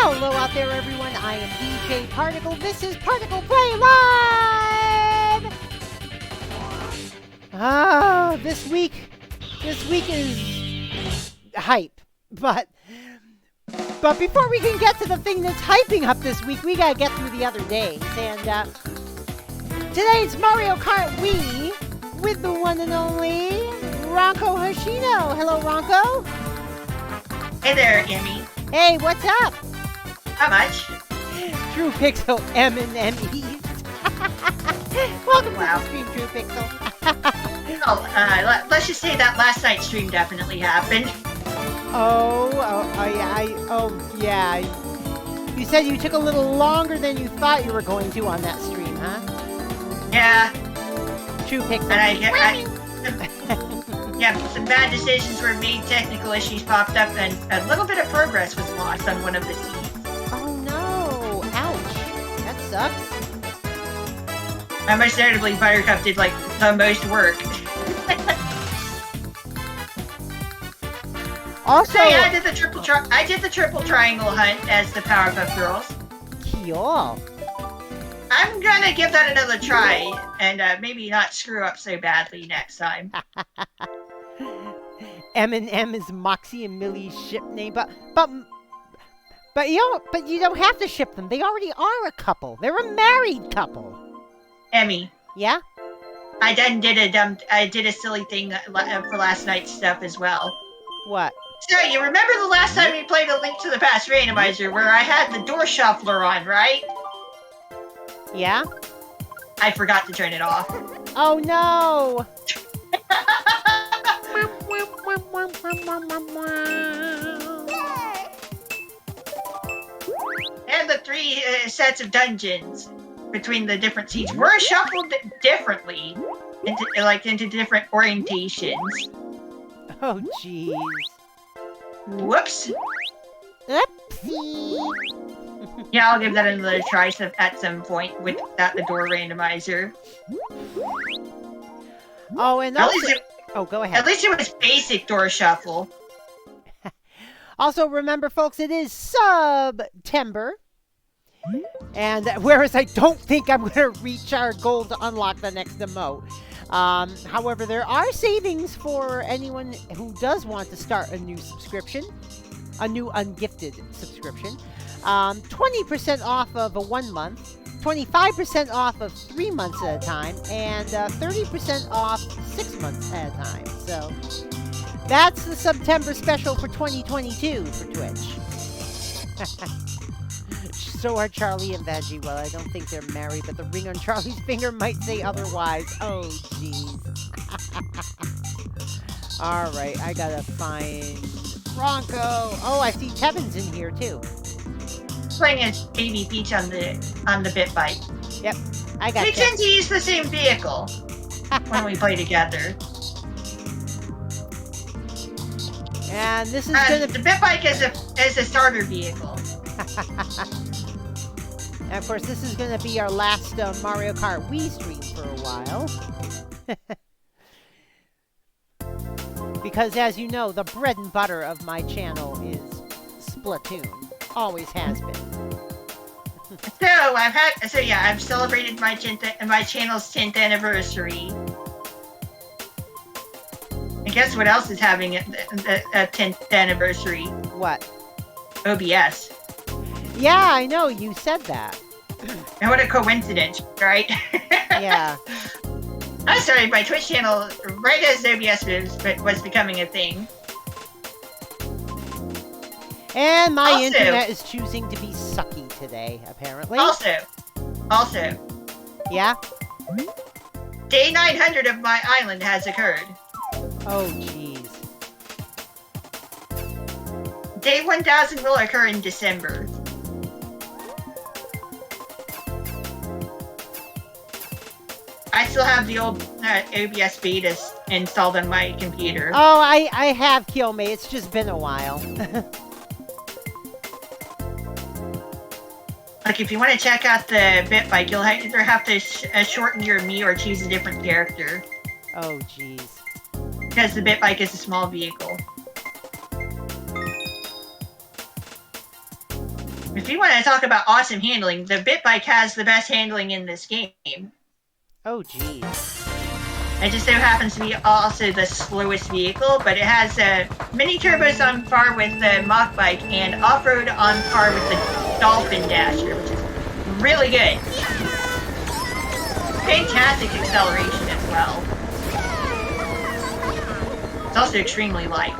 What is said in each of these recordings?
Hello out there, everyone. I am DJ Particle. This is ParticlePlay Live! Ah, this week is hype. But before we can get to the thing that's hyping up this week, we gotta get through the other days. And today's Mario Kart Wii with the one and only RankoHoshino. Hello, Ranko. Hey there, Emmy. Hey, what's up? How much? True Pixel M and M-E. Welcome to the stream, True Pixel. Let's just say that last night's stream definitely happened. Yeah. You said you took a little longer than you thought you were going to on that stream, huh? Yeah. True Pixel. And some bad decisions were made, technical issues popped up, and a little bit of progress was lost on one of the teams. Oh no! Ouch! That sucks. Most notably, Buttercup did like the most work. Also, I did the triple triangle hunt as the Powerpuff Girls. Cool. I'm gonna give that another try and maybe not screw up so badly next time. M&M is Moxie and Millie's ship name, but you don't have to ship them. They already are a couple. They're a married couple. Emmy. Yeah? I did a silly thing for last night's stuff as well. What? So, you remember the last time we played A Link to the Past randomizer where I had the door shuffler on, right? Yeah? I forgot to turn it off. Oh no! And the three sets of dungeons between the different seats were shuffled differently into different orientations. Oh jeez. Whoops. Oopsie. Yeah, I'll give that another try at some point without the door randomizer. Oh, and also... go ahead. At least it was basic door shuffle. Also, remember, folks, it is September. And whereas I don't think I'm going to reach our goal to unlock the next emote. However, there are savings for anyone who does want to start a new subscription. A new ungifted subscription. 20% off of a 1 month. 25% off of 3 months at a time, and 30% off 6 months at a time. So that's the September special for 2022 for Twitch. So are Charlie and Veggie. Well, I don't think they're married, but the ring on Charlie's finger might say otherwise. Oh, jeez. All right, I gotta find Ronco. Oh, I see Kevin's in here too. Playing as Baby Peach on the bit bike. Yep, I got. We tend to use the same vehicle when we play together. And this is gonna the bit bike as a starter vehicle. And of course, this is gonna be our last Mario Kart Wii stream for a while. Because as you know, the bread and butter of my channel is Splatoon. Always has been. I've celebrated my channel's 10th anniversary. And guess what else is having a 10th anniversary? What? OBS. Yeah, I know, you said that. And what a coincidence, right? Yeah. I started my Twitch channel right as OBS was becoming a thing. And my internet is choosing to be sucky today, apparently. Also. Yeah? Day 900 of my island has occurred. Oh, jeez. Day 1000 will occur in December. I still have the old OBS beta installed on my computer. Oh, I have, Killmate. It's just been a while. Like, if you want to check out the bit bike, you'll either have to shorten your Mii or choose a different character. Oh, jeez. Because the bit bike is a small vehicle. If you want to talk about awesome handling, the Bit Bike has the best handling in this game. Oh, geez. It just so happens to be also the slowest vehicle, but it has mini turbos on par with the Mach Bike and off-road on par with the Dolphin Dasher, which is really good. Fantastic acceleration as well. It's also extremely light.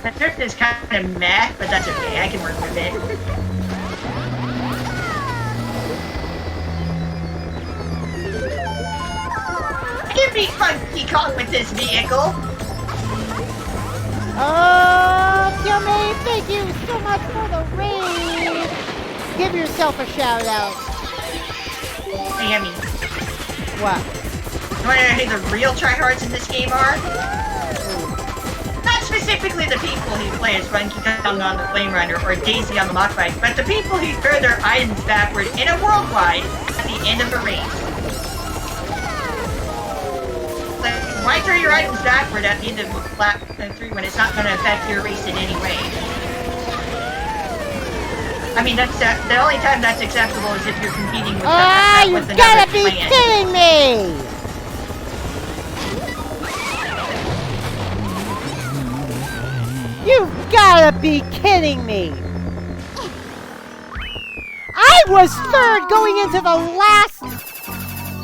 That drift is kind of meh, but that's okay. I can work with it. I can beat Funky Kong with this vehicle. Oh, Yummy, thank you so much for the raid. Give yourself a shout out. Hey, Yummy. What? You want to know who the real tryhards in this game are? Not specifically the people who play as Funky Kong on the Flame Runner or Daisy on the Mach Bike, but the people who throw their items backward in a worldwide at the end of a race. Like, why throw your items backward at the end of lap 3 when it's not going to affect your race in any way? I mean, that's the only time that's acceptable is if you're competing with, with you another gotta be clan. kidding me! You gotta be kidding me! I was third going into the last...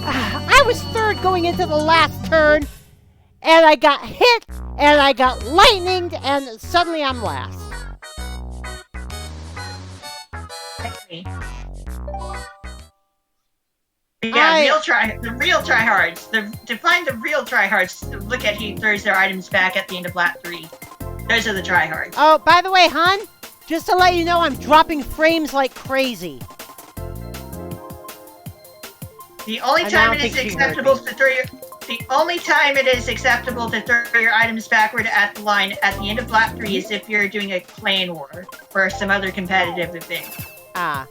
I was third going into the last turn, and I got hit, and I got lightninged, and suddenly I'm last. Yeah, the real tryhards. To find the real tryhards, look at who throws their items back at the end of lap 3. Those are the tryhards. Oh, by the way, hon, just to let you know, I'm dropping frames like crazy. The only time it is acceptable to throw your items backward at the line at the end of lap 3 is if you're doing a clan war or some other competitive event. Ah.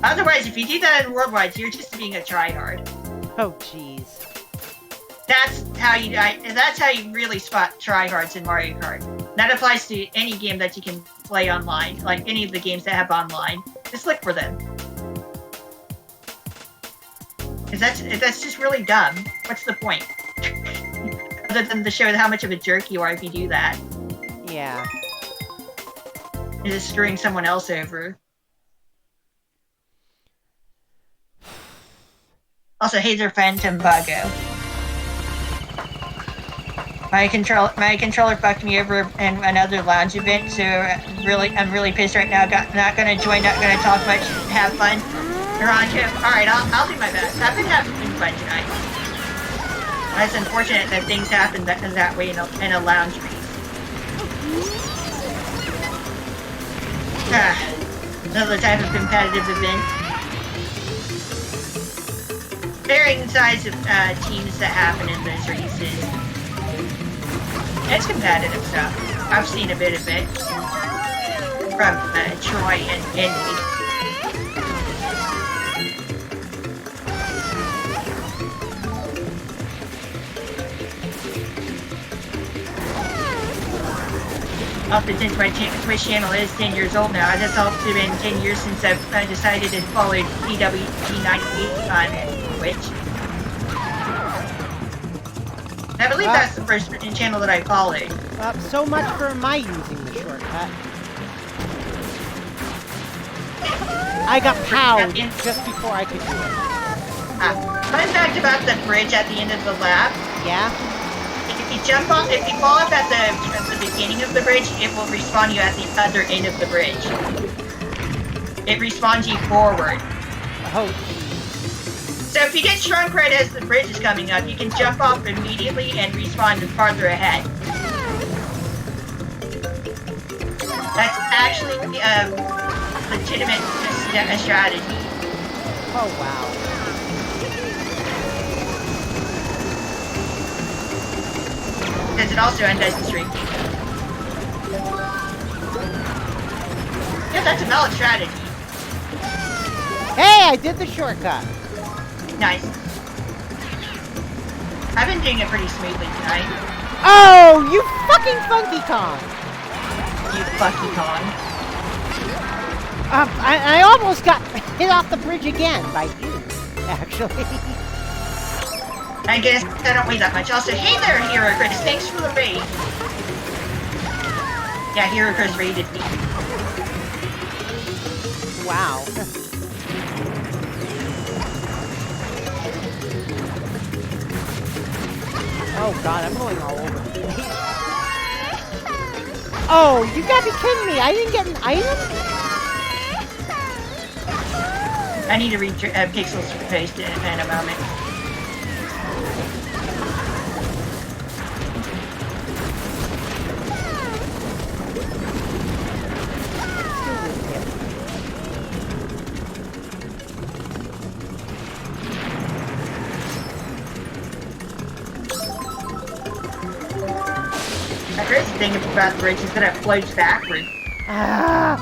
Otherwise, if you do that in worldwide, you're just being a tryhard. Oh, jeez. That's how you really spot tryhards in Mario Kart. That applies to any game that you can play online, like any of the games that have online. Just look for them. Because that's just really dumb. What's the point? Other than to show how much of a jerk you are if you do that. Yeah. You're just screwing someone else over. Also, Hazer Phantom Buggo. My controller fucked me over in another lounge event, so I'm really pissed right now. Not gonna join, not gonna talk much. Have fun. Ranko. Alright, I'll do my best. I've been having fun tonight. It's unfortunate that things happen that way in a lounge race. Another type of competitive event. Varying size of teams that happen in those races. It's competitive stuff. I've seen a bit of it from Troy and Indy. Also, since my Twitch channel is 10 years old now, it has also been 10 years since I've decided to follow PWT98 on Twitch. I believe that's the first channel that I followed. So much for my using the shortcut. I got powed just before I could do it. Fun fact about the bridge at the end of the lap. Yeah? If you jump off, if you fall off at the beginning of the bridge, it will respawn you at the other end of the bridge. It respawns you forward. Oh. So if you get shrunk right as the bridge is coming up, you can jump off immediately and respawn farther ahead. That's actually a legitimate strategy. Oh, wow. Because it also undoes the shrinking. Yeah, that's a valid strategy. Hey, I did the shortcut. Nice. I've been doing it pretty smoothly tonight. Oh, you fucking Funky Kong! You fucking Kong. I almost got hit off the bridge again by you, actually. I guess I don't weigh that much. Also, hey there, Hero Chris. Thanks for the raid. Yeah, Hero Chris raided me. Wow. Oh god, I'm going all over the place. Oh, you gotta be kidding me! I didn't get an item? I need to read Pixel's post in a moment. The crazy thing about the bridge is that it floats backward. Ah!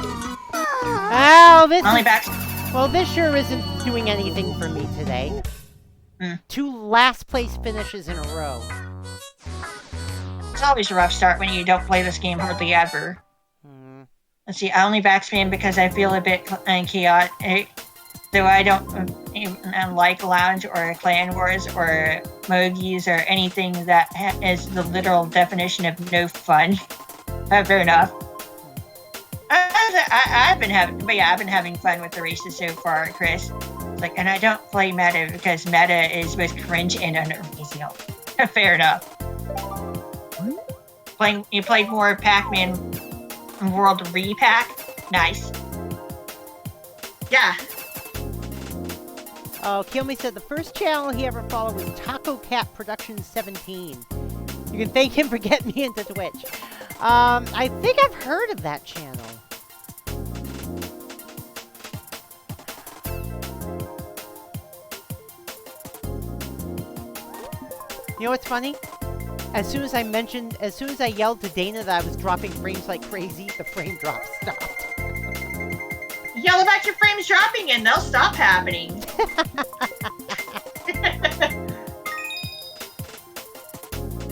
Oh, this Only is... back. Well, this sure isn't doing anything for me today. 2 last place finishes in a row. It's always a rough start when you don't play this game hardly ever. Let's see, I only backspam because I feel a bit chaotic. Though I don't like Lounge or Clan Wars or Mogies or anything that is the literal definition of no fun. Fair enough. I've been having fun with the races so far, Chris. Like, and I don't play meta because meta is both cringe and unreasonable. Fair enough. You played more Pac-Man World Repack? Nice. Yeah. Oh, Kilme said the first channel he ever followed was Taco Cat Productions 17. You can thank him for getting me into Twitch. I think I've heard of that channel. You know what's funny? As soon as I yelled to Dana that I was dropping frames like crazy, the frame drop stopped. Yell about your frames dropping and they'll stop happening.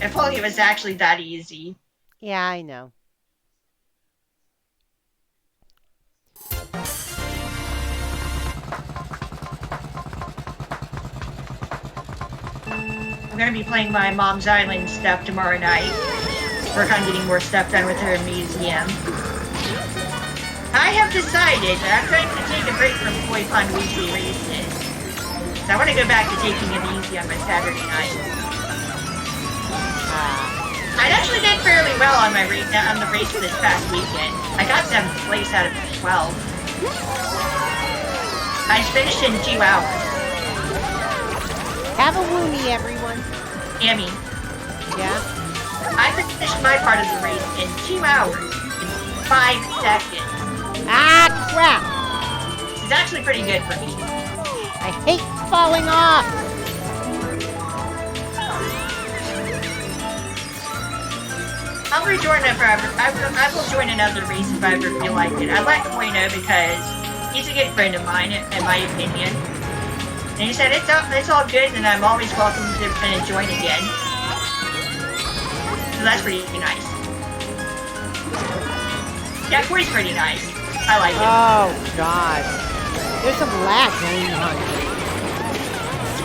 If only it was actually that easy. Yeah, I know. I'm gonna be playing my Mom's Island stuff tomorrow night. Work on getting more stuff done with her museum. I have decided that I'm going to take a break from Koi Pond weekly races. So I want to go back to taking it easy on my Saturday night. I actually did fairly well on my on the race this past weekend. I got 7th place out of 12. I finished in 2 hours. Have a woomy, everyone. Amy. Yeah? I finished my part of the race in 2 hours, in 5 seconds. Ah, crap! This is actually pretty good for me. I hate falling off! I'll rejoin it forever. I will join another race if I ever feel like it. I like Koi know because he's a good friend of mine, in my opinion. And he said it's all good and I'm always welcome to join again. So that's pretty nice. Yeah, Koi's pretty nice. I like it. Oh, God. There's some lag going on.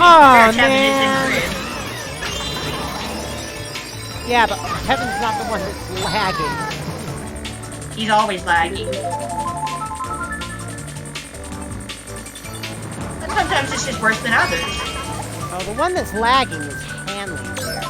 Oh, man. Yeah, but Kevin's not the one that's lagging. He's always lagging. And sometimes it's just worse than others. Oh, the one that's lagging is Hanley there.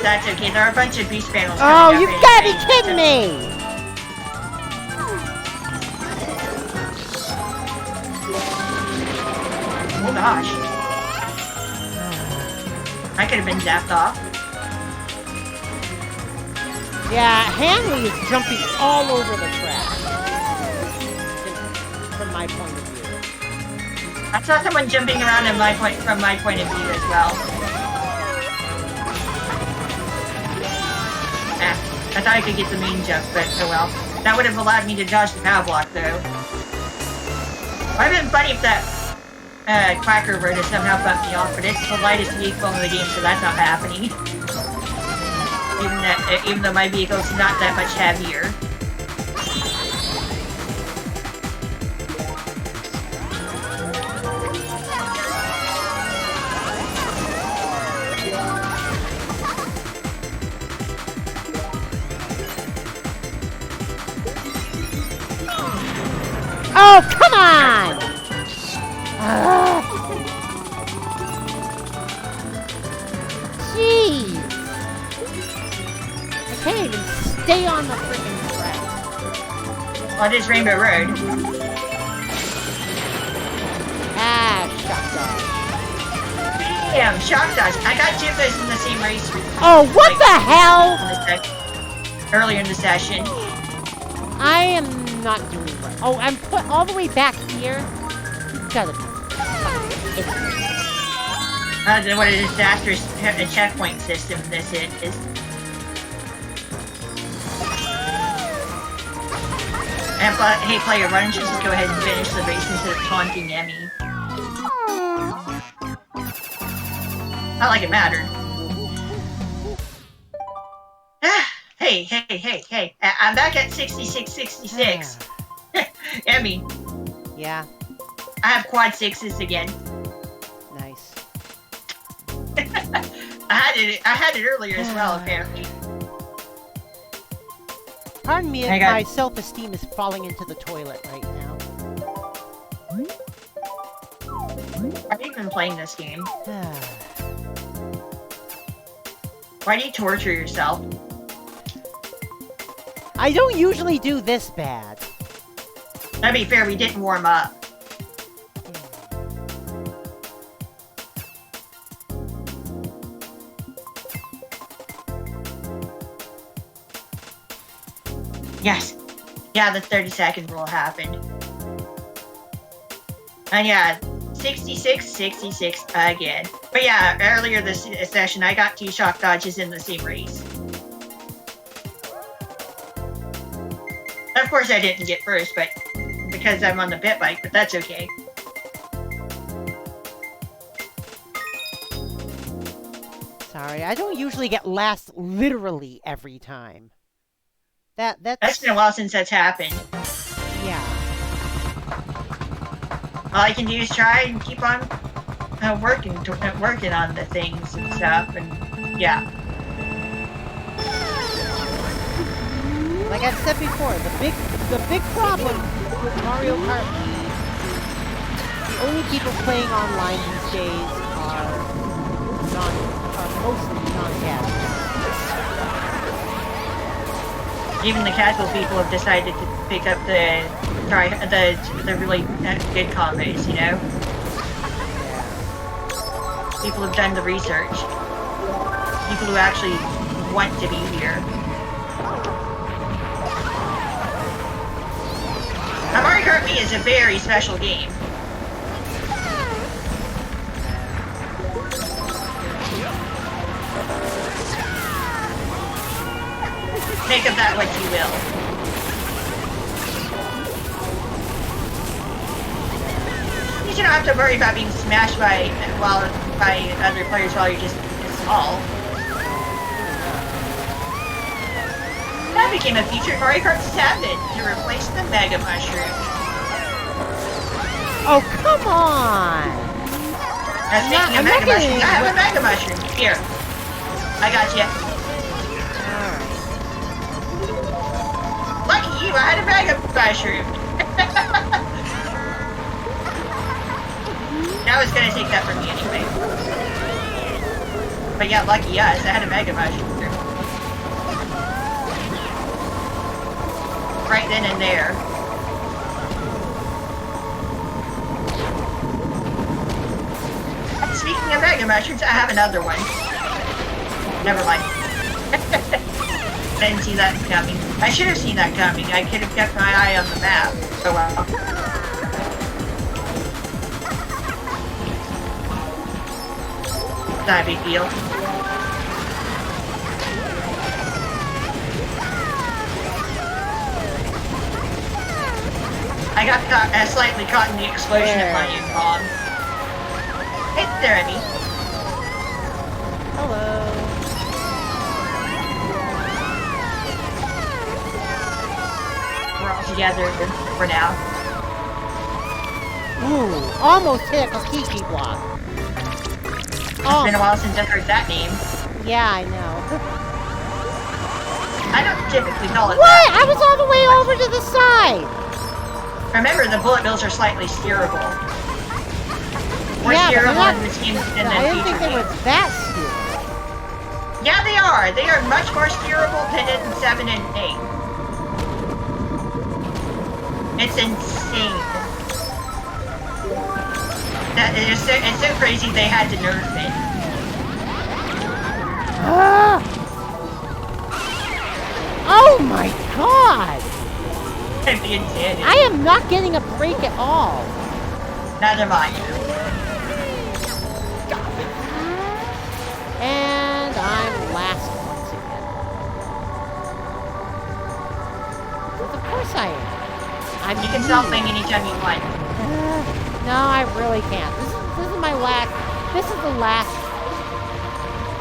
That's okay, there are a bunch of beast panels. Oh, you've gotta be kidding me! Oh gosh. I could have been zapped off. Yeah, Hanley is jumping all over the track. my point of view. I saw someone jumping around from my point of view as well. I thought I could get the main jump, but oh well. That would have allowed me to dodge the power block, though. It would have been funny if that Quacker were to somehow bump me off, but it's the lightest vehicle in the game, so that's not happening. Even though my vehicle's not that much heavier. Oh, come on! Jeez! I can't even stay on the freaking track. On this Rainbow Road. Ah, shock dodge. Damn, shock dodge. I got two of those in the same race. Oh, what the hell? Earlier in the session. I am not doing right. Oh, I'm put all the way back here. You gotta be. What a disastrous checkpoint system this is. And hey player, why don't you just go ahead and finish the race instead of taunting Emmy? Not like it mattered. Hey. I'm back at 66. Emmy. Yeah. I have quad sixes again. Nice. I had it earlier as well, apparently. Pardon me if my self-esteem is falling into the toilet right now. I've been playing this game. Why do you torture yourself? I don't usually do this bad. To be fair, we didn't warm up. Yes. Yeah, the 30-second rule happened. And yeah, 66 again. But yeah, earlier this session, I got 2 shock dodges in the same race. Of course, I didn't get first, but because I'm on the pit bike, but that's okay. Sorry, I don't usually get last literally every time. That's been a while since that's happened. Yeah. All I can do is try and keep on working on the things and stuff, and yeah. Like I've said before, the big problem with Mario Kart Wii, the only people playing online these days are mostly non-casual. Even the casual people have decided to pick up the really good combos, you know? People have done the research. People who actually want to be here. Now, Mario Kart Wii is a very special game. Make of that what you will. You don't have to worry about being smashed by other players while you're just small. That became a feature in Mario Kart 7 to replace the Mega Mushroom. Oh, come on! Speaking of Mega Mushroom, I have a Mega Mushroom. Here. I got you. Lucky you, I had a Mega Mushroom. Now it's gonna take that from me anyway. But yeah, lucky us, I had a Mega Mushroom. Right then and there. Speaking of Mega Mushrooms, I have another one. Never mind. Didn't see that coming. I should have seen that coming. I could have kept my eye on the map. Oh well. Not a big deal. I got slightly caught in the explosion of my bomb. Hey there, Emmy. Hello. We're all together for now. Ooh, almost hit a Kiki block. It's been a while since I've heard that name. Yeah, I know. I don't typically call it What? that. I was all the way over to the side. Remember, the bullet bills are slightly steerable. More Yeah, steerable in this game than the I didn't think feature they were games. that steerable. Yeah, they are. They are much more steerable than in 7 and 8. It's insane. It's so crazy they had to nerf it. Oh my god! I I am not getting a break at all. Neither am I. And I'm last once again. Because of course I am. You can stop playing anytime you want. No, I really can't. This is my last. This is the last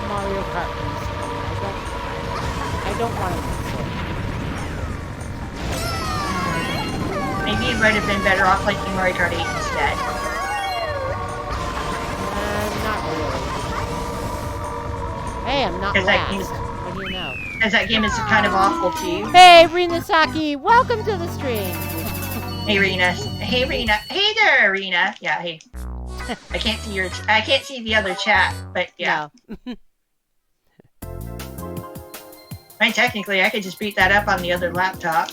Mario Kart race. I don't want to miss it. Maybe you might have been better off playing Mario Kart 8 instead. Not really. Hey, I'm not last. What do you know? Because that game is kind of awful too. Hey, Rina Saki, welcome to the stream. Hey, Rena. Hey, Rena. Hey there, Rena. Yeah, hey. I can't see I can't see the other chat, but yeah. No. I mean, technically, I could just beat that up on the other laptop.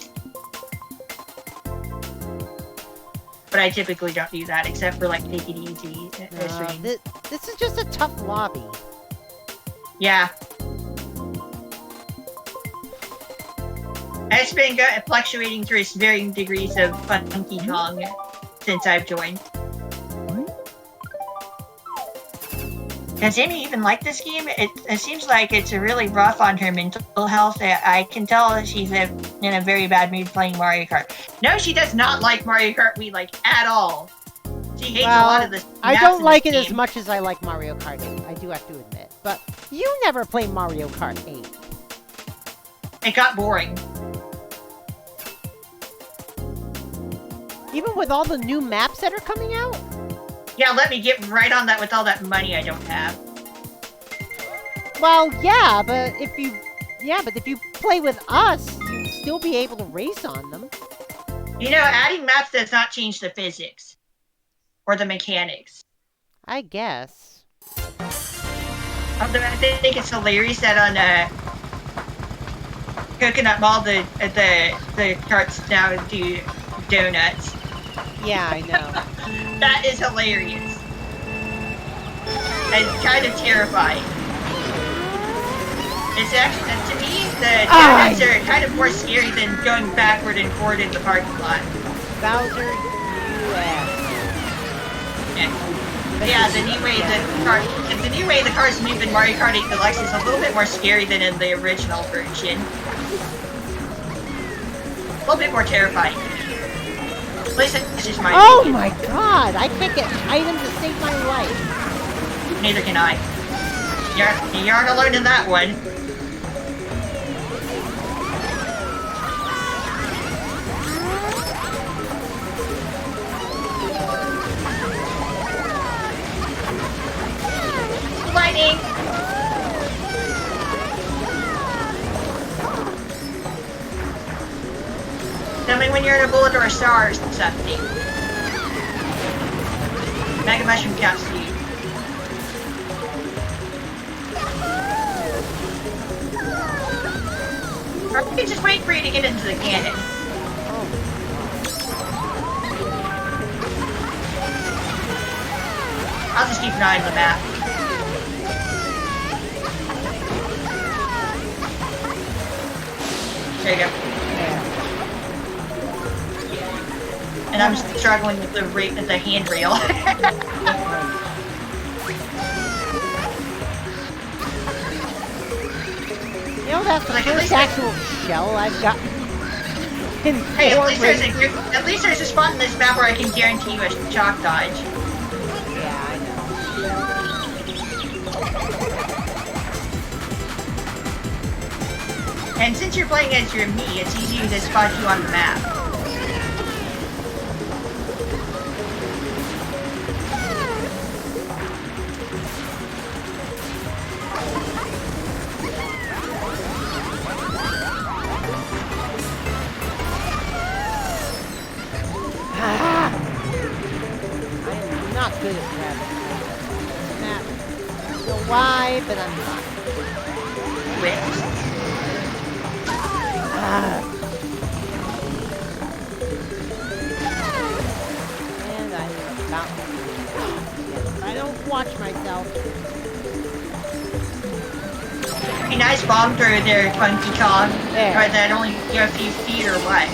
But I typically don't do that, except for, like, take it easy. This is just a tough lobby. Yeah. It's been fluctuating through its varying degrees of funky Kong since I've joined. Does Amy even like this game? It seems like it's really rough on her mental health. I can tell that she's in a very bad mood playing Mario Kart. No, she does not like Mario Kart Wii, like, at all. She hates a lot of this. I don't like it as much as I like Mario Kart 8. I do have to admit. But you never play Mario Kart 8. It got boring. Even with all the new maps that are coming out? Yeah, let me get right on that with all that money I don't have. Well, yeah, but if you play with us, you'd still be able to race on them. You know, adding maps does not change the physics. Or the mechanics. I guess. I think it's hilarious that on Coconut Mall the carts now do donuts. Yeah, I know. That is hilarious. And kind of terrifying. It's actually, to me, the donuts are kind of more scary than going backward and forward in the parking lot. Bowser, US. Yeah, the new way the cars move in Mario Kart 8 Deluxe is a little bit more scary than in the original version. A little bit more terrifying. At least it's just my opinion. My god! I can't get items to save my life. Neither can I. You aren't alone in that one. Lightning! Tell me when you're in a bullet or a star or something. Mega Mushroom counts to you. Or you can just wait for you to get into the cannon. I'll just keep an eye on the map. There you go. And I'm struggling with the handrail. know that's the Like, first actual shell I've got. Hey, at least there's a spot in this map where I can guarantee you a shock dodge. Yeah, I know. And since you're playing as your me, it's easy to spot you on the map. I'm not good at grabbing. I don't know why, but I'm not. Whips. And I'm about to. I don't watch myself. A nice bomb through there, Funky Kong. There. Or that only go a few feet or what?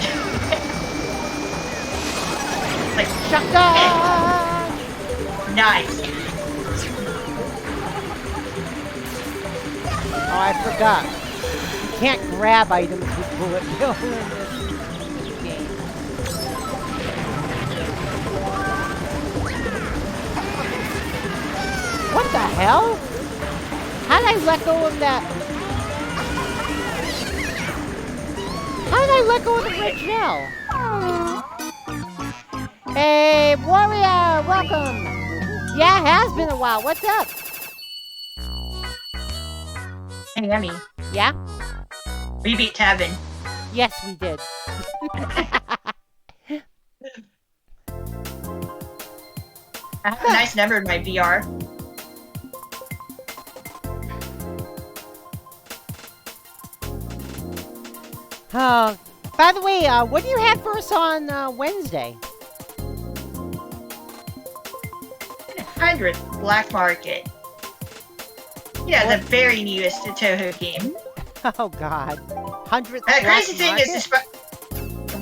Like, Shock dodge! Nice. Oh, I forgot. You can't grab items with bullet bill in this game. What the hell? How did I let go of that? How did I let go of the red shell? Hey, warrior, welcome. Yeah, it has been a while. What's up? Hey, Emmy. Yeah? We beat Tavin. Yes, we did. I have a nice number in my VR. By the way, what do you have for us on Wednesday? 100th Black Market. Yeah, the very newest Toho game. Oh God, 100th. Crazy thing is this 100th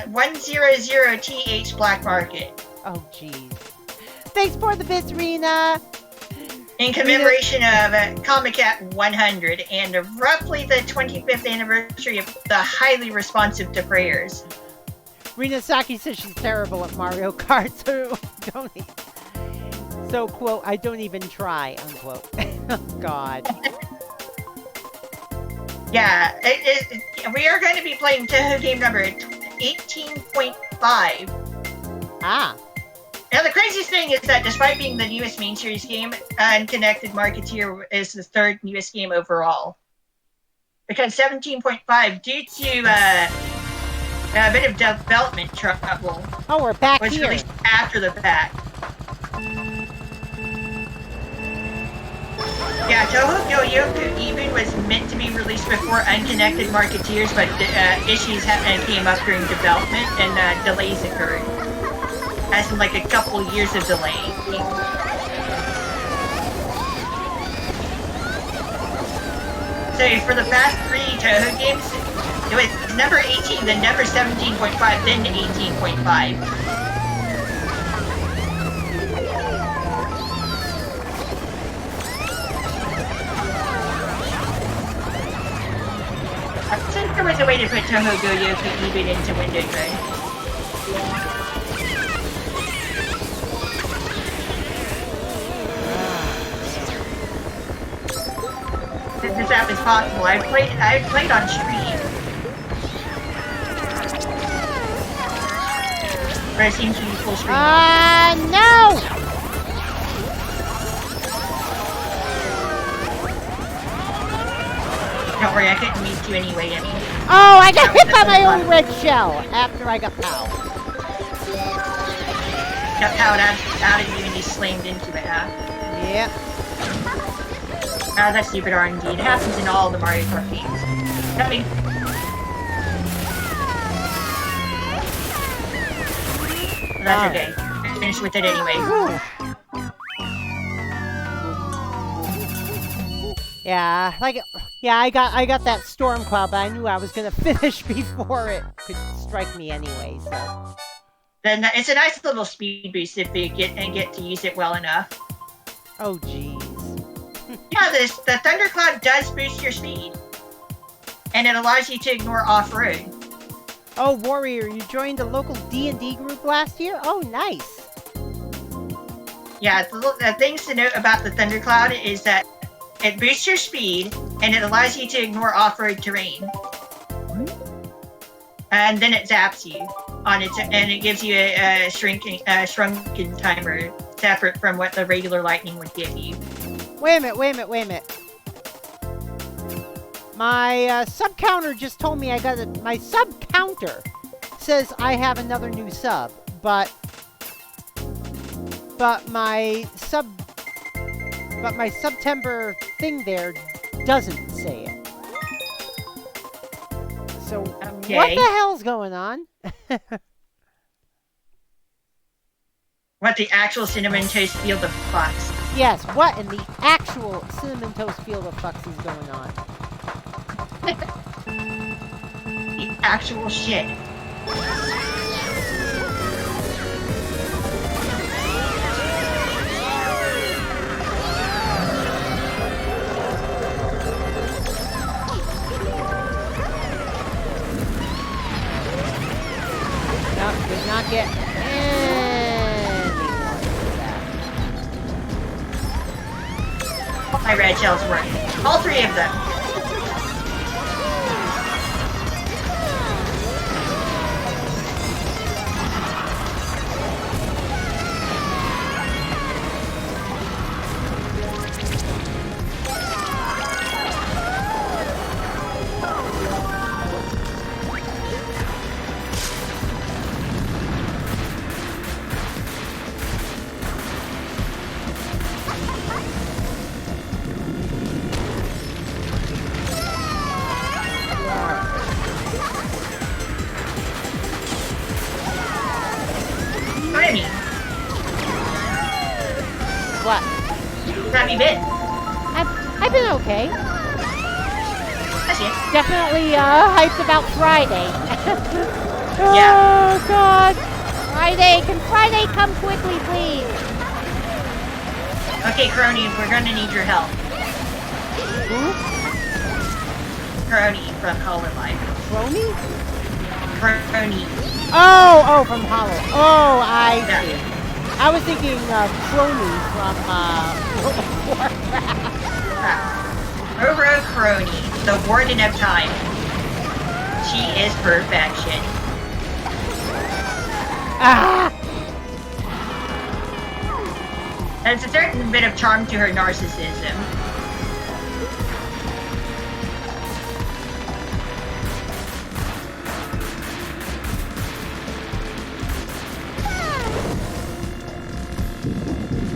100th Black Market. Oh jeez. Thanks for the bits, Rena. In commemoration of Comic Cat 100 and roughly the 25th anniversary of the highly responsive to prayers. Rena Saki says she's terrible at Mario Kart, so don't. So quote, I don't even try, unquote. Oh God. Yeah, we are going to be playing Toho game number 18.5. Ah. Now, the craziest thing is that despite being the newest main series game, Unconnected Marketeer is the third newest game overall. Because 17.5, due to a bit of development trouble, Oh, we're back was here. released after the fact. Yeah, Toho Yoyoku even was meant to be released before Unconnected Marketeers, but issues came up during development and delays occurred. As in like a couple years of delay. So for the past 3 Toho games, it was number 18, then number 17.5, then 18.5. I think there was a way to put Toho Yoyoku even into Windows mode. This app is possible. I've played on stream. But it seems to be full screen. No! Don't worry, I couldn't meet you anyway, Emmy. Oh, I got hit by my own red shell after I got POW. Got powed out of you and you slammed into the half. Yep. Ah, that's stupid RNG. It happens in all the Mario Kart games. Coming. Well, that's okay. Finish with it anyway. Yeah, I got that storm cloud, but I knew I was gonna finish before it could strike me anyway. So. Then it's a nice little speed boost if you get to use it well enough. Oh jeez. Yeah, the thundercloud does boost your speed. and it allows you to ignore off-road. Oh, Warrior, you joined a local D&D group last year? Oh, nice. Yeah, the things to note about the Thundercloud is that it boosts your speed, and it allows you to ignore off-road terrain. And then it zaps you on its, and it gives you a shrunken timer separate from what the regular lightning would give you. Wait a minute. My sub counter just told me I got it. My sub counter says I have another new sub, but my September thing there doesn't say it. So Okay. what the hell's going on? What the actual Cinnamon Toast Field of Fox? Yes, what in the actual Cinnamon Toast Field of Fucks is going on? The actual shit. No, did not get any more of that. My red shells working. All three of them. What do you mean? What? How have you been? I've been okay. That's it. Definitely hyped about Friday. Yeah. Oh God! Friday, can Friday come quickly, please? Okay, Crony, we're gonna need your help. Who? Crony from Hololive. Crony? Crony. Oh, from Hollow. Oh, I Yeah. see. I was thinking Crony from World of Warcraft. Oro Crony, the Warden of Time. She is perfection. Ah! There's a certain bit of charm to her narcissism.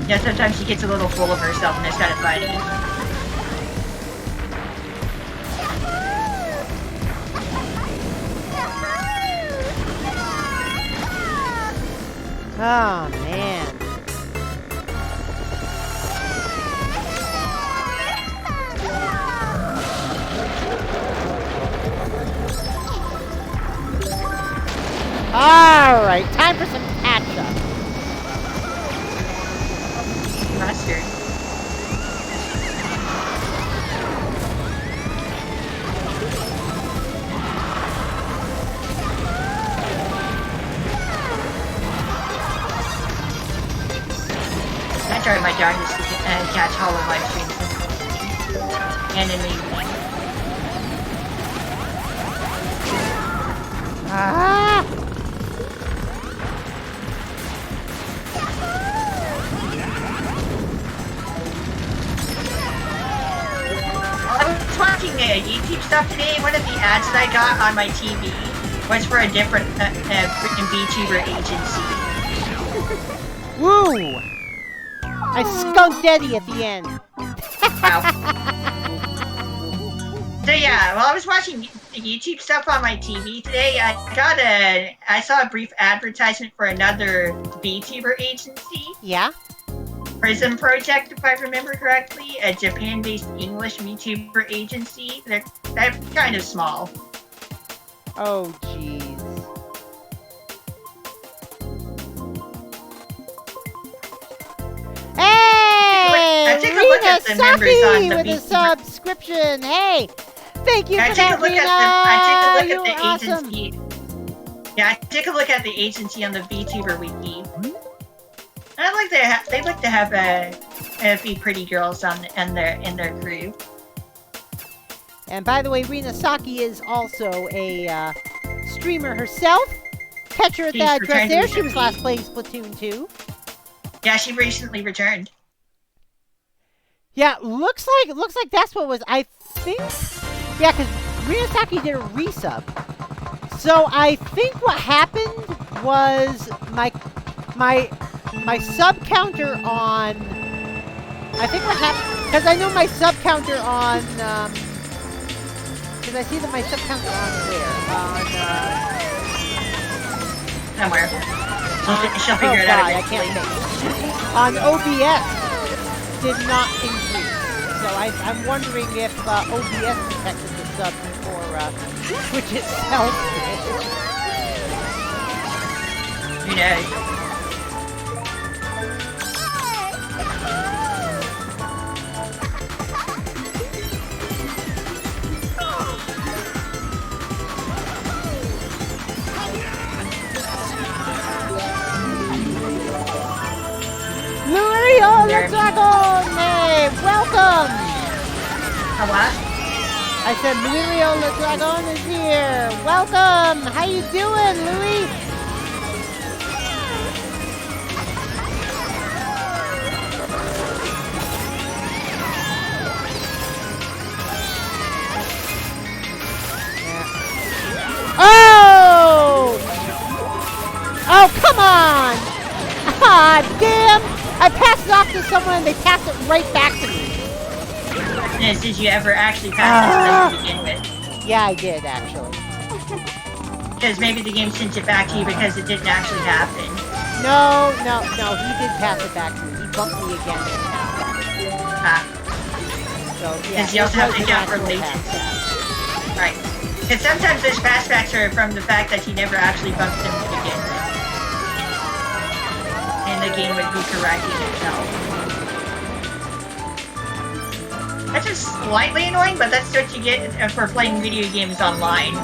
Yeah, sometimes she gets a little full of herself and it's kind of funny. Oh, man. Alright, time for some catch-up. Mustard. I tried my darndest to catch Hololive streams and in the evening. Ah! I was watching YouTube stuff today. One of the ads that I got on my TV was for a different freaking VTuber agency. Woo! I skunked Eddie at the end. Wow. So yeah, while I was watching YouTube stuff on my TV today, I saw a brief advertisement for another VTuber agency. Yeah? Prism Project, if I remember correctly, a Japan-based English VTuber agency. They're kind of small. Oh, jeez. Hey! Take a look at the members on Rina the with a VTuber. subscription. Hey! Thank you I for took that, a look Rena. at the You're awesome. agency. Yeah, I took a look at the agency on the VTuber wiki. And they like to have a few pretty girls in their crew. And by the way, Rena Saki is also a streamer herself. Catch her at the address there. She was last playing Splatoon 2. Yeah, she recently returned. Yeah, looks like that's what was. I think. Yeah, because Rena Saki did a resub. So I think what happened was my sub counter on. I think what happened because I know my sub counter on. Because I see that my sub counter on where Somewhere. She'll figure it out. I can't think. On OBS did not increase. So I'm wondering if OBS detected the sub before Twitch itself did. Who knows? Lurio the Dragon! Hey, welcome! A what? I said Lurio the Dragon is here! Welcome! How you doing, Louie? Oh! Oh, come on! Ah, damn! I passed it off to someone and they passed it right back to me. Did you ever actually pass it to begin with? Yeah, I did, actually. Because maybe the game sent it back to you because it didn't actually happen. No, he did pass it back to me. He bumped me again. So, yeah. Because you also have to account for latency. Right. Because sometimes those fastbacks are from the fact that you never actually bumped them to begin with. And the game would be correcting itself. That's just slightly annoying, but that's what you get for playing video games online.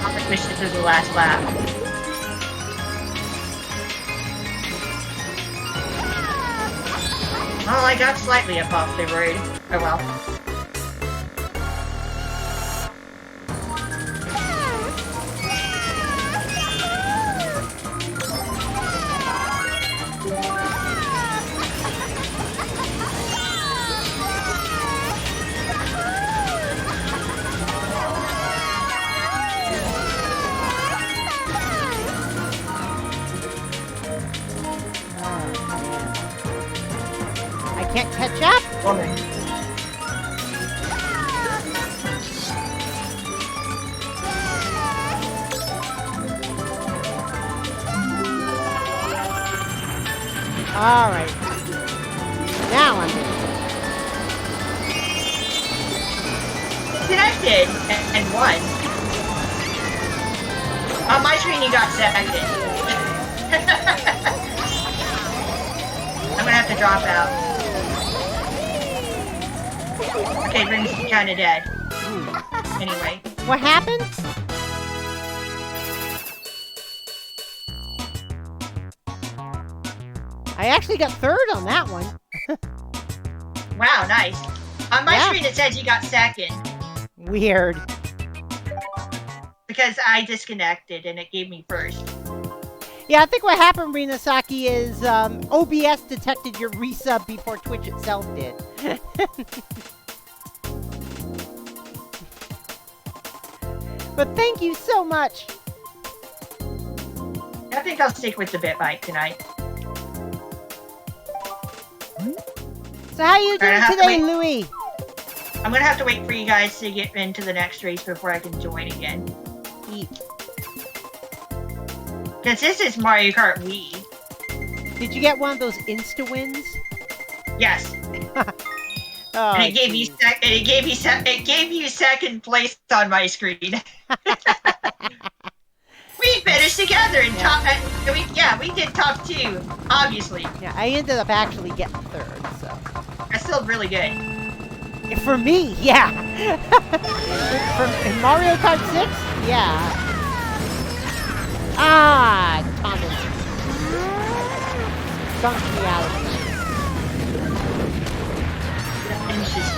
I wish this was the last lap. Well, I got slightly up off the road. Oh well. Can't catch up? Woman. Alright. Now I'm Connected and won. On my screen you got second. I'm gonna have to drop out. Okay, Rim's kinda dead. Anyway. What happened? I actually got third on that one. Wow, nice. On my screen it says you got second. Weird. Because I disconnected and it gave me first. Yeah, I think what happened, Rinasaki, is OBS detected your resub before Twitch itself did. But thank you so much. I think I'll stick with the bit bike tonight. So how you doing today, Louie? I'm gonna have to wait for you guys to get into the next race before I can join again. Eat. Because this is Mario Kart Wii. Did you get one of those insta wins? Yes. Oh, And it gave you it gave you second place on my screen. We finished together in top. We did top 2, obviously. Yeah, I ended up actually getting 3rd, so. That's still really good. For me, yeah. In Mario Kart 6, yeah. Ah, Thomas. Skunked me out. And she's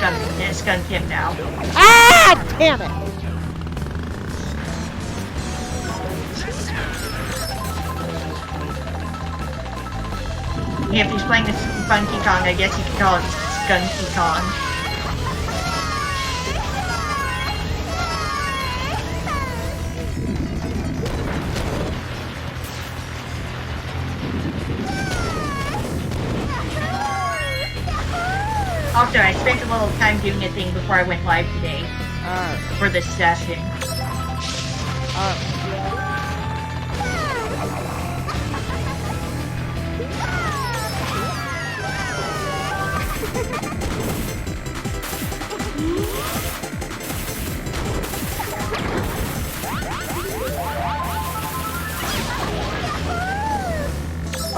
skunked him now. Ah, damn it. Yeah, if he's playing this Funky Kong, I guess you could call it Skunky Kong. Also, I spent a little time doing a thing before I went live today for this session.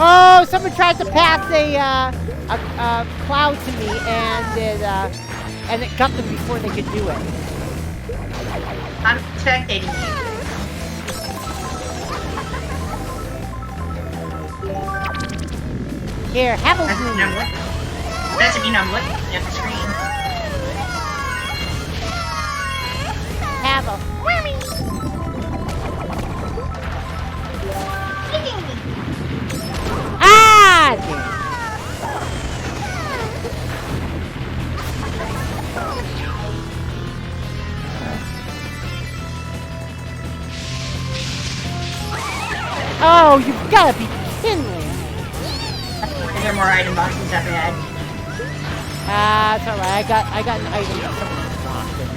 Oh, someone tried to pass a cloud to me, and it got them before they could do it. I'm spectating you. Here, have a Doesn't mean I'm looking at the screen. Have a Ah! Oh, you've got to be kidding me. Is there more item boxes up ahead? It's alright. I got an item that someone wanted.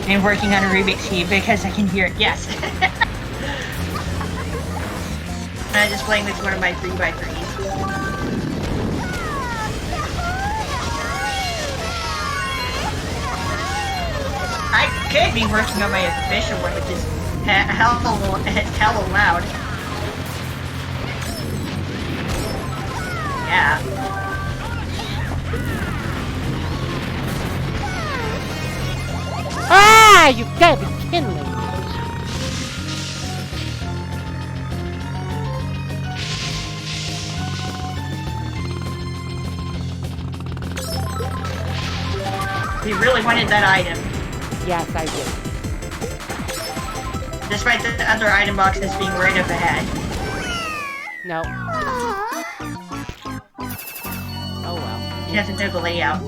I'm working on a Rubik's Cube because I can hear it. Yes. I'm just playing with one of my 3x3s. I could be working on my official one, which is hella loud. Yeah. Ah! You've got to be kidding me. You really wanted that item. Yes, I did. Despite the other item boxes being right up ahead. No. Oh well. She doesn't know the layout.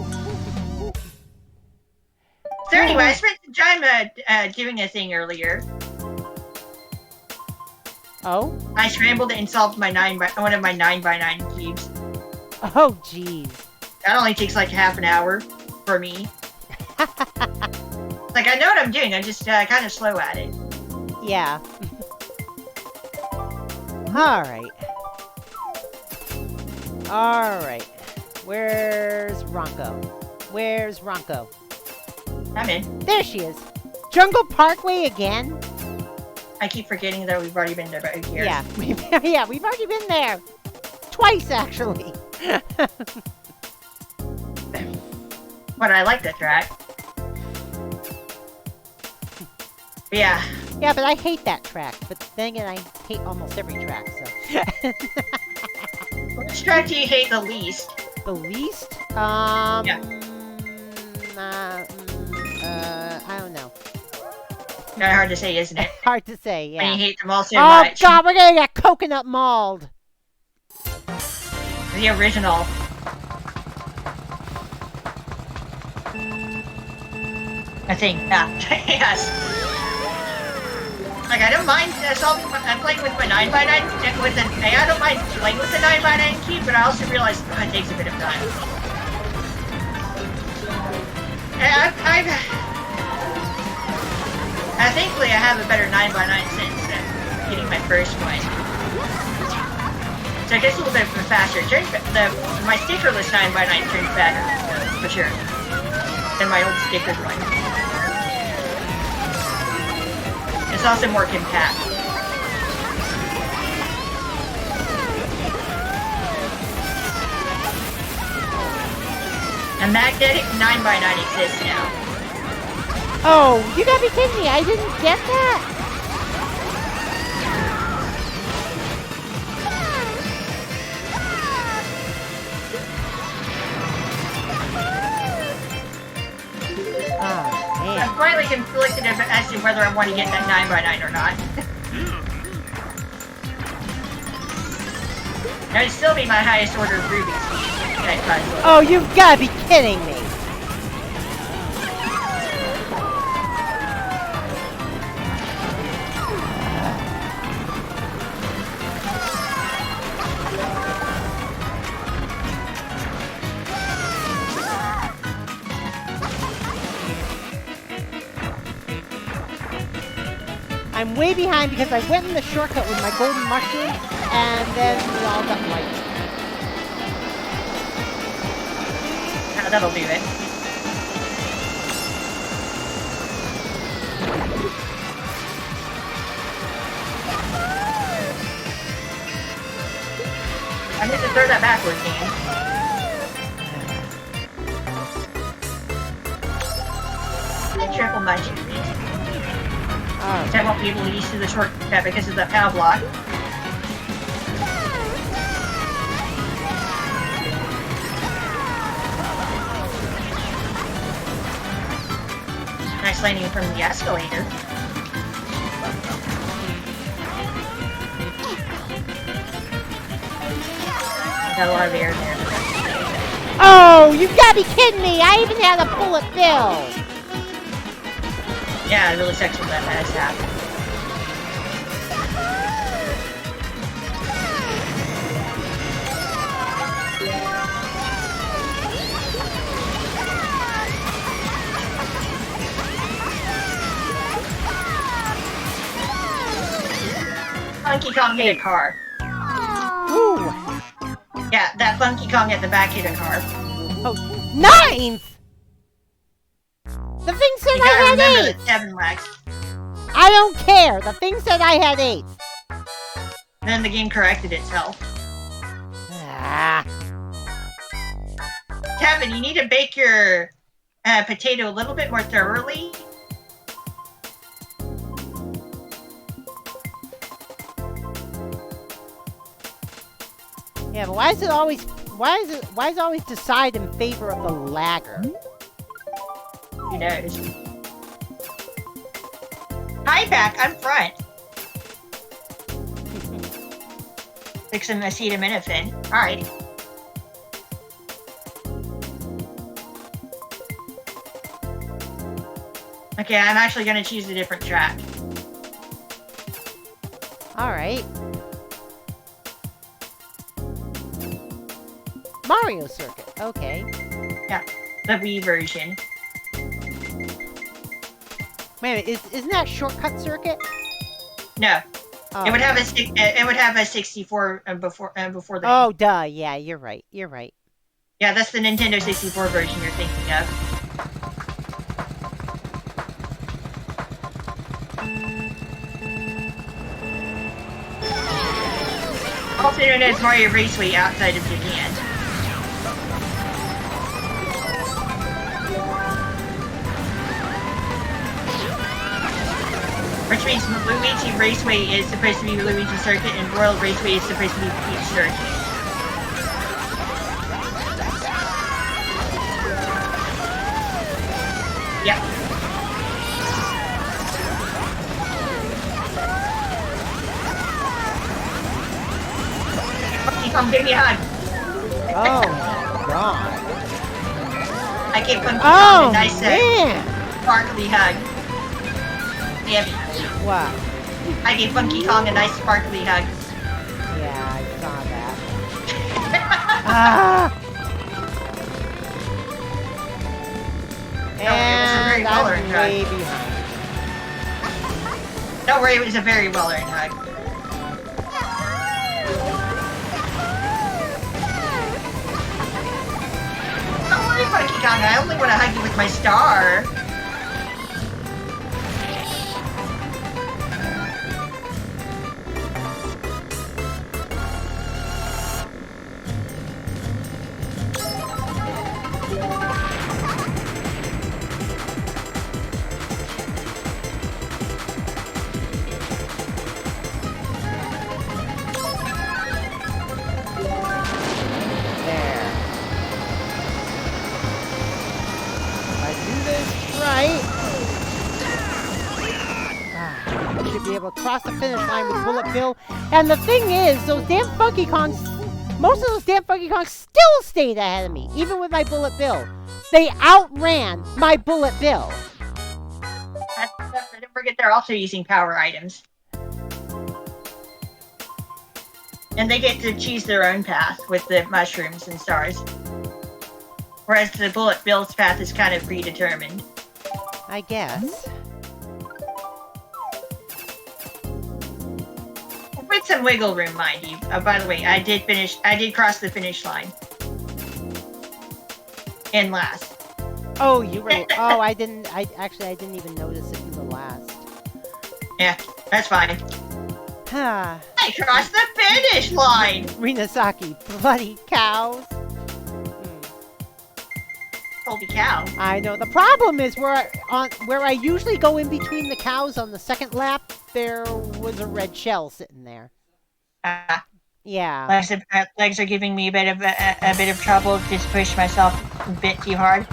So anyway, I spent some time doing a thing earlier. Oh? I scrambled and solved my one of my 9x9 cubes. Oh, jeez. That only takes like half an hour for me. Like, I know what I'm doing, I'm just kind of slow at it. Yeah. Alright. Alright. Where's Ranko? Where's Ranko? I'm in. There she is. Jungle Parkway again? I keep forgetting that we've already been there about here. Yeah, we've already been there. Twice, actually. But I like the track. Yeah. Yeah, but I hate that track. But then again, I hate almost every track, so. Which track do you hate the least? The least? Yeah. I don't know. Kind of hard to say, isn't it? Hard to say, yeah. When you hate them all so Oh, much. God, we're gonna get coconut mauled. The original. I think, yeah. Yes. Like, I don't mind I'm playing with my 9x9 with an I don't mind playing with the 9x9 key, but I also realize it takes a bit of time. And thankfully I have a better 9x9 since getting my first one. So I guess a little bit faster. My stickerless 9x9 turns better, for sure, than my old stickered one. It's also more compact. A magnetic 9x9 exists now. Oh, you gotta be kidding me! I didn't get that. I'm slightly conflicted as to whether I want to get that 9x9 or not. That would still be my highest order of Ruby speed. Oh, you've got to be kidding me! I'm way behind because I went in the shortcut with my golden mushroom, and then we all got light. That'll do it. I need to throw that backwards, Dan. Triple magic. I won't be able to use the shortcut because of the power block. Nice landing from the escalator. Got a lot of air there. Oh, you've got to be kidding me! I even had a bullet bill! Yeah, it really sucks when that has happened. Funky Kong hit a car. Ooh! Yeah, that Funky Kong at the back hit a car. Oh, 9th! The thing said I had 8! 7 lags. I don't care! The thing said I had 8! Then the game corrected itself. Ah. Kevin, you need to bake your potato a little bit more thoroughly. Yeah, but why is it always decide in favor of the lagger? Who knows? Hi, back. I'm front. Fixing acetaminophen. Alright. Okay, I'm actually gonna choose a different track. Alright. Mario Circuit, okay. Yeah, the Wii version. Wait a minute, isn't that Shortcut Circuit? No. Oh. It would have a 64 before the. Oh, duh. Yeah, you're right. You're right. Yeah, that's the Nintendo 64 version you're thinking of. Also known as Mario Raceway outside of Japan. Which means Luigi Raceway is supposed to be Luigi Circuit and Royal Raceway is supposed to be Peach Circuit. Yep. Come give me a hug. Oh, God. I gave Funky Oh, Kong a nice man. sparkly hug. Damn it. Wow. I gave Funky Kong a nice sparkly hug. Yeah, I saw that. Ah! And I'm way behind. Don't worry, it was a very well-earned hug. Don't worry, Funky Kong, I only want to hug you with my star. Be able to cross the finish line with Bullet Bill. And the thing is, those damn Funky Kongs, most of those damn Funky Kongs still stayed ahead of me, even with my Bullet Bill. They outran my Bullet Bill. Don't forget they're also using power items. And they get to choose their own path with the mushrooms and stars. Whereas the Bullet Bill's path is kind of predetermined. I guess. With some wiggle room, mind you. By the way, I did cross the finish line. In last. Oh, you were. Oh, I didn't even notice that you were last. Yeah, that's fine. I crossed the finish line! Rinasaki, bloody cows. Holy cow. I know. The problem is where I usually go in between the cows on the second lap, there was a red shell sitting there. Yeah. Legs are giving me a bit of trouble. Just push myself a bit too hard.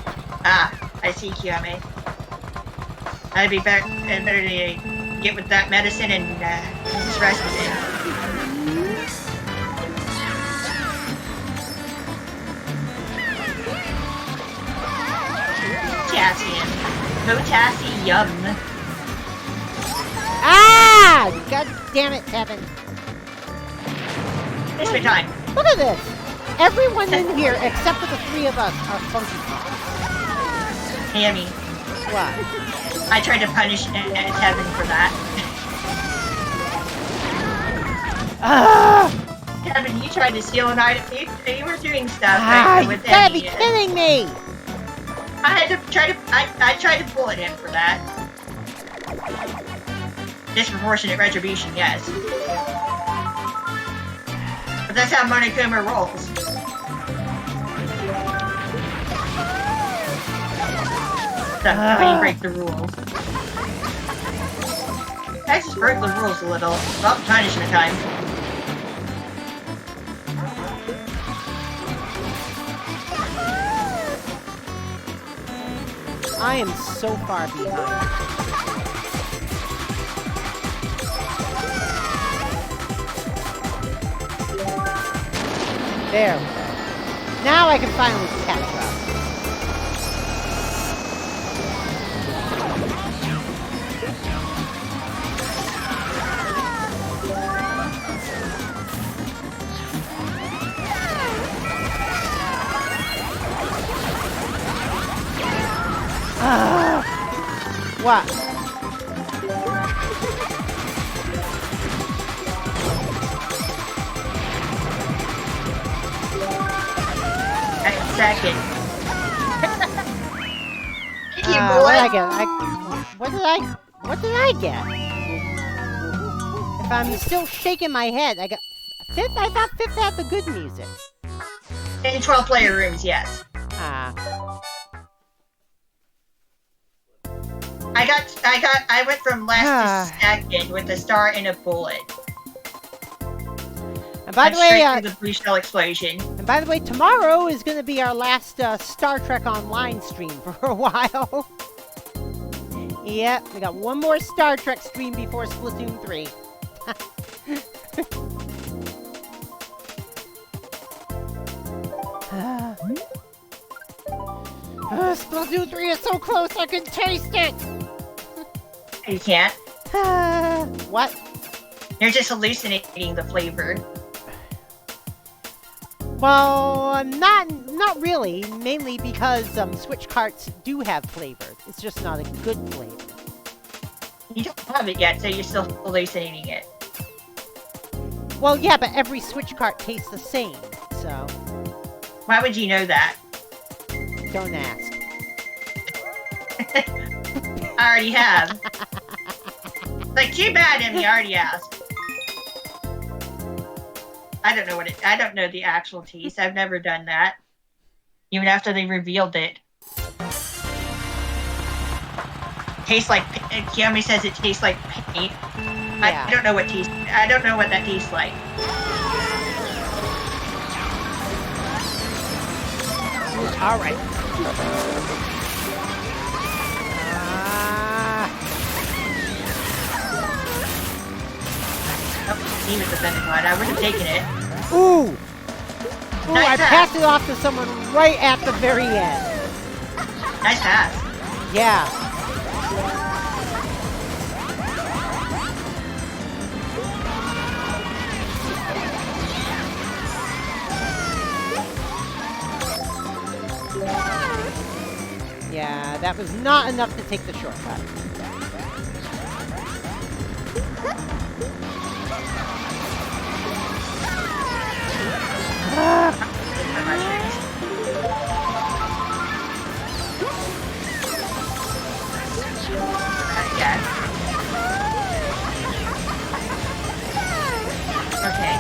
I see, Kiame. I'd be better to get with that medicine and just rest a bit. Potassium. Ah! God damn it, Kevin. It's my time. Look at this. Everyone in here, except for the three of us, are Funky Kongs. Hammy. What? I tried to punish Kevin for that. Kevin, you tried to steal an item. You were doing stuff with you gotta be kidding me! I tried to bullet him for that. Disproportionate retribution, yes. But that's how Monokuma rolls. That's how you break the rules. I just broke the rules a little. Well, punishment time. I am so far behind. There we go. Now I can finally catch up. What? Second. Thank you, boy. What did I get? What did I get? If I'm still shaking my head, I got fifth. I thought fifth had the good music. In 12-player rooms, yes. I went from last to second with a star and a bullet. And by the way, the blue shell explosion. And by the way, tomorrow is going to be our last Star Trek Online stream for a while. Yep, we got one more Star Trek stream before Splatoon 3. Splatoon 3 is so close, I can taste it! You can't? What? You're just hallucinating the flavor. Well, not really. Mainly because Switch carts do have flavor. It's just not a good flavor. You don't have it yet, so you're still hallucinating it. Well, yeah, but every Switch cart tastes the same, so... Why would you know that? Don't ask. I already have. Like, too bad, Emmy, I already asked. I don't know I don't know the actual taste. I've never done that. Even after they revealed it. Tastes like, Kiyomi says it tastes like paint. Yeah. I don't know what that tastes like. All right. Oh, he was the finish line. I would have taken it. Ooh! Ooh, Nice I pass. passed it off to someone right at the very end. Nice pass. Yeah. Yeah, that was not enough to take the shortcut. Yeah. Okay.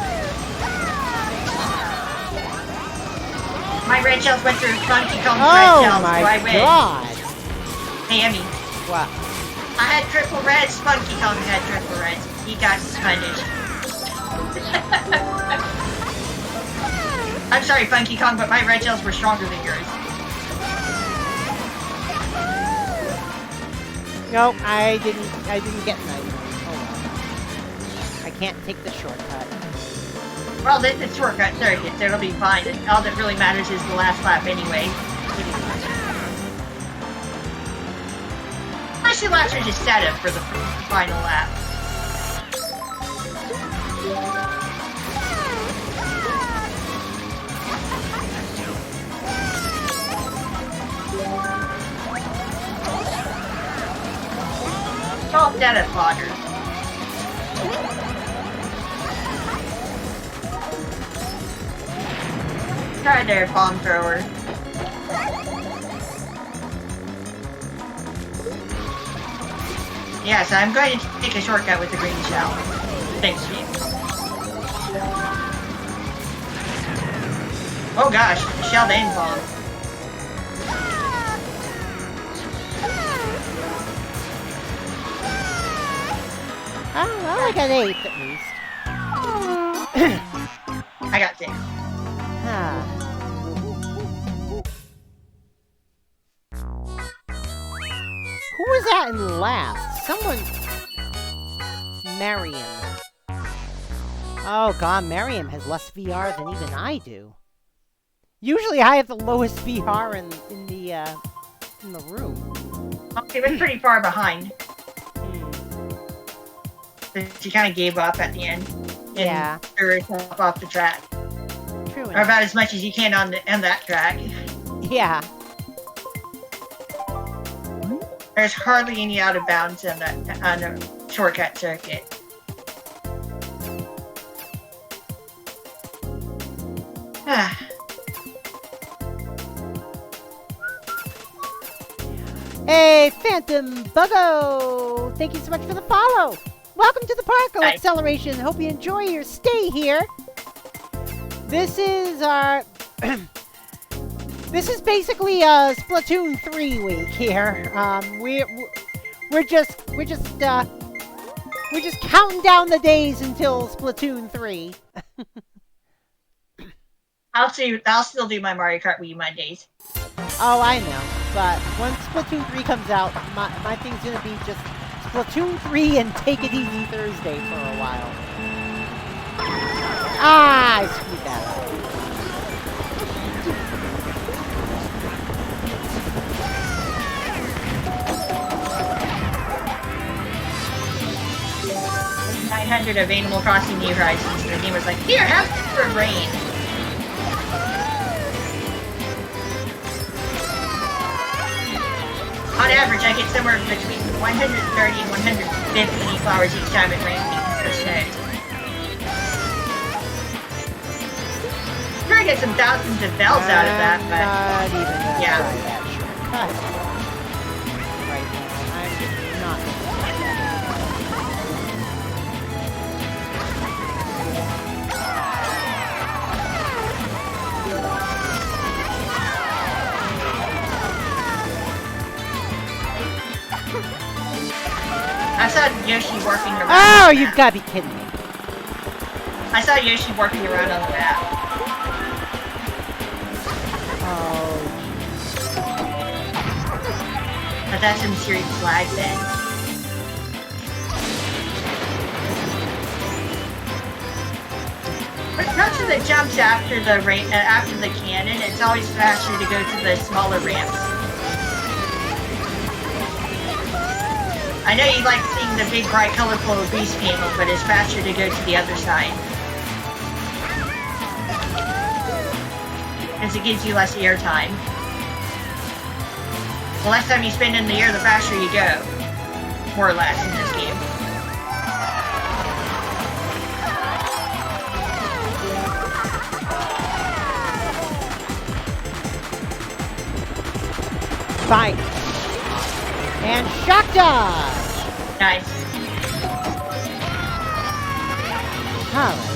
My red shells went through Funky Comb's red shells, so I win. God! Hey, Emmy. What? I had triple reds, Funky Kong had triple reds. He got punished. I'm sorry, Funky Kong, but my red shells were stronger than yours. Nope, I didn't get nice. Oh well. I can't take the shortcut. Well, this is shortcut circuit, so it'll be fine. All that really matters is the last lap anyway. Actually, laps are just set up for the final lap. It's all data fodder. Try there, bomb thrower. Yeah, so I'm going to take a shortcut with the green shell. Thanks, Steve. Oh gosh, shell and bomb. Oh, well, I got 8 at least. I got 6. Ah. Who was that in last? Someone... Mariam. Oh god, Mariam has less VR than even I do. Usually I have the lowest VR in the room. Okay, was pretty far behind. She kind of gave up at the end. And Yeah. threw herself off the track. True Or enough. about as much as you can on that track. Yeah. There's hardly any out of bounds on the shortcut circuit. Hey, Phantom Buggo! Thank you so much for the follow! Welcome to the Parko Hi. Acceleration. Hope you enjoy your stay here. This is our... This is basically a Splatoon 3 week here. We're just counting down the days until Splatoon 3. I'll still do my Mario Kart Wii Mondays. Oh, I know. But once Splatoon 3 comes out, my thing's gonna be just Splatoon 3 and Take It Easy Thursday for a while. Ah, I screwed that up. standard of Animal Crossing New Horizons. The game was like, here, have some rain. On average, I get somewhere between 130 and 150 flowers each time it rains or snows. Sure, I get some thousands of bells out of that, but not even gonna yeah. try that shortcut. Right now, I'm not gonna try I saw Yoshi working around. Oh, you've got to be kidding me. I saw Yoshi working around on the map. Oh, But that's some serious lag then. But most of the jumps after the cannon, it's always faster to go to the smaller ramps. I know you like seeing the big, bright, colorful beast panel, but it's faster to go to the other side. Because it gives you less air time. The less time you spend in the air, the faster you go. More or less in this game. Fight. And shock dodge. Nice. Alright.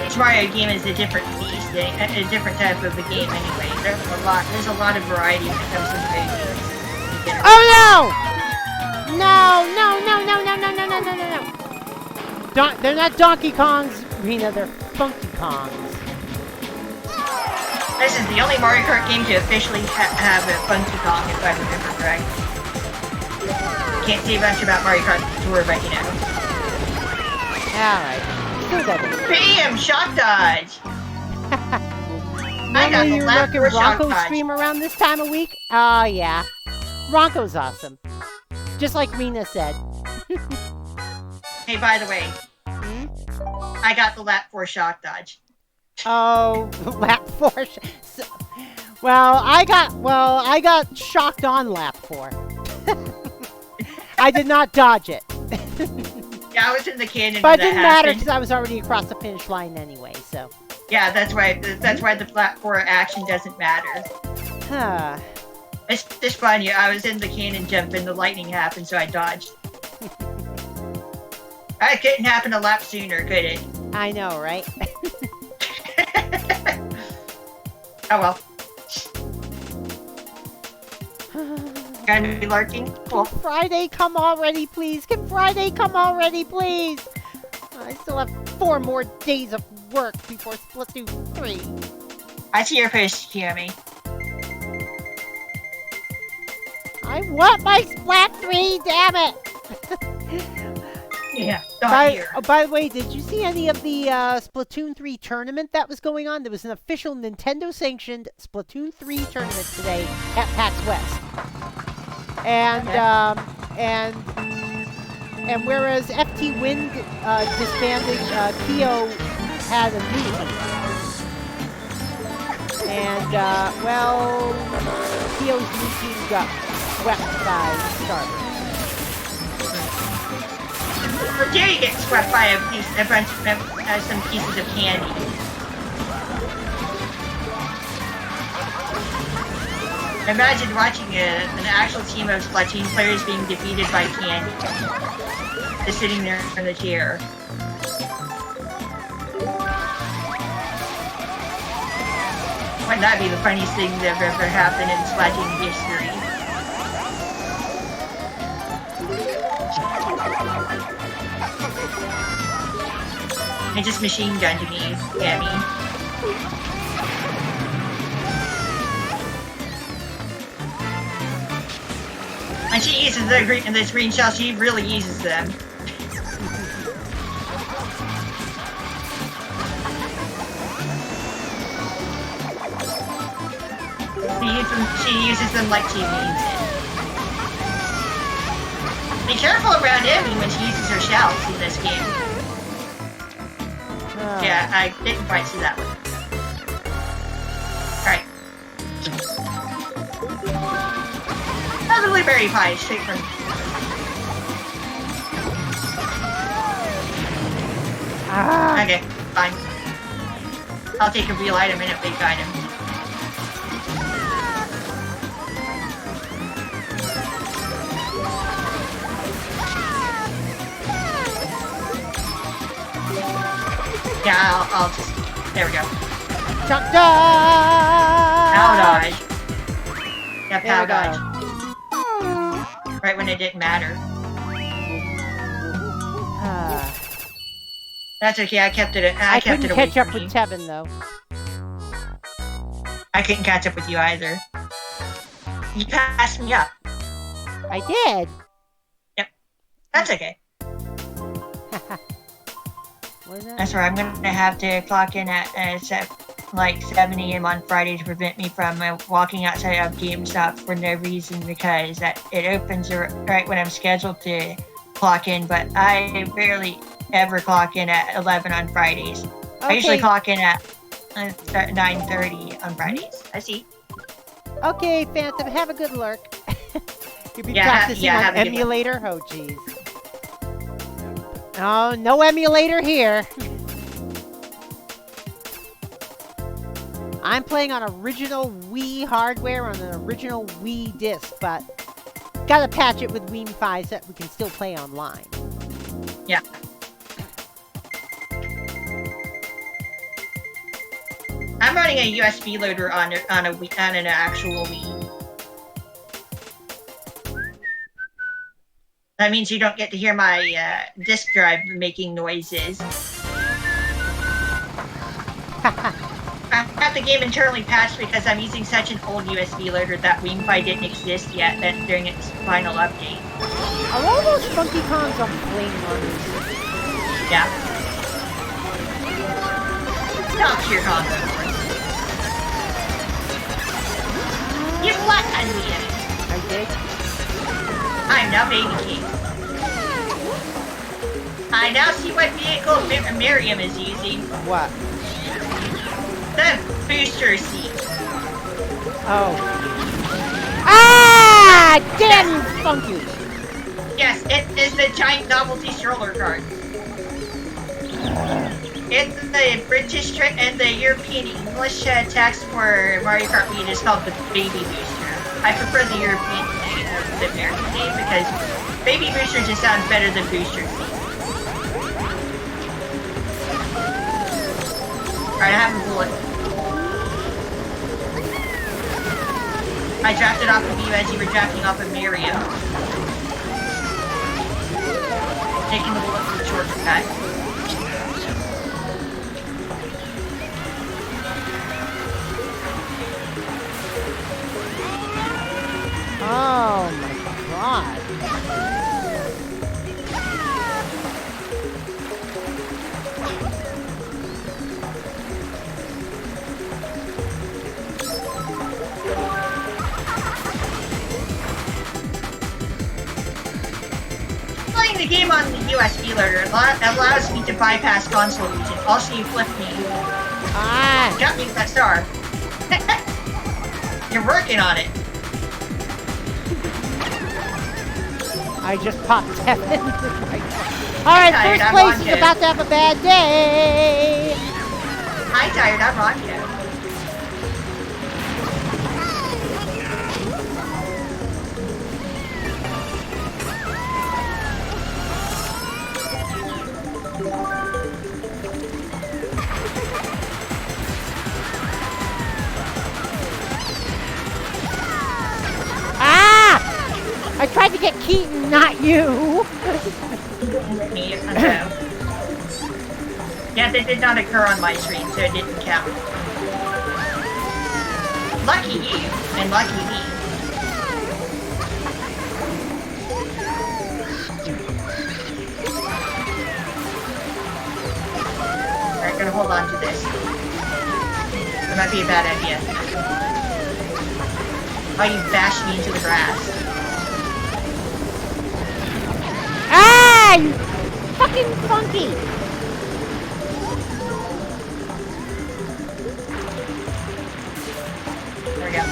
Each Mario game is a different beast, a different type of a game anyway. There's a lot of variety when it comes to video games. Oh no! No, no, no, no, no, no, no, no, no, no, no. They're not Donkey Kongs, Rena, they're Funky Kongs. This is the only Mario Kart game to officially have a Funky Kong, if I remember correct. Can't say much about Mario Kart Tour, but you know. Alright. Still got it. Bam! Shock dodge! I got the you're left working for shock Ronko dodge. stream around this time of week? Oh, yeah. Ronko's awesome. Just like Rena said. Hey, by the way, I got the lap 4 shock dodge. Oh, lap 4. Well, I got shocked on lap 4. I did not dodge it. Yeah, I was in the cannon. But it when didn't that matter happened. because I was already across the finish line anyway, so. Yeah, that's why the lap 4 action doesn't matter. Huh. It's just fun. Yeah, I was in the cannon jump and the lightning happened, so I dodged. That couldn't happen a lap sooner, could it? I know, right? Oh well. Gonna be lurking? Cool. Can Friday come already, please? Can Friday come already, please? I still have 4 more days of work before Splatoon 3. I see your post, Jeremy. I want my Splat 3, damn it! Yeah, not here. By the way, did you see any of the Splatoon 3 tournament that was going on? There was an official Nintendo-sanctioned Splatoon 3 tournament today at PAX West. And, and whereas FT Wind disbanded, Kyo had a new team. And, well, Kyo's new team got swept by Starburst. How dare you get swept by some pieces of candy? Imagine watching an actual team of Splatoon players being defeated by candy. Just sitting there in the chair. Wouldn't that be the funniest thing that ever happened in Splatoon history? It just machine gunned me, Gammy. she uses the green shell, she really uses them. She uses them like she means it. Be careful around Emmy when she uses her shells in this game. Yeah, I didn't quite see that one. Alright. Another blueberry pie, straight from... Okay, fine. I'll take a real item and a fake item. Yeah, I'll just... There we go. Chuck dodge! Pow dodge. Yeah, pow dodge. Right when it didn't matter. That's okay, I kept it. I kept couldn't it away catch up from with you. Tevin though. I couldn't catch up with you either. You passed me up. I did. Yep. That's okay. That's right. I'm gonna have to clock in at like 7 a.m. on Friday to prevent me from walking outside of GameStop for no reason, because it opens right when I'm scheduled to clock in, but I barely ever clock in at 11 on Fridays. Okay. I usually clock in at 9:30 on Fridays. I see. Okay, Phantom, have a good lurk. You'll be practicing on emulator? Oh, jeez. Oh, no emulator here. I'm playing on original Wii hardware on an original Wii disc, but gotta patch it with MKWII so that we can still play online. Yeah. I'm running a USB loader on an actual Wii. That means you don't get to hear my disk drive making noises. I have the game internally patched because I'm using such an old USB loader that MKWII didn't exist yet during its final update. Are all those Funky Kongs on flame runners? Yeah. Stop your combo. You flat on me. I did. I'm now Baby King. I now see what vehicle Miriam is using. What? The booster seat. Oh. Ah! Damn you, Funky! Yes, it is the giant novelty stroller cart. It's the British and the European English text for Mario Kart Wii is called the Baby Booster. I prefer the European name over the American name because Baby Booster just sounds better than Booster Seat. Alright, I have a bullet. I drafted off of you as you were drafting off of Miriam. Taking the bullet for the shortcut. Oh my god. Playing the game on the USB loader allows me to bypass console region. Also, you flipped me. Ah! Got me with that star. You're working on it. I just popped 7. Alright, first place is about to have a bad day. Hi, Tired. I'm Ronco. I tried to get Keaton, not you! Me, yeah, that did not occur on my screen, so it didn't count. Lucky you, and lucky me. gonna hold on to this. That might be a bad idea. Oh, you bashed me into the grass. Ah, you fucking funky! There we go.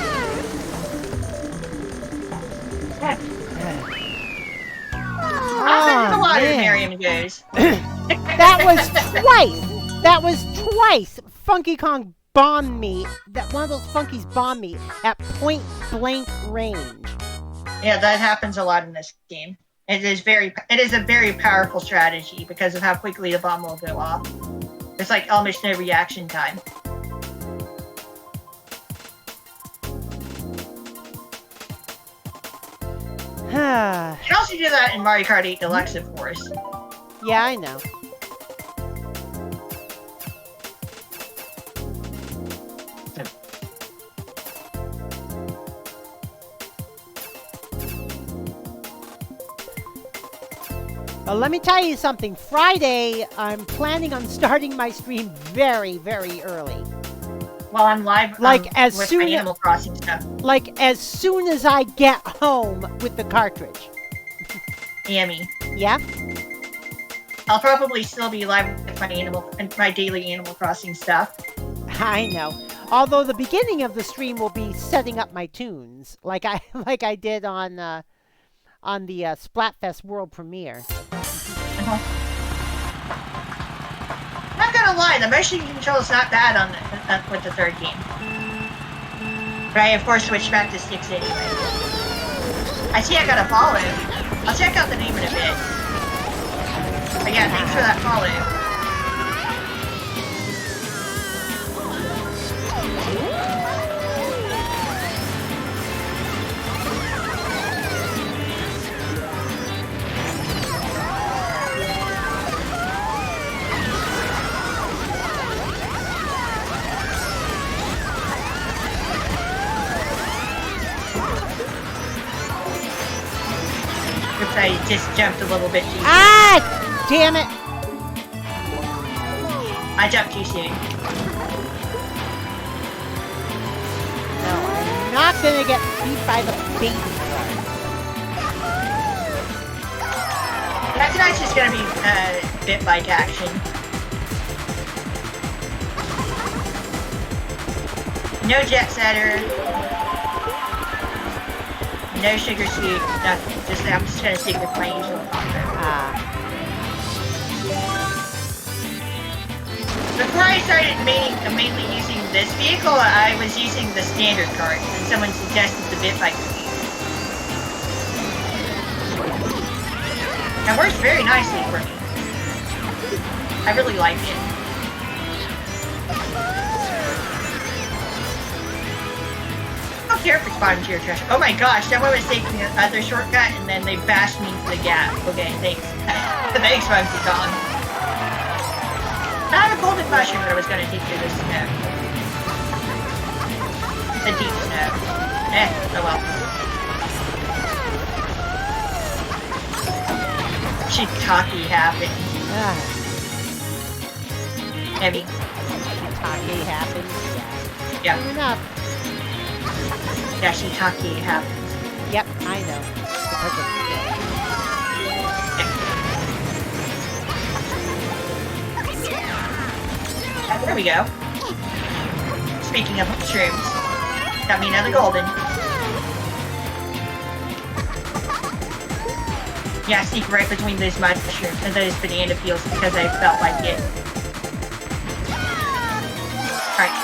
Off into the water, man. Miriam goes. That was twice! That was twice! Funky Kong bombed me. That one of those funkies bombed me at point blank range. Yeah, that happens a lot in this game. It is a very powerful strategy because of how quickly the bomb will go off. It's like almost no reaction time. You can also do that in Mario Kart 8 Deluxe, of course. Yeah, I know. Well, let me tell you something. Friday, I'm planning on starting my stream very, very early. While I'm live as with soon my Animal Crossing stuff. Like, as soon as I get home with the cartridge. Yummy. Yeah? I'll probably still be live with my daily Animal Crossing stuff. I know. Although the beginning of the stream will be setting up my tunes, like I did on the Splatfest world premiere. Not gonna lie, the motion control is not bad on with the third game. But I of course switched back to sticks anyway. I see I gotta follow. I'll check out the name in a bit. But yeah, thanks for that follow. I just jumped a little bit too soon. Ah! Damn it! I jumped too soon. No, I'm not gonna get beat by the baby car. That tonight's just gonna be bit-like action. No jet setter. No sugar sweet, nothing. I'm just gonna stick with my usual combo. Before I started mainly using this vehicle, I was using the standard cart, and someone suggested the bit bike to me. It works very nicely for me. I really like it. I don't care if it's bottom tier trash. Oh my gosh, someone was taking the other shortcut and then they bashed me into the gap. Okay, thanks. Thanks, Funky Kong. I had a golden mushroom that I was gonna take through this snow. The deep snow. Oh well. Shiitake happened. Heavy. Shiitake happened. Yeah. Fair enough. Yeah, shiitake happens. Yep, I know. Because of There we go. Speaking of mushrooms, got me another golden. Yeah, sneak right between those mushrooms and those banana peels because I felt like it. Alright.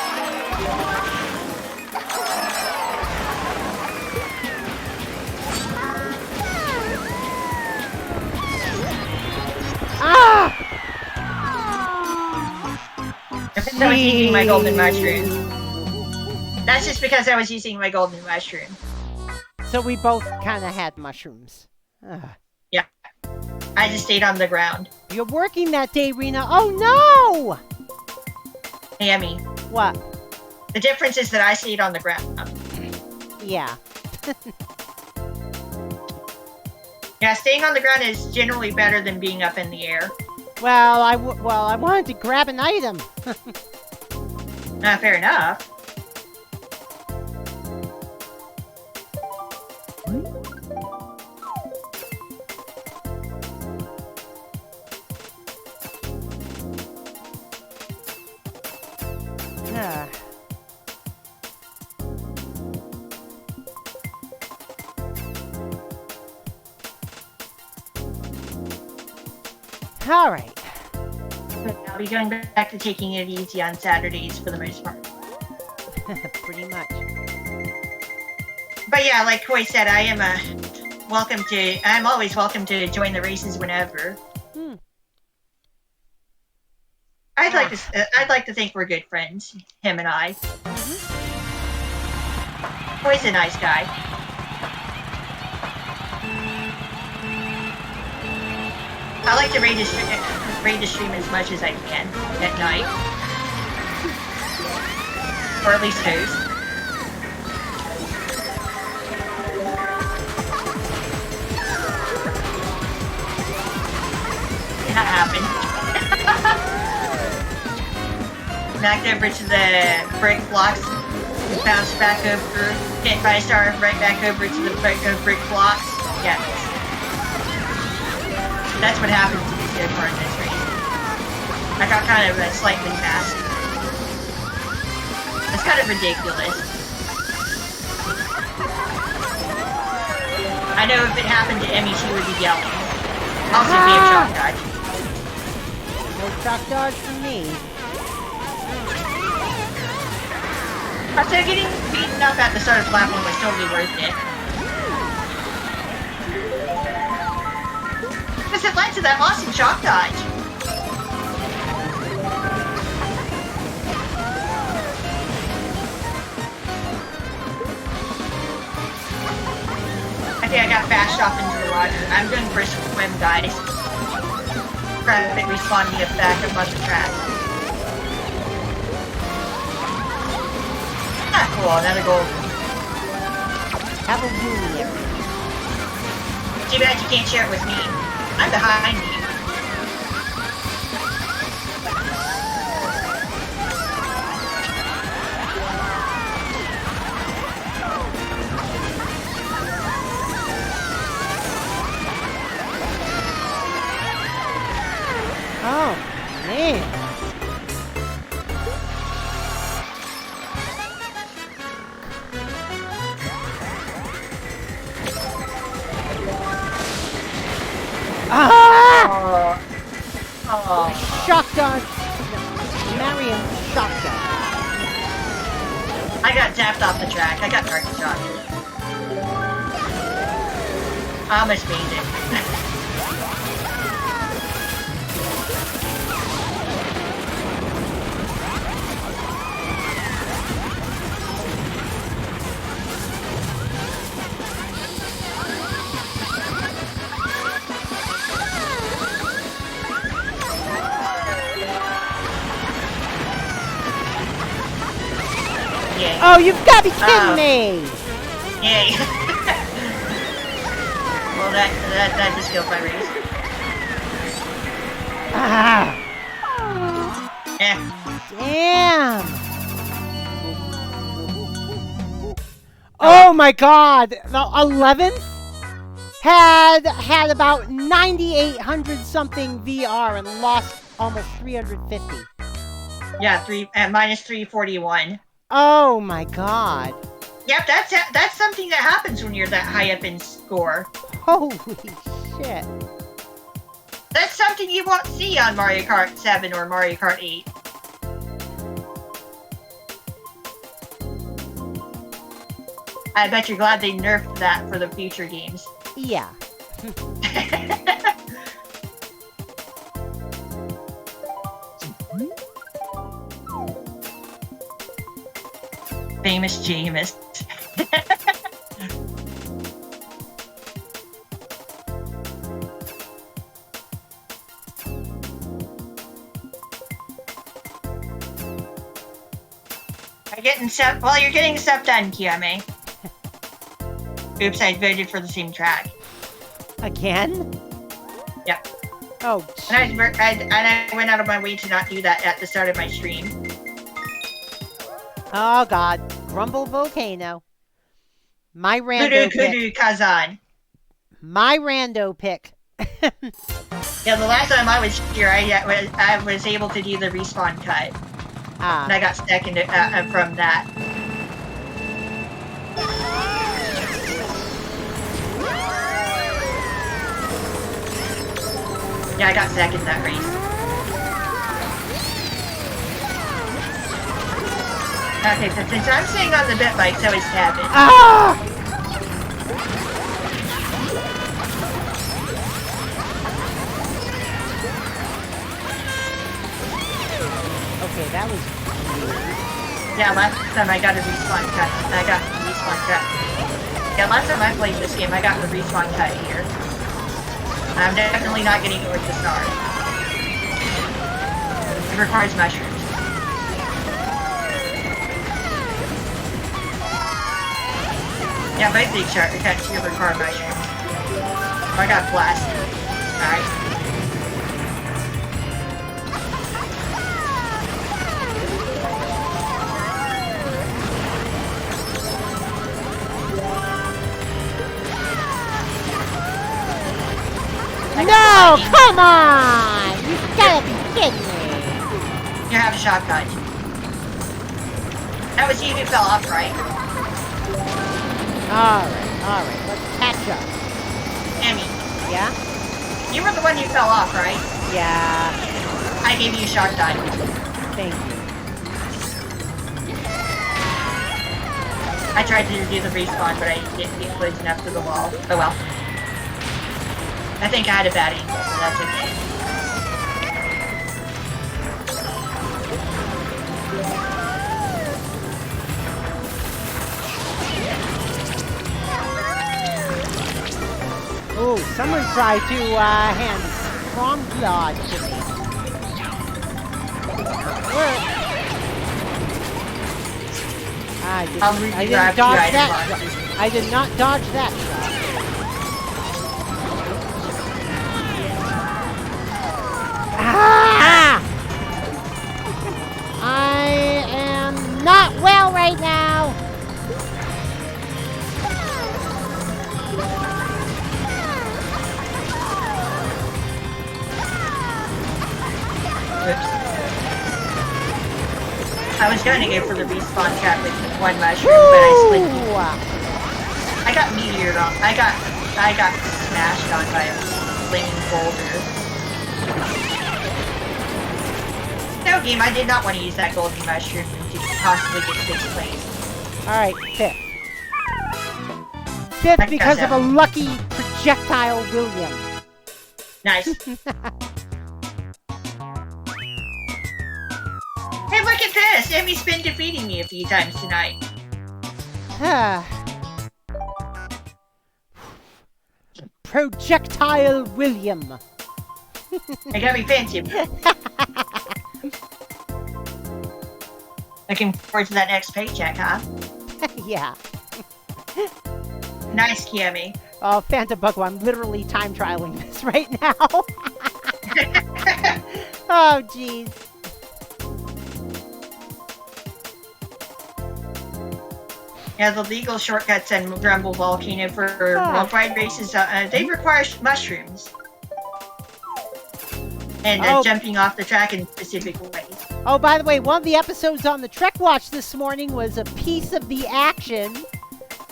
Ah! I was using my golden mushroom. That's just because I was using my golden mushroom. So we both kind of had mushrooms. Yeah. I just stayed on the ground. You're working that day, Rena. Oh no! Hey, Emmy. What? The difference is that I stayed on the ground. Yeah. Yeah, staying on the ground is generally better than being up in the air. Well, I wanted to grab an item. Fair enough. All right. I'll be going back to taking it easy on Saturdays for the most part. Pretty much. But yeah, like Koi said, I am I'm always welcome to join the races whenever. I'd like to think we're good friends, him and I. Koi's a nice guy. I like to raid the stream as much as I can at night. Or at least host. That happened. Knocked over to the brick blocks, bounced back over, hit by a star, right back over to the brick blocks. Yes. That's what happens to this good part in this race. I got kind of slightly fast. It's kind of ridiculous. I know if it happened to Emmy, she would be yelling. Also, be a shock dodge. No shock dodge for me. So getting beaten up at the start of the platform was totally worth it. Because it led to that awesome shock dodge. I think I got bashed off into the water. I'm doing first swim, guys. Rapid respawning it back up on the track. Ah, cool, another goal. Have a woo here. Too bad you can't share it with me. I'm behind you. Oh, man. Ah! Shock dodge. Marion shock dodge. I got zapped off the track. I got target shot. I almost made it. Yay. Oh, you've got to be kidding me! Yay. Well, that just killed my race. Ah! Damn! Oh my god! The 11th had about 9,800 something VR and lost almost 350. Yeah, minus 341. Oh my god. Yep, that's something that happens when you're that high up in score. Holy shit. That's something you won't see on Mario Kart 7 or Mario Kart 8. I bet you're glad they nerfed that for the future games. Yeah. Famous Jameis. You're getting stuff done, Kiame. Oops, I voted for the same track. Again? Yep. Oh, And I went out of my way to not do that at the start of my stream. oh God. Grumble Volcano. My rando pick. Kudu Kazan. My rando pick. Yeah, the last time I was here, I was able to do the respawn cut. And I got stuck into from that. Yeah, I got stuck in that race. Okay, so since I'm staying on the bit bike, so is Tabit. Ah! Okay, that was weird. Yeah, last time I got a respawn cut. Yeah, last time I played this game, I got the respawn cut here. I'm definitely not getting it with the stars. It requires mushrooms. Yeah, both these shortcuts here require mushrooms. Oh, I got blasted. Alright. No, come on! You gotta be kidding me. You have a shotgun. That was you who fell off, right? Alright, let's catch up. Emmy, Yeah? you were the one who fell off, right? Yeah, I gave you a shotgun. thank you. I tried to do the respawn, but I didn't get close enough to the wall. Oh well. I think I had a bad angle, but that's okay. Oh, someone tried to hand strong blood to me. I didn't dodge that. I did not dodge that shot. Ah! I am not well right now. Oops. I was going to go for the respawn cap with one mushroom, but I slid. I got meteored on. I got smashed on by a flaming boulder. No game, I did not want to use that golden mushroom to possibly get 6th place. Alright, 5th. 5th because of a lucky projectile William. Nice. Hey, look at this! Emmy's been defeating me a few times tonight. Projectile William. I gotta be fancy. Looking forward to that next paycheck, huh? Yeah. Nice, Kiyomi. Oh, Phantom Bucko, I'm literally time trialing this right now. Oh, jeez. Yeah, the legal shortcuts and Grumble Volcano for worldwide races, they require mushrooms. And jumping off the track in specific ways. Oh, by the way, one of the episodes on the Trek Watch this morning was a piece of the action.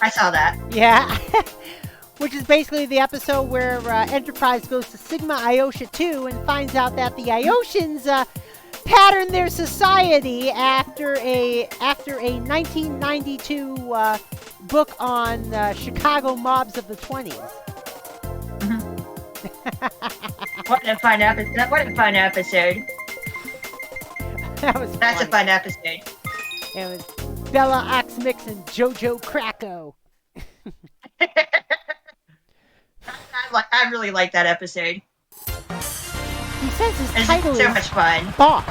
I saw that. Yeah. Which is basically the episode where Enterprise goes to Sigma Iosha 2 and finds out that the Iotians patterned their society after a 1992 book on Chicago mobs of the 20s. What a fun episode! What a fun episode! That's funny. A fun episode. It was Bella Oxmix and Jojo Kracko. I really like that episode. He says his title so is much fun. Boss.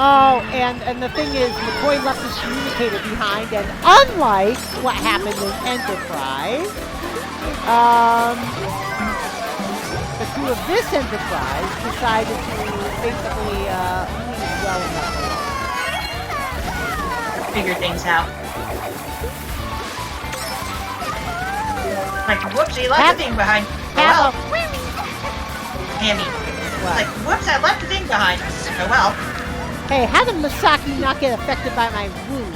Oh, and the thing is, McCoy left his communicator behind, and unlike what happened in Enterprise, The crew of this enterprise decided to basically leave well enough alone. Figure things out. Like, whoops, he left the thing behind. Oh, well. Hammy. Like, whoops, I left the thing behind. Oh, well. Hey, how did Masaki not get affected by my wound?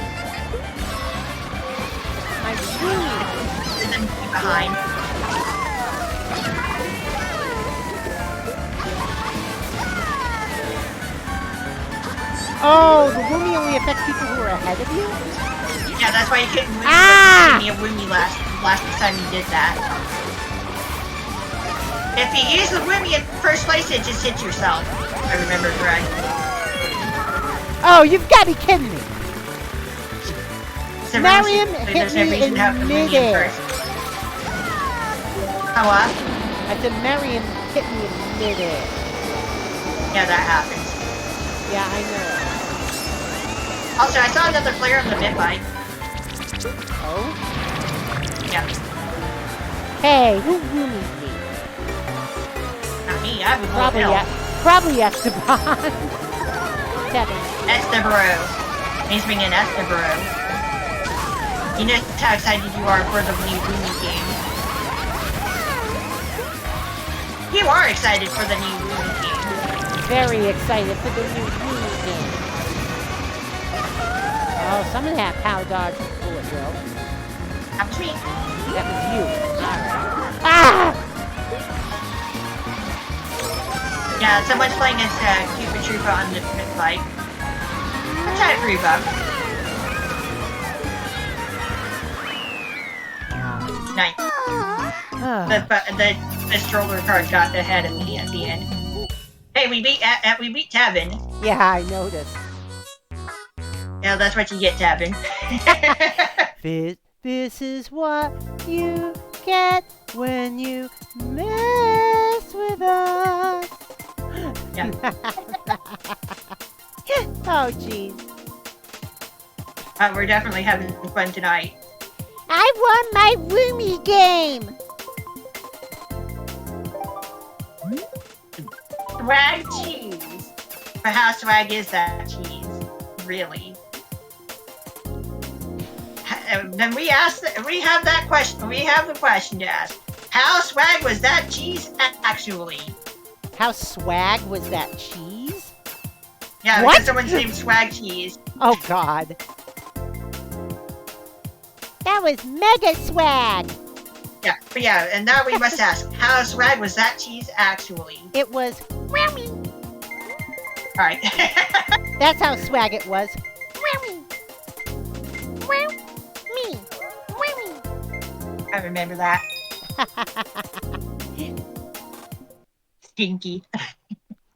My wound. Behind. Oh, the Woomy only affects people who are ahead of you? Yeah, that's why you couldn't give me a Woomy last time you did that. If you use the Woomy in first place, it just hits yourself. If I remember correct. Oh, you've got to be kidding me. So Mariam hit me in midair. How what? I said Mariam hit me in midair. Yeah, that happens. Yeah, I know. Also, I saw another player on the mid bike. Oh? Yeah. Hey, who woomies me? Not me, I have a bullet hill. Probably Esteban. Kevin. Estebro. He's being an Estebro. You know how excited you are for the new Woomy game. You are excited for the new Woomy game. Very excited for the new Woomy game. Oh, someone had power dodge bullet drill. That was me. That was you. Alright. Ah! Yeah, someone's playing as Cupid Trooper on the mid bike. I'll try it for you, Bob. Nice. The stroller car got ahead of me at the end. Hey, we beat Tavin. Yeah, I noticed. Yeah, that's what you get, Tavin. This is what you get when you mess with us. Yeah. Oh, jeez. We're definitely having fun tonight. I won my Woomy game! Swag cheese. But how swag is that cheese? Really? Then we have that question. We have the question to ask. How swag was that cheese actually? How swag was that cheese? Yeah, what? Because someone's named Swag Cheese. Oh, God. That was mega swag! Yeah, but yeah, and now we must ask, how swag was that cheese actually? It was whammy. Alright. That's how swag it was. Whammy. Me. Whammy. I remember that. Stinky.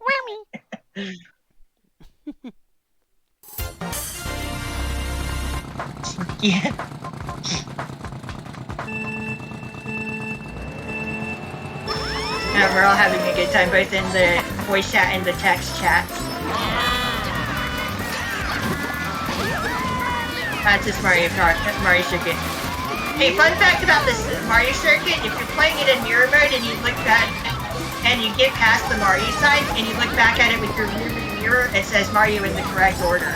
Whammy. Yeah. We're all having a good time, both in the voice chat and the text chat. That's just Mario Circuit. Hey, fun fact about this Mario Circuit, if you're playing it in mirror mode and you look back, and you get past the Mario side, and you look back at it with your mirror, it says Mario in the correct order.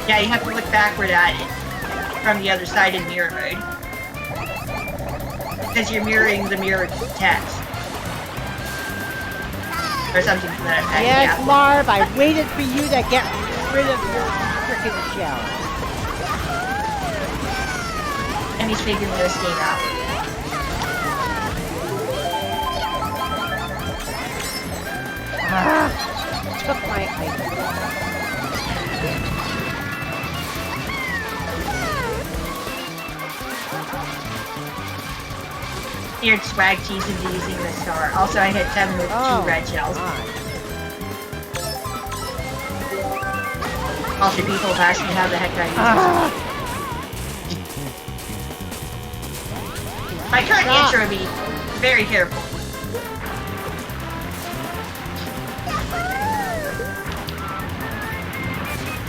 Yeah, you have to look backward at it from the other side in mirror mode. Because you're mirroring the mirror text. Or something to that effect, yes, yeah. Marv, I waited for you to get rid of your frickin' shell. And he's figuring this game out. Took my item. Here, Swag Cheese is using the star. Also, I hit 7 with 2 red shells. Also, people have asked me how the heck I use this. My current intro be very careful.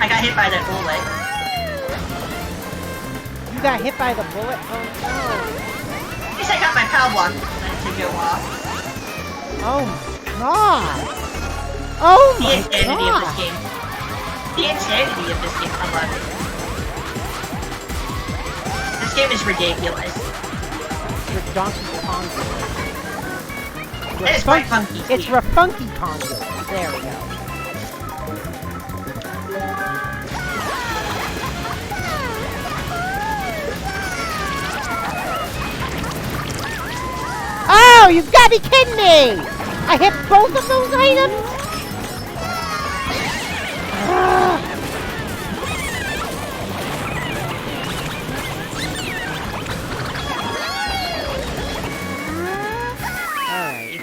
I got hit by that bullet. You got hit by the bullet? Oh At least I got my power block to go off. no. Oh my god. Oh The my insanity of this god. game. The insanity of this game. I love it. This game is ridiculous. Your Donkey Kong. It is quite funky. It's Rafunky Congo. There we go. Oh, you've got to be kidding me! I hit both of those items? Alright.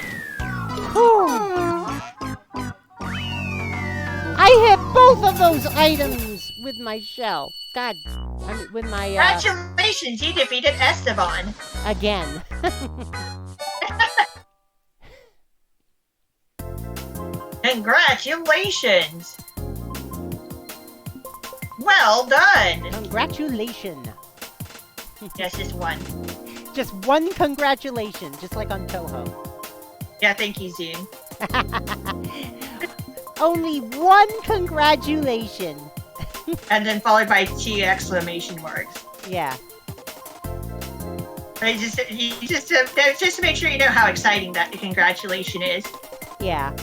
I hit both of those items with my shell. God, I mean, with my, Congratulations, you defeated Esteban. again. Congratulations! Well done! Congratulations. Yes, just one. Just one congratulations, just like on Toho. Yeah, thank you, Zoom. Only one congratulation. And then followed by 2 exclamation marks. Yeah. Just to make sure you know how exciting that congratulation is. Yeah.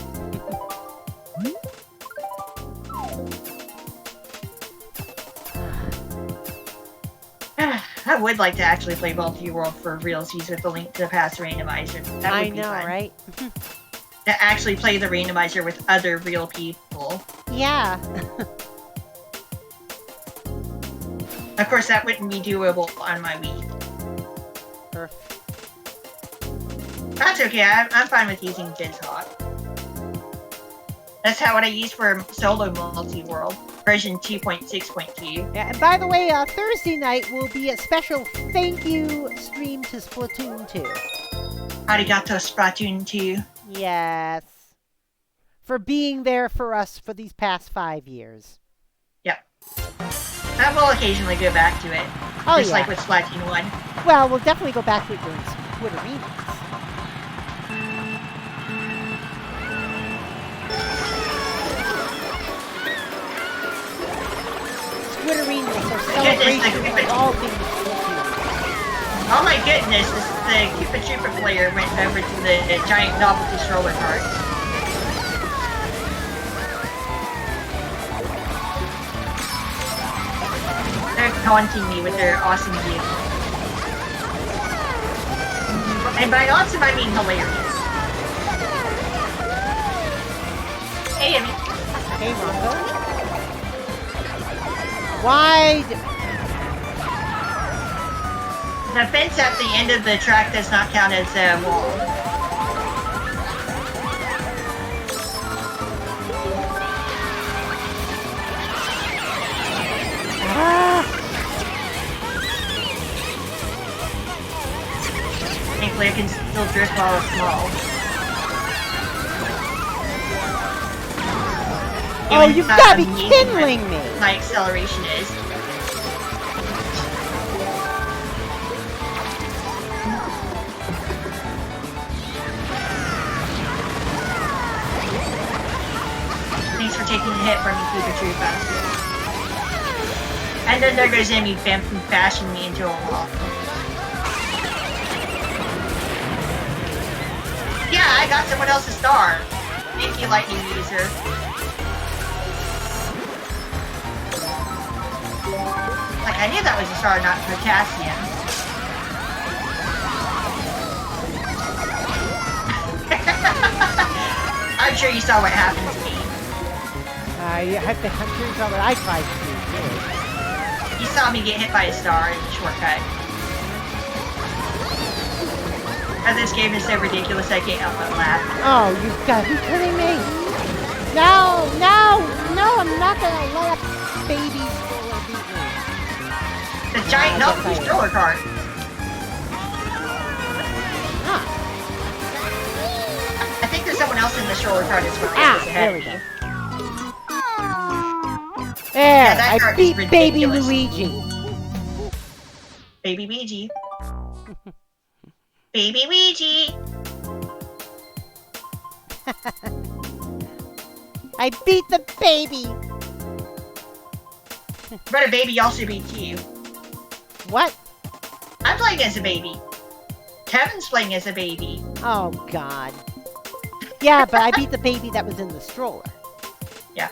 I would like to actually play Multi-World for realsies with the link to the past randomizer. That would I be know, fun. right? To actually play the randomizer with other real people. Yeah. Of course, that wouldn't be doable on my Wii. That's okay, I'm fine with using BizHawk. That's what I use for solo multi-world, version 2.6.2. Yeah, and by the way, Thursday night will be a special thank you stream to Splatoon 2. Arigato Splatoon 2. Yes. For being there for us for these past 5 years. Yep. I will occasionally go back to it. Oh, just yeah. like with Splatoon 1. Well, we'll definitely go back to it during Squiderinos. Squiderinos are celebration of all things Splatoon. Oh my goodness, the Koopa Troopa player went over to the giant novelty stroller cart. They're taunting me with their awesome vehicle. And by awesome, I mean hilarious. Hey, Emmy. Hey, Rongo. Wide. The fence at the end of the track does not count as a wall. Thankfully, I can still drift while it's small. Oh, Even you've how got to be amazing kindling me. My acceleration is. Thanks for taking a hit from me, Koopa Troopa. And then there goes Emmy bashing me into a wall. Yeah, I got someone else's star. Thank you, lightning user. Like, I knew that was a star, not potassium. I'm sure you saw what happened to me. I'm sure you saw what I tried to do, too. You saw me get hit by a star in the shortcut. And this game is so ridiculous I can't help but laugh. Oh, you've got to be kidding me. No, no, no, I'm not going to let a baby stroller beat me. The giant novelty stroller cart. Huh. I think there's someone else in the stroller cart as well. Ah, there we go. There, that I cart beat is baby ridiculous. Luigi. Baby Ouija. Baby Ouija. I beat the baby. But a baby also beats you. What? I'm playing as a baby. Kevin's playing as a baby. Oh, God. Yeah, but I beat the baby that was in the stroller. Yeah.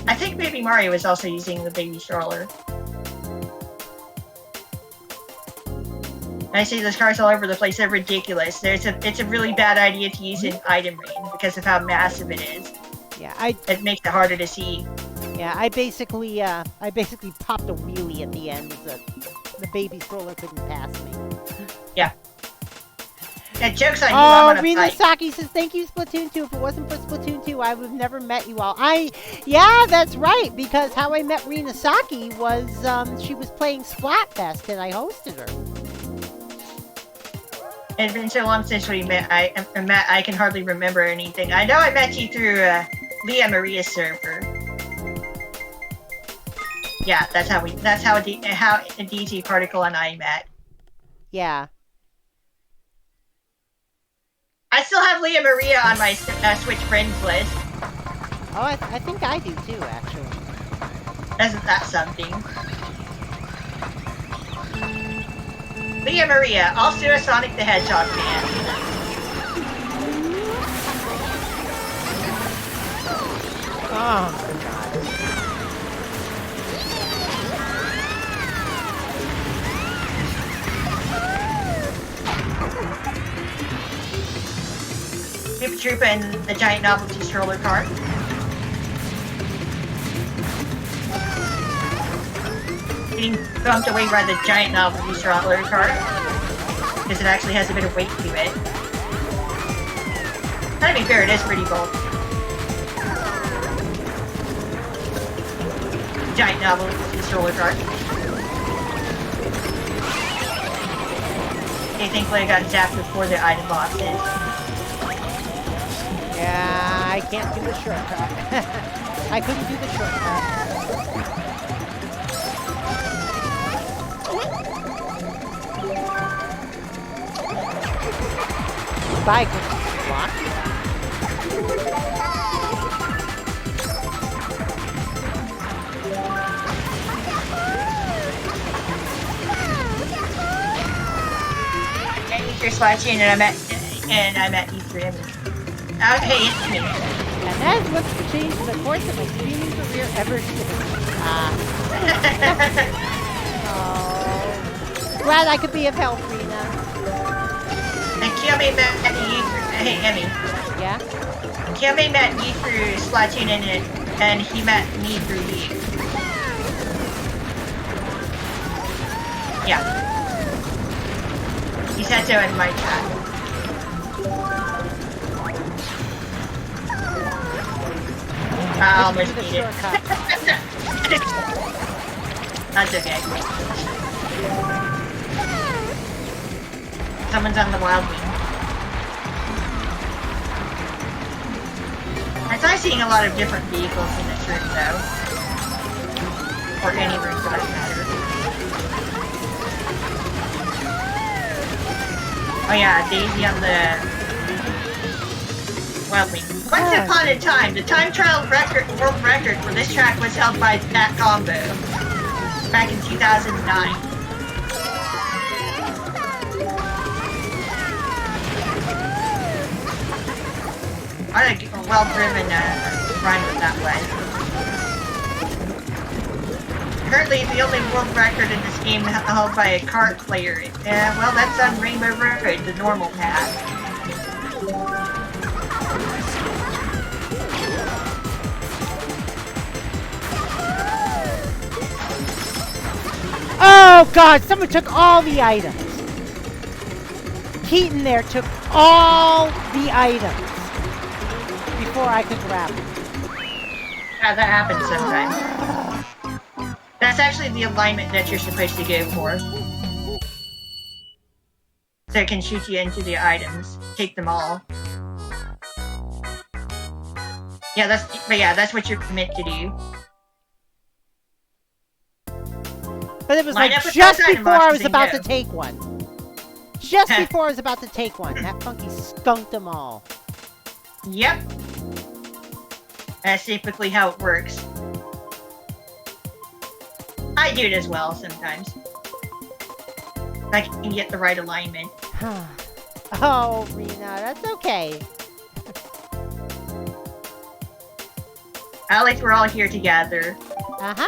I think Baby Mario was also using the baby stroller. I see those cars all over the place. They're ridiculous. It's a really bad idea to use an item ring because of how massive it is. Yeah, it makes it harder to see. Yeah, I basically popped a wheelie at the end so the baby stroller couldn't pass me. Yeah. Yeah, joke's on you, I'm on a Rena bike. Saki says, thank you, Splatoon 2. If it wasn't for Splatoon 2, I would have never met you all. Yeah, that's right, because how I met Rena Saki was, she was playing Splatfest, and I hosted her. It's been so long since we met. I can hardly remember anything. I know I met you through Leah Maria's server. Yeah, that's how DT Particle and I met. Yeah. I still have Leah Maria on my Switch friends list. Oh, I think I do too, actually. Isn't that something? Leah Maria, also a Sonic the Hedgehog fan. Oh, God. Super Troopa and the giant novelty stroller cart. Getting bumped away by the giant novelty stroller cart because it actually has a bit of weight to it. To be fair, it is pretty bulky. Giant novelty stroller cart. I think I got zapped before the item boxes. Yeah, I can't do the shortcut. I couldn't do the shortcut. Bye, block. And you're slashing, and I'm at E3. Okay, it's me. And that is what's changed the course of my streaming career ever since. Oh. Glad I could be of help, Rena. And Kiyomi met you through... Hey, Emmy. Yeah? Kiyomi met you through Splatoon and he met me through you. Yeah. He said so in my chat. I almost beat it. That's okay. Someone's on the Wild Wing. I started seeing a lot of different vehicles in this room, though. Or any room for that matter. Oh yeah, Daisy on the Wild Wing. Once upon a time, the time trial world record for this track was held by that combo back in 2009. I like a well-driven rhyme with that way. Currently, the only world record in this game held by a kart player. Well, that's on Rainbow Road, the normal path. Oh, God! Someone took all the items! Keaton there took all the items before I could grab them. Yeah, that happens sometimes. That's actually the alignment that you're supposed to go for. So it can shoot you into the items. Take them all. Yeah, that's what you're meant to do. But it was Line like up with just those before items I to was say about no. to take one. Just before I was about to take one. That funky skunked them all. Yep. That's typically how it works. I do it as well sometimes. If I can get the right alignment. Oh, Rena, that's okay. At least we're all here together. Uh-huh.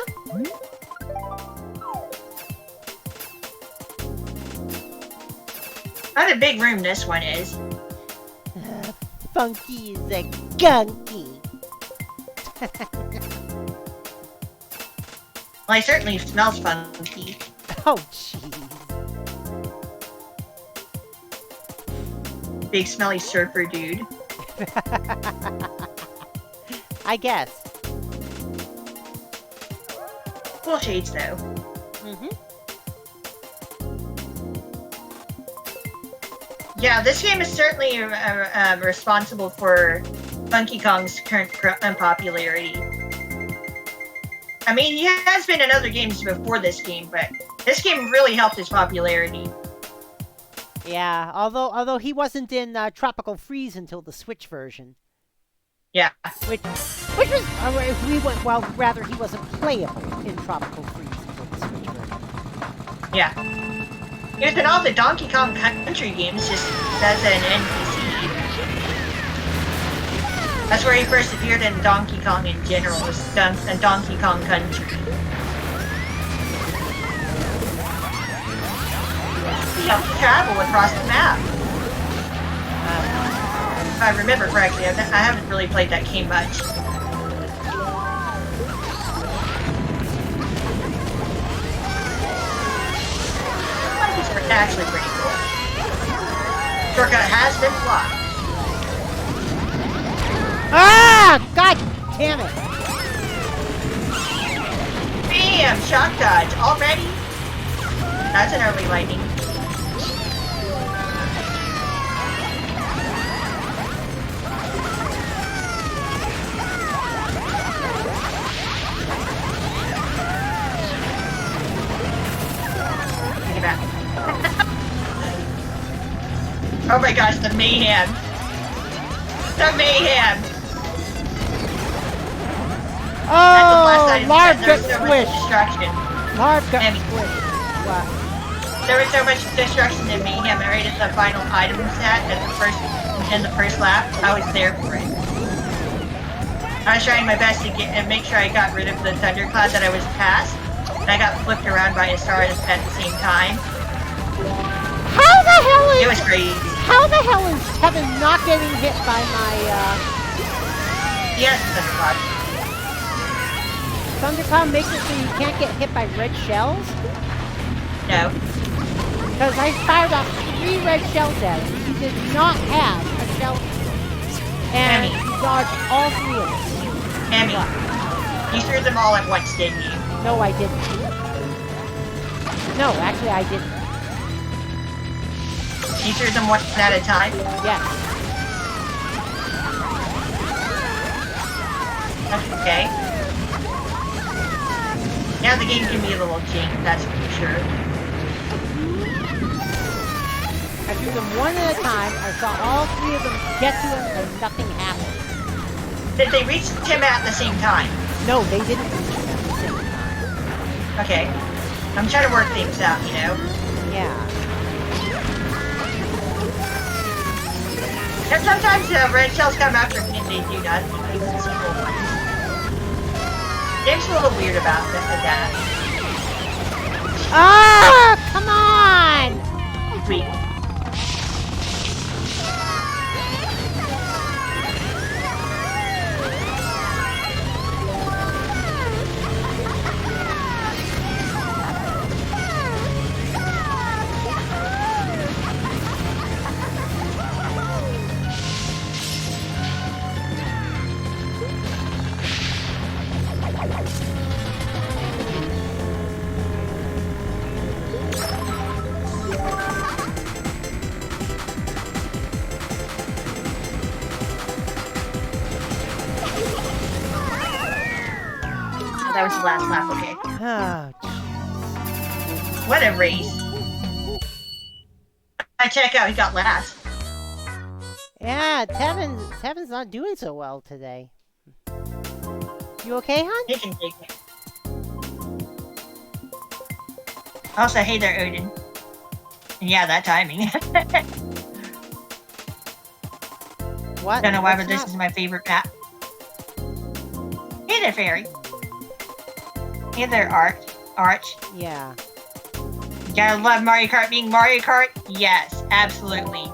What a big room this one is. Funky is a gunky. Well, it certainly smells funky. Oh, jeez. Big smelly surfer dude. I guess. Cool shades though. Mm-hmm. Yeah, this game is certainly responsible for Funky Kong's current popularity. I mean, he has been in other games before this game, but this game really helped his popularity. Yeah, although he wasn't in Tropical Freeze until the Switch version. Yeah. Which was, well, rather he wasn't playable in Tropical Freeze until the Switch version. Yeah. He was in all the Donkey Kong Country games, just as an NPC. That's where he first appeared in Donkey Kong in general, was in Donkey Kong Country. He helped you travel across the map. If I remember correctly, I haven't really played that game much. It's actually pretty cool. Shortcut has been blocked. Ah! God damn it! Bam! Shock dodge already? That's an early lightning. Take it back. Oh my gosh, the mayhem. The mayhem. Oh, Larv got so much squished. destruction. Larv got Emmy. squished. What? There was so much destruction in mayhem. I rated the final item set in the first lap. I was there for it. I was trying my best to make sure I got rid of the thundercloud that I was past, and I got flipped around by a star at the same time. How the hell is... It was crazy. How the hell is Kevin not getting hit by my, Yes, thundercloud. Thundercloud makes it so you can't get hit by red shells? No. Because I fired off 3 red shells at him. He did not have a shell. And Emmy. he dodged all 3 of them. Emmy, you threw them all at once, didn't you? No, I didn't. No, actually I didn't. You threw them one at a time? Yes. Okay. Now the game can be a little jank, that's for sure. I threw them one at a time. I saw all 3 of them get to him and nothing happened. Did they reach him at the same time? No, they didn't reach him at the same time. Okay. I'm trying to work things out, you know? Yeah. And sometimes red shells come after me and they do nothing, like the single ones. Game's a little weird about that. Ah! Come on! Sweet. That was the last lap, okay. Oh, jeez. What a race. I check out, he got last. Yeah, Tevin's not doing so well today. You okay, hon? He can take it. Also, hey there, Odin. And yeah, that timing. What? Don't know why, but this is my favorite map. Hey there, Fairy. Hey there, Arch. Yeah. Gotta love Mario Kart being Mario Kart? Yes, absolutely.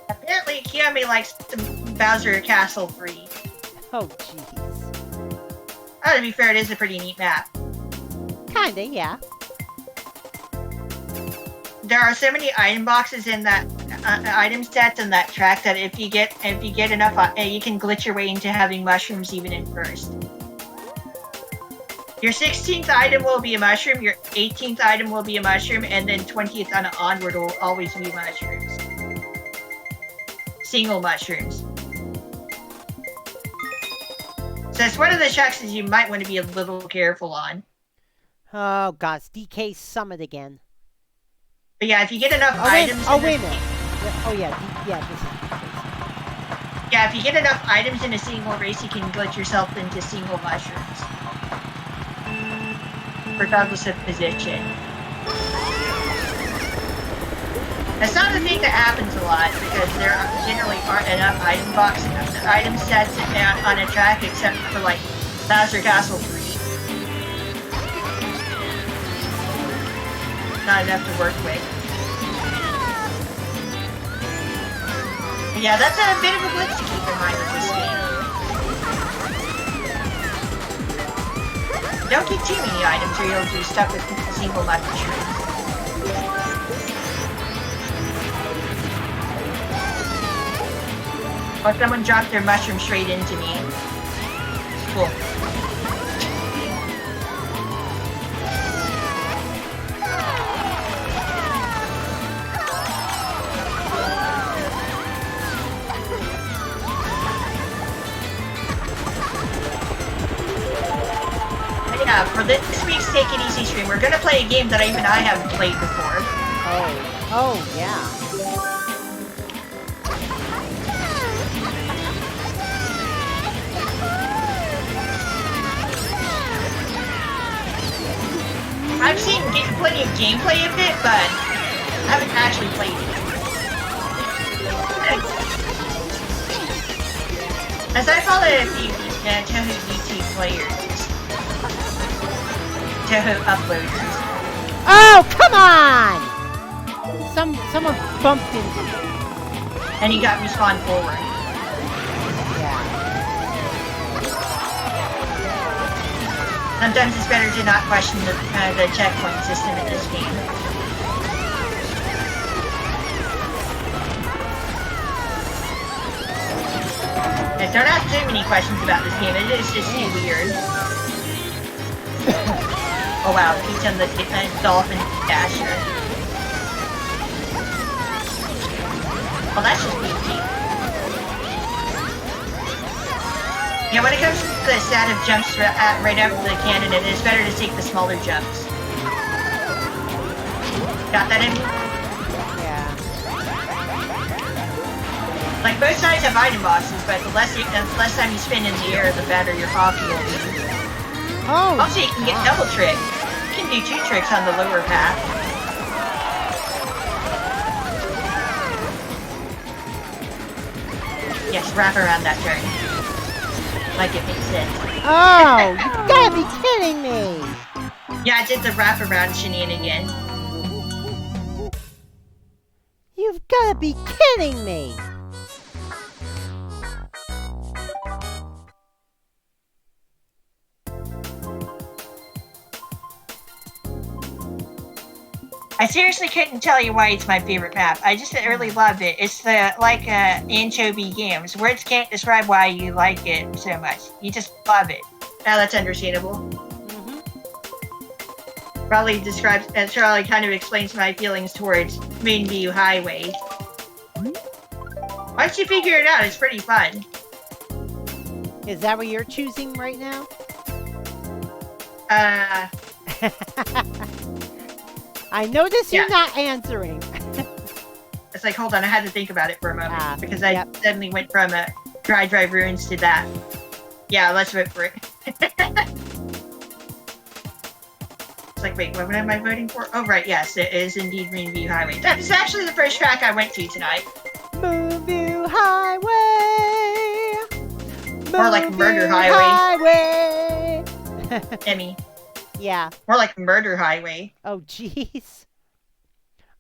Apparently, Kiyomi likes some Bowser Castle 3. Oh, jeez. Oh, to be fair, it is a pretty neat map. Kinda, yeah. There are so many item boxes in that item sets in that track that if you get enough, you can glitch your way into having mushrooms even in first. Your 16th item will be a mushroom, your 18th item will be a mushroom, and then 20th and onward will always be mushrooms. Single mushrooms. So it's one of the tracks that you might want to be a little careful on. Oh, God, it's DK Summit again. But yeah, if you get enough items... wait a minute. Oh, yeah, this is... Yeah, if you get enough items in a single race, you can glitch yourself into single mushrooms. Regardless of position. That's not a thing that happens a lot, because there generally aren't enough item sets on a track, except for, like, Bowser Castle 3. Not enough to work with. But yeah, that's a bit of a glitch to keep in mind with this game. Don't keep too many items or you'll be stuck with single mushrooms. Or someone dropped their mushroom straight into me. Cool. Yeah, for this week's Take It Easy stream, we're gonna play a game that even I haven't played before. Oh, yeah. I've seen plenty of gameplay of it, but I haven't actually played it. As I follow a few Toho YouTube players, Toho uploaders. Oh, come on! Someone bumped into me. And he got respawned forward. Sometimes it's better to not question the checkpoint system in this game. Yeah, don't ask too many questions about this game, it is just too weird. Oh wow, Peach on the Dolphin Dasher. Oh, that's just Peachy. Yeah, when it comes to the set of jumps right after the cannon, it is better to take the smaller jumps. Got that in? Yeah. Like, both sides have item boxes, but the less time you spend in the air, the better your coffee will be. Oh! Also, you can get double trick. You can do 2 tricks on the lower path. Yes, wrap around that turn. Like it makes sense. Oh, you gotta be kidding me! Yeah, I did the wraparound shenanigan. You've gotta be kidding me! I seriously couldn't tell you why it's my favorite map. I just really love it. It's like anchovy games. Words can't describe why you like it so much. You just love it. Now that's understandable. Probably kind of explains my feelings towards Moonview Highway. Once you figure it out, it's pretty fun. Is that what you're choosing right now? I notice you're not answering. It's like, hold on, I had to think about it for a moment because I yep. suddenly went from Dry Ruins to that. Yeah, let's vote for it. It's like, wait, what am I voting for? Oh, right, yes, it is indeed Moonview Highway. That is actually the first track I went to tonight. Moonview Highway. More like Murder Highway. Emmy. Yeah. More like Murder Highway. Oh, jeez.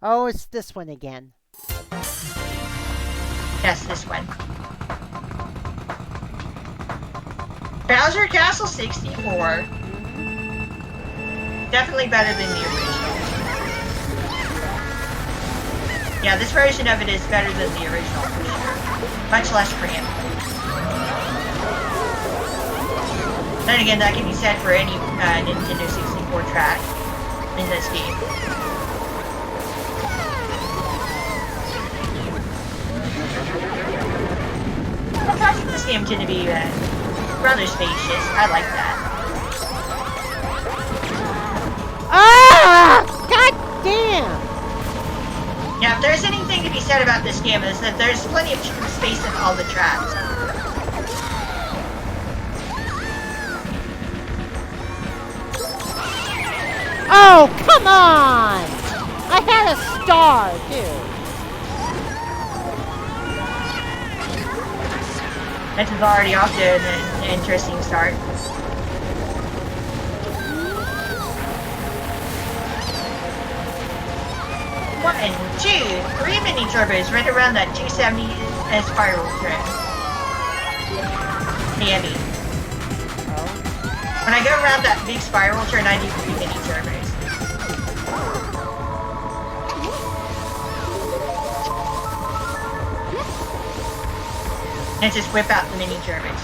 Oh, it's this one again. Yes, this one. Bowser Castle 64. Definitely better than the original. Yeah, this version of it is better than the original for sure. Much less cramped. Then again, that can be said for any Nintendo 64 track in this game. The tracks in this game tend to be rather spacious. I like that. Ah! God damn! Yeah, if there's anything to be said about this game, is that there's plenty of space in all the tracks. Oh, come on! I had a star, too. This is already off to an interesting start. One, two, three mini turbos right around that 270 spiral trim. Handy. When I go around that big spiral turn, I do 3 mini turbos. And just whip out the mini turbos.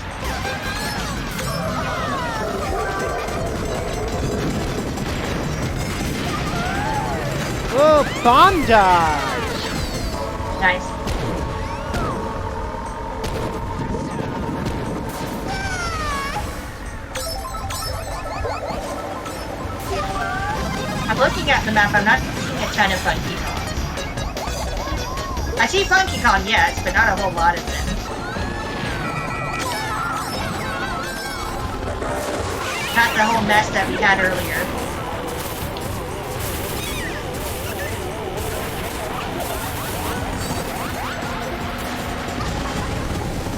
Oh, bomb dodge! Nice. I'm looking at the map, I'm not seeing a ton of Funky Kongs. I see Funky Kong, yes, but not a whole lot of them. Not the whole mess that we had earlier.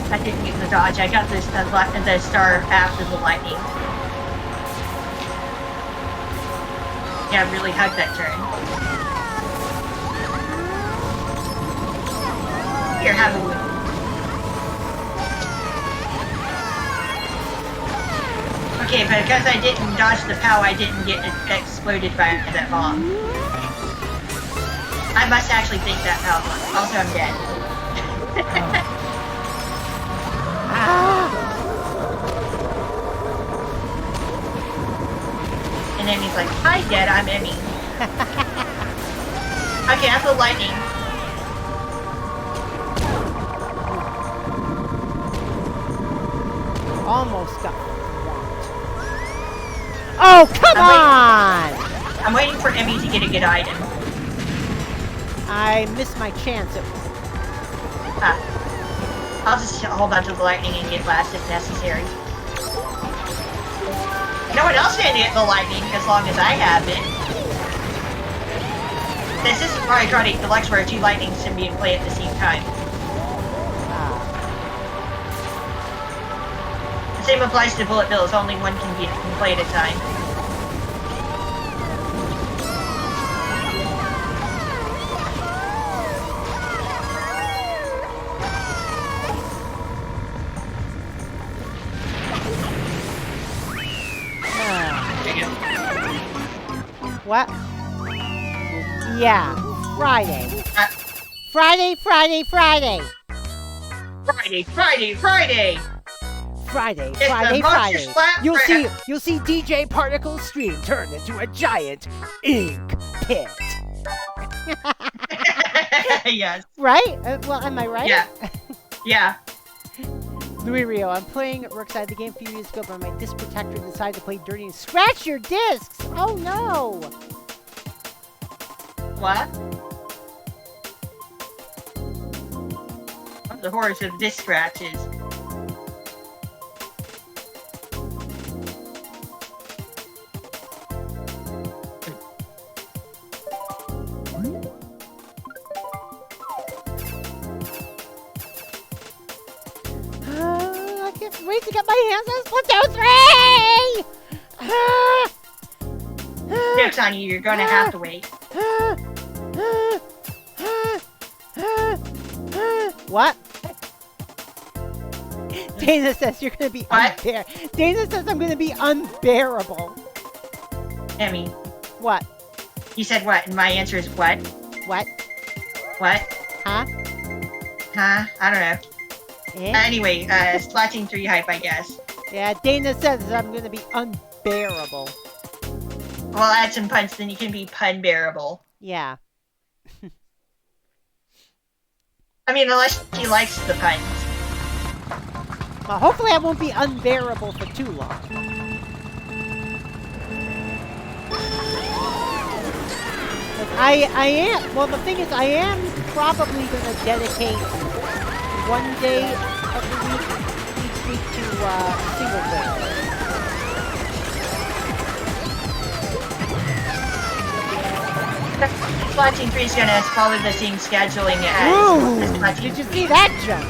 I didn't use the dodge, I got the star after the lightning. Yeah, really hugged that turn. Here, have a win. Okay, but because I didn't dodge the POW, I didn't get exploded by that bomb. I must actually think that POW bomb. Also, I'm dead. And Emmy's like, hi, Dad, I'm Emmy. Okay, I feel lightning. Almost got whacked. Oh, come on! I'm waiting for Emmy to get a good item. I missed my chance. I'll just hold on to the lightning and get last if necessary. No one else can get the lightning as long as I have it. This is Mario Kart 8 Deluxe where 2 lightnings can be in play at the same time. The same applies to bullet bills, only one can be in play at a time. What? Yeah, Friday. Friday. Friday! You'll see DJ Particle's stream turn into a giant ink pit. Yes. Right? Well, am I right? Yeah. Yeah. Louis Rio, I'm playing Rookside the game a few years ago, but my disc protector decided to play dirty and scratch your discs! Oh no! What? The horrors of disc scratches. I can't wait to get my hands on Splatoon 3! Joke's on you, you're gonna have to wait. What? Dana says you're gonna be unbearable. Dana says I'm gonna be unbearable. Emmy. What? You said what? And my answer is what? What? What? Huh? Huh? I don't know. Eh? Anyway, Splatoon 3 hype, I guess. Yeah, Dana says I'm gonna be unbearable. Well, add some puns, then you can be pun bearable. Yeah. I mean, unless she likes the puns. Well, hopefully I won't be unbearable for too long. I am, well the thing is I am probably going to dedicate one day of the week, each week to single player. Splatoon 3 is going to follow the same scheduling as Splatoon. Did you see that jump?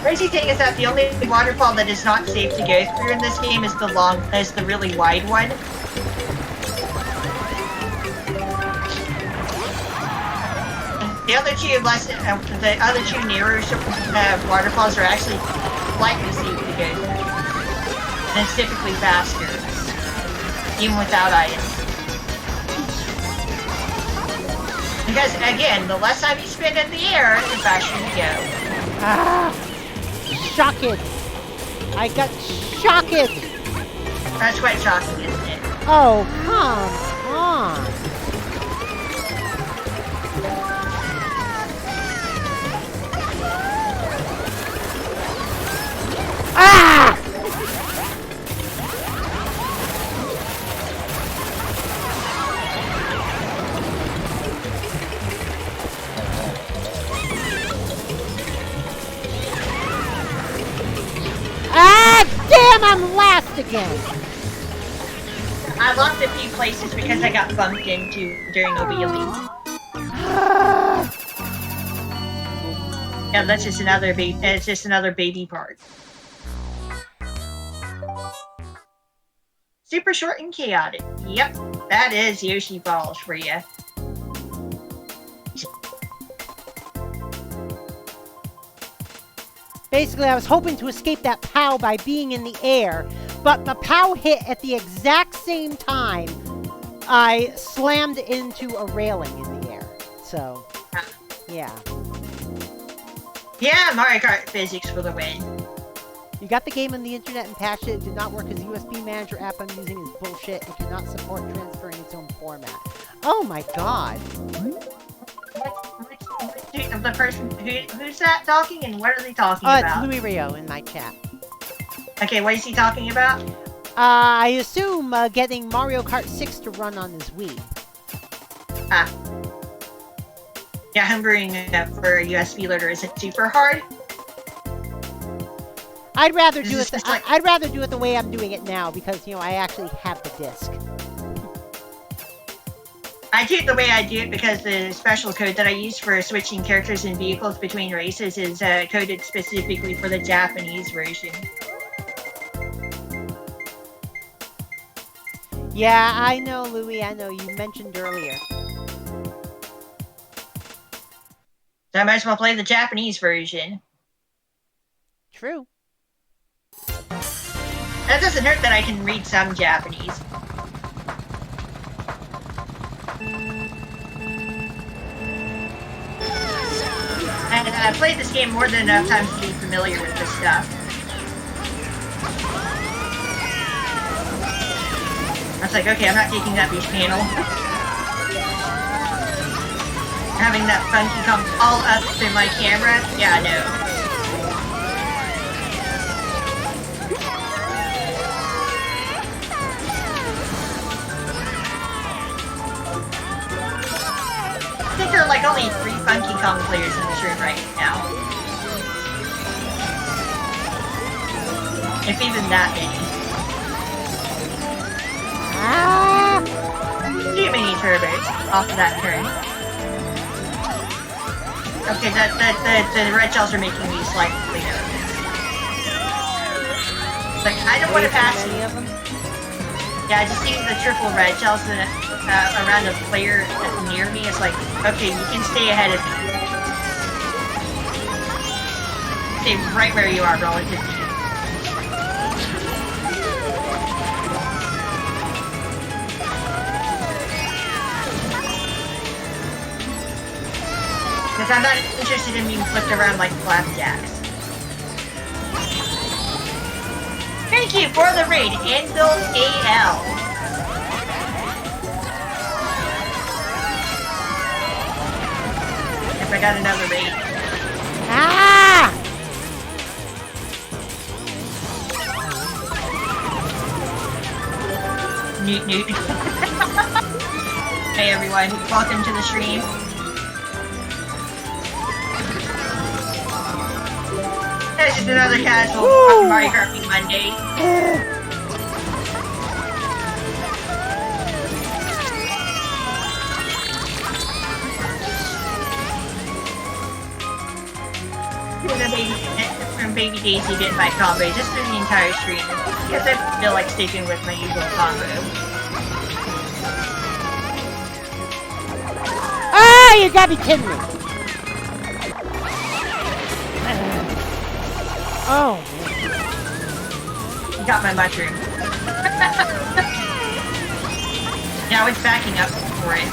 Crazy thing is that the only waterfall that is not safe to go through in this game is the really wide one. The other two nearer waterfalls are actually slightly safe to go through. And it's typically faster, even without items. Because again, the less time you spend in the air, the faster you go. Ah! Shocked! I got shocked! That's quite shocking, isn't it? Oh, come on! Ah! Ah, damn, I'm last again. I lost a few places because I got bumped into during a wheelie. Yeah, that's just another baby. It's just another baby part. Super short and chaotic. Yep, that is Yoshi Balls for you. Basically, I was hoping to escape that POW by being in the air, but the POW hit at the exact same time I slammed into a railing in the air. So, yeah. Yeah, Mario Kart physics for the win. You got the game on the internet and patched it. It did not work because the USB manager app I'm using is bullshit. It cannot support transferring its own format. Oh my god. The person who's that talking and what are they talking about? It's Louis Rio in my chat. Okay, what is he talking about? I assume getting Mario Kart 6 to run on his Wii. Ah. Yeah, homebrewing for a USB loader isn't super hard. I'd rather do it. I'd rather do it the way I'm doing it now because I actually have the disc. I do it the way I do it because the special code that I use for switching characters and vehicles between races is coded specifically for the Japanese version. Yeah, I know, Louis. I know. You mentioned earlier. So I might as well play the Japanese version. True. That doesn't hurt that I can read some Japanese. And I've played this game more than enough times to be familiar with this stuff. I was like, okay, I'm not taking that beach panel. Having that funky come all up in my camera? Yeah, no. I think there are like only 3 Funky Kong players in this room right now. If even that many. Ah! Too many turbos off of that turn. Okay, the red shells are making me slightly nervous. Like, I don't want to pass. Yeah, just seeing the triple red shells around a player near me is like, okay, you can stay ahead of me. Stay right where you are relative to me. Because I'm not interested in being flipped around like flapjacks. Thank you for the raid, Inbuilt AL. If I got another raid. Ah! Newt Newt. Hey everyone, welcome to the stream. This is another casual Mario Kart Wii Monday. From Baby Daisy getting my combo just for the entire stream. Because I feel like sticking with my usual combo. Ah, you gotta be kidding me. Oh. You got my mushroom. Yeah, I was backing up for it.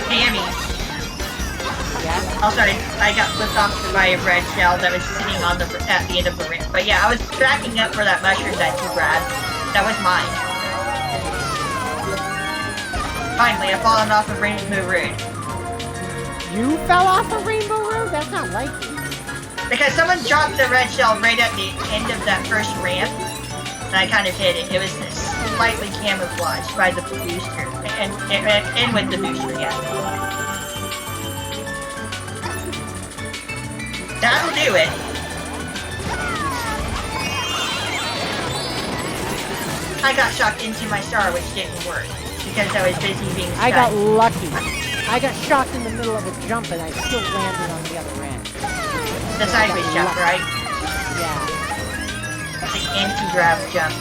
Hey, Emmy. Yeah? Oh, sorry. I got flipped off by a red shell that was sitting on at the end of the ring. But yeah, I was backing up for that mushroom that you grabbed. That was mine. Finally, I've fallen off of Rainbow Road. You fell off a Rainbow Road? That's not like you. Because someone dropped the red shell right at the end of that first ramp, and I kind of hit it. It was slightly camouflaged by the booster, and with the booster, yeah. That'll do it. I got shocked into my star, which didn't work, because I was busy being stunned. I got lucky. I got shocked in the middle of a jump and I still landed on the other end. The sideways jump, right? Yeah. The anti-grab jump.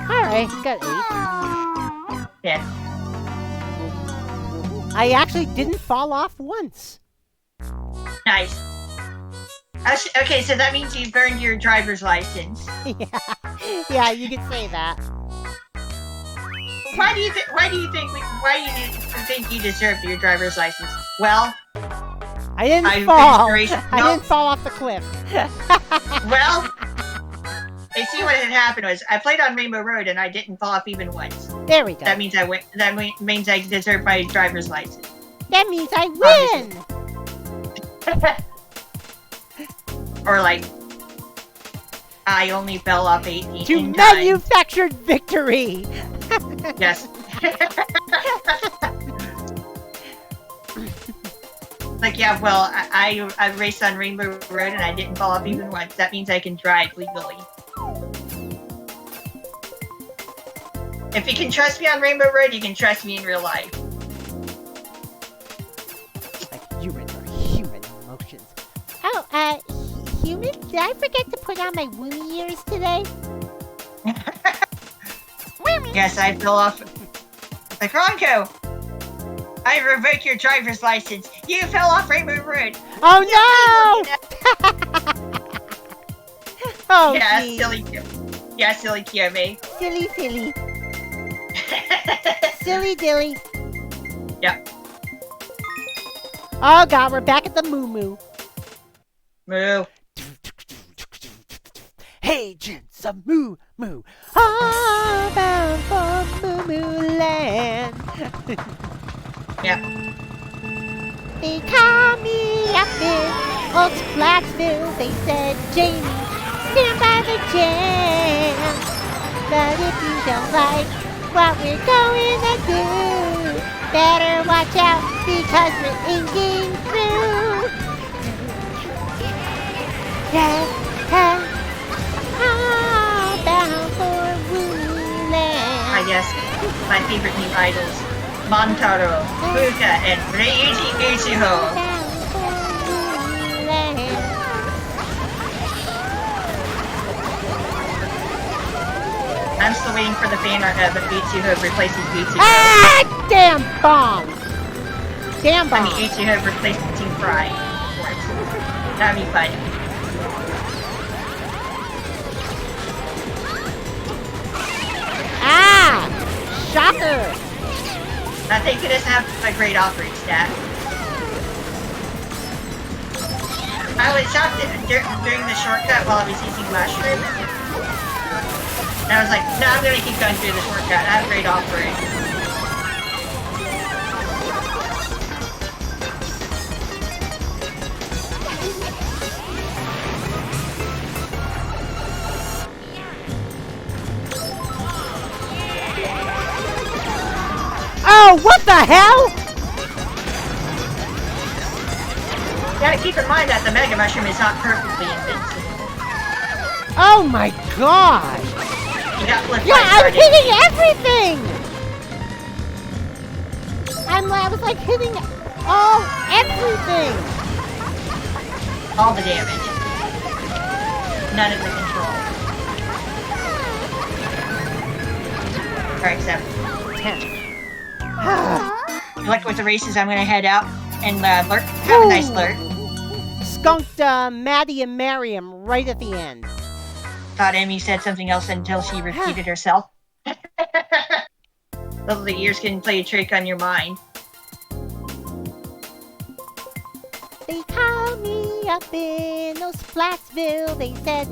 Alright, got 8. Yeah. I actually didn't fall off once. Nice. Okay, so that means you've earned your driver's license. Yeah, you could say that. Why do you think you deserve your driver's license? Well, I didn't I've fall. been I didn't fall off the cliff. Well, I see what had happened was I played on Rainbow Road and I didn't fall off even once. There we go. That means I win. That means I deserve my driver's license. That means I win. Or like, I only fell off 18 To times. manufactured victory. Yes. Like, yeah, well, I raced on Rainbow Road and I didn't fall off even once. That means I can drive legally. If you can trust me on Rainbow Road, you can trust me in real life. Like human emotions. Oh, human? Did I forget to put on my woolly ears today? Yes, I fell off. Like, Ronko, I revoke your driver's license. You fell off Rainbow Road. Oh no! Oh, yeah, geez. silly. Yeah, silly Kiyomi. Silly. Silly dilly. Yep. Oh god, we're back at the moo. Moo. Hey, gents, a moo. Ah! all bound for Moo Land. Yep. They call me up in Old Flatsville. They said, Jamie, stand by the jam. But if you don't like what we're going to do, better watch out because we're inking through. Yeah, all bound for Wooland. I guess my favorite new idols, Montaro, Fuka, and Reiji Ichiho. Bound for Wooland. I'm still waiting for the fan art of Ichiho replacing Ichigo. Ah, damn bomb! Damn I bomb! mean, Ichiho replacing Team Fry. Of course. That'd be fun. Ah! Shocker! I think it doesn't have a great offering stat. I was shocked during the shortcut while I was using Mushroom. And I was like, no, I'm gonna keep going through the shortcut. I have a great offering. Oh, what the hell? You gotta keep in mind that the Mega Mushroom is not perfectly invincible. Oh my god! You got flip Yeah, I'm started. hitting everything! I was like hitting everything! All the damage. None of the control. Alright, so. 10. You like with the races, I'm gonna head out and lurk. Have a nice lurk. Skunked Maddie and Mariam right at the end. Thought Emmy said something else until she repeated herself. Little the ears can play a trick on your mind. They called me up in those Flatsville. They said,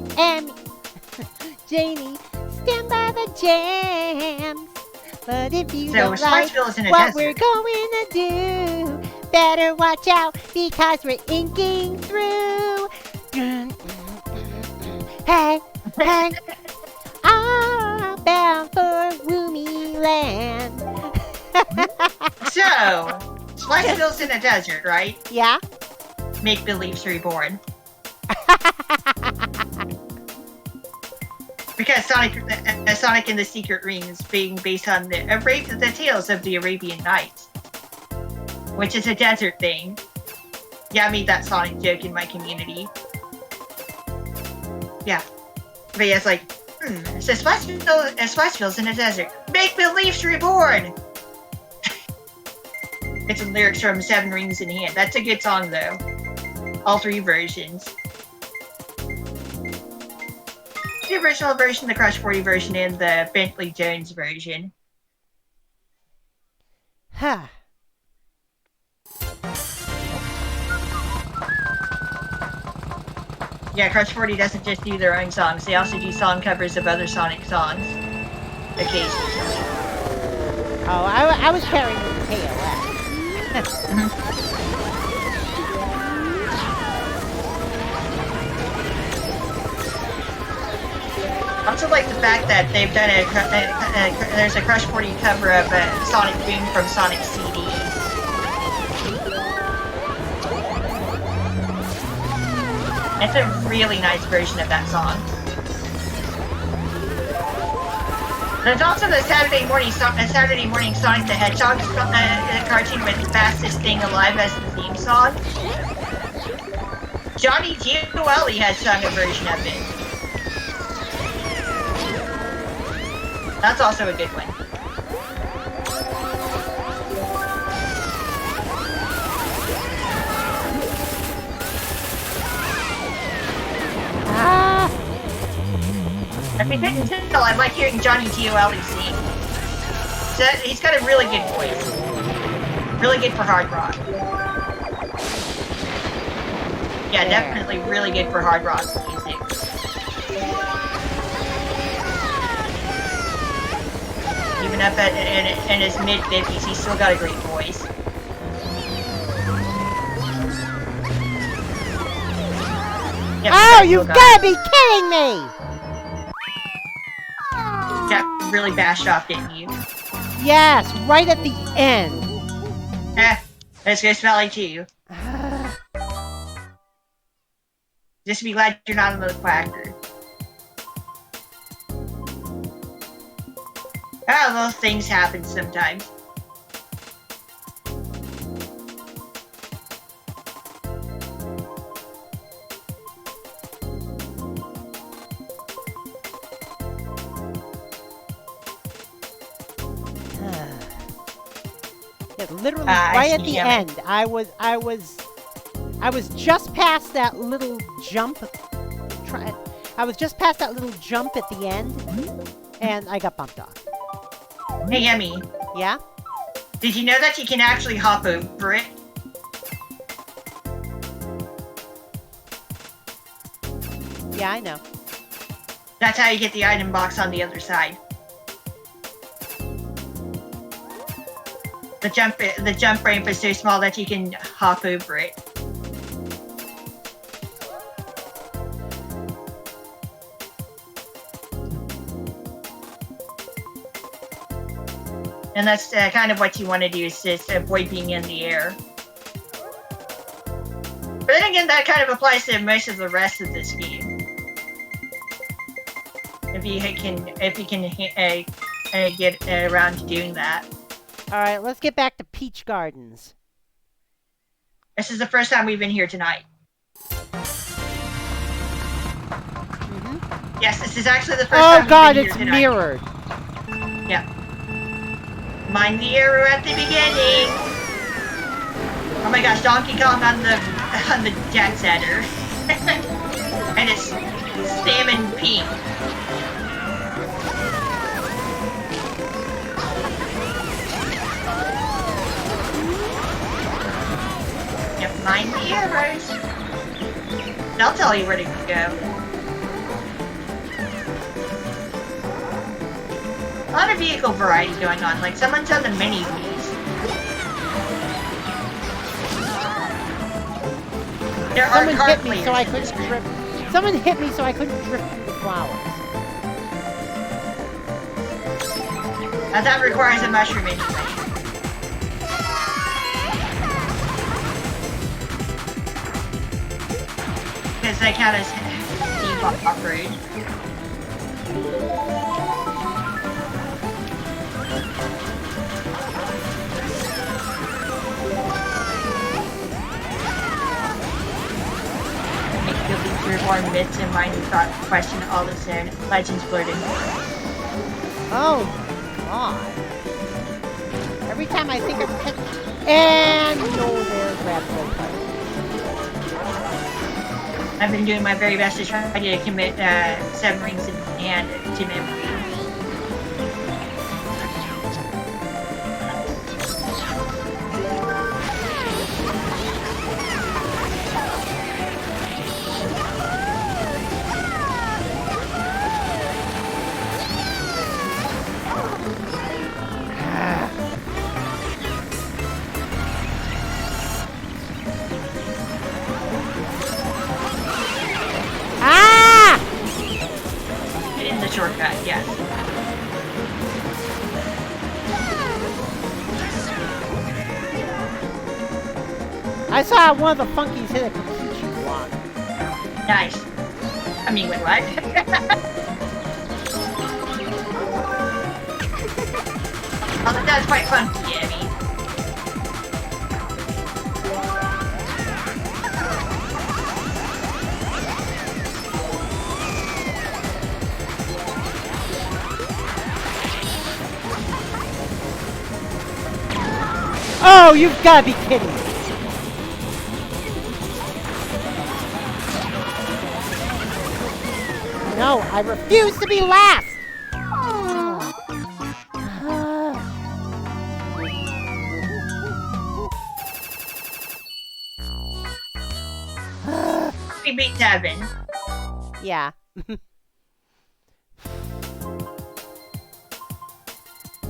Janie, stand by the jams. But if you So, don't like Spiceville is in a what desert. we're going to do, better watch out because we're inking through. Hey, hey, all bound for Woomy Land. So, Spiceville's in a desert, right? Yeah? Make Beliefs Reborn. Because Sonic and the Secret Rings being based on the tales of the Arabian Nights, which is a desert thing. Yeah, I made that Sonic joke in my community. Yeah, but yeah, it's like, so Spiceville's in a desert. Make Beliefs Reborn. It's some lyrics from Seven Rings in Hand. That's a good song though. All three versions. The original version, the Crush 40 version, and the Bentley Jones version. Huh. Yeah, Crush 40 doesn't just do their own songs, they also do song covers of other Sonic songs. Occasionally. Oh, I was carrying the KOF. I also like the fact that they've done there's a Crush 40 cover of Sonic Boom from Sonic CD. It's a really nice version of that song. There's also the Saturday morning Sonic the Hedgehog cartoon with Fastest Thing Alive as the theme song. Johnny Giueli has sung a version of it. That's also a good one. If you couldn't tell, I like hearing Johnny Giueli sing. So he's got a really good voice. Really good for hard rock. Yeah, definitely really good for hard rock music. even up in his mid-50s, he's still got a great voice. Yep, oh, you've got to be kidding me! Got really bashed off, didn't you? Yes, right at the end. That's gonna smell like you. Just be glad you're not another quacker. Oh, those things happen sometimes. Yeah, literally right at the end. I was just past that little jump. I was just past that little jump at the end, and I got bumped off. Hey, Emmy. Yeah? Did you know that you can actually hop over it? Yeah, I know. That's how you get the item box on the other side. The jump ramp is so small that you can hop over it. And that's kind of what you want to do, is just avoid being in the air. But then again, that kind of applies to most of the rest of this game. If you can get around to doing that. All right, let's get back to Peach Gardens. This is the first time we've been here tonight. Mm-hmm. Yes, this is actually the first time we've been here tonight. Oh God, it's mirrored. Yeah. Mind the arrow at the beginning. Oh my gosh, Donkey Kong on the jet setter. And it's salmon pink. Yep, mind the arrows. They'll tell you where to go. A lot of vehicle variety going on, like someone's on the mini Wii's. There are Someone card hit me players so I in couldn't this group. drift. Someone hit me so I couldn't drift through the flowers. Now that requires a mushroom anyway. Because they count as deep off-road. Reborn myths and mind thought question all the same. Legends blurted. Oh God! Every time I think I'm catching, and no, there's Raptor. I've been doing my very best to try to commit 7 rings in hand to memory. Shortcut, yes. I saw one of the funkies hit a Kokichi block. Nice. I mean, wait, what? Oh, that's quite funky, Emmy. Oh, you've got to be kidding me. No, I refuse to be last. We beat Devin. Yeah.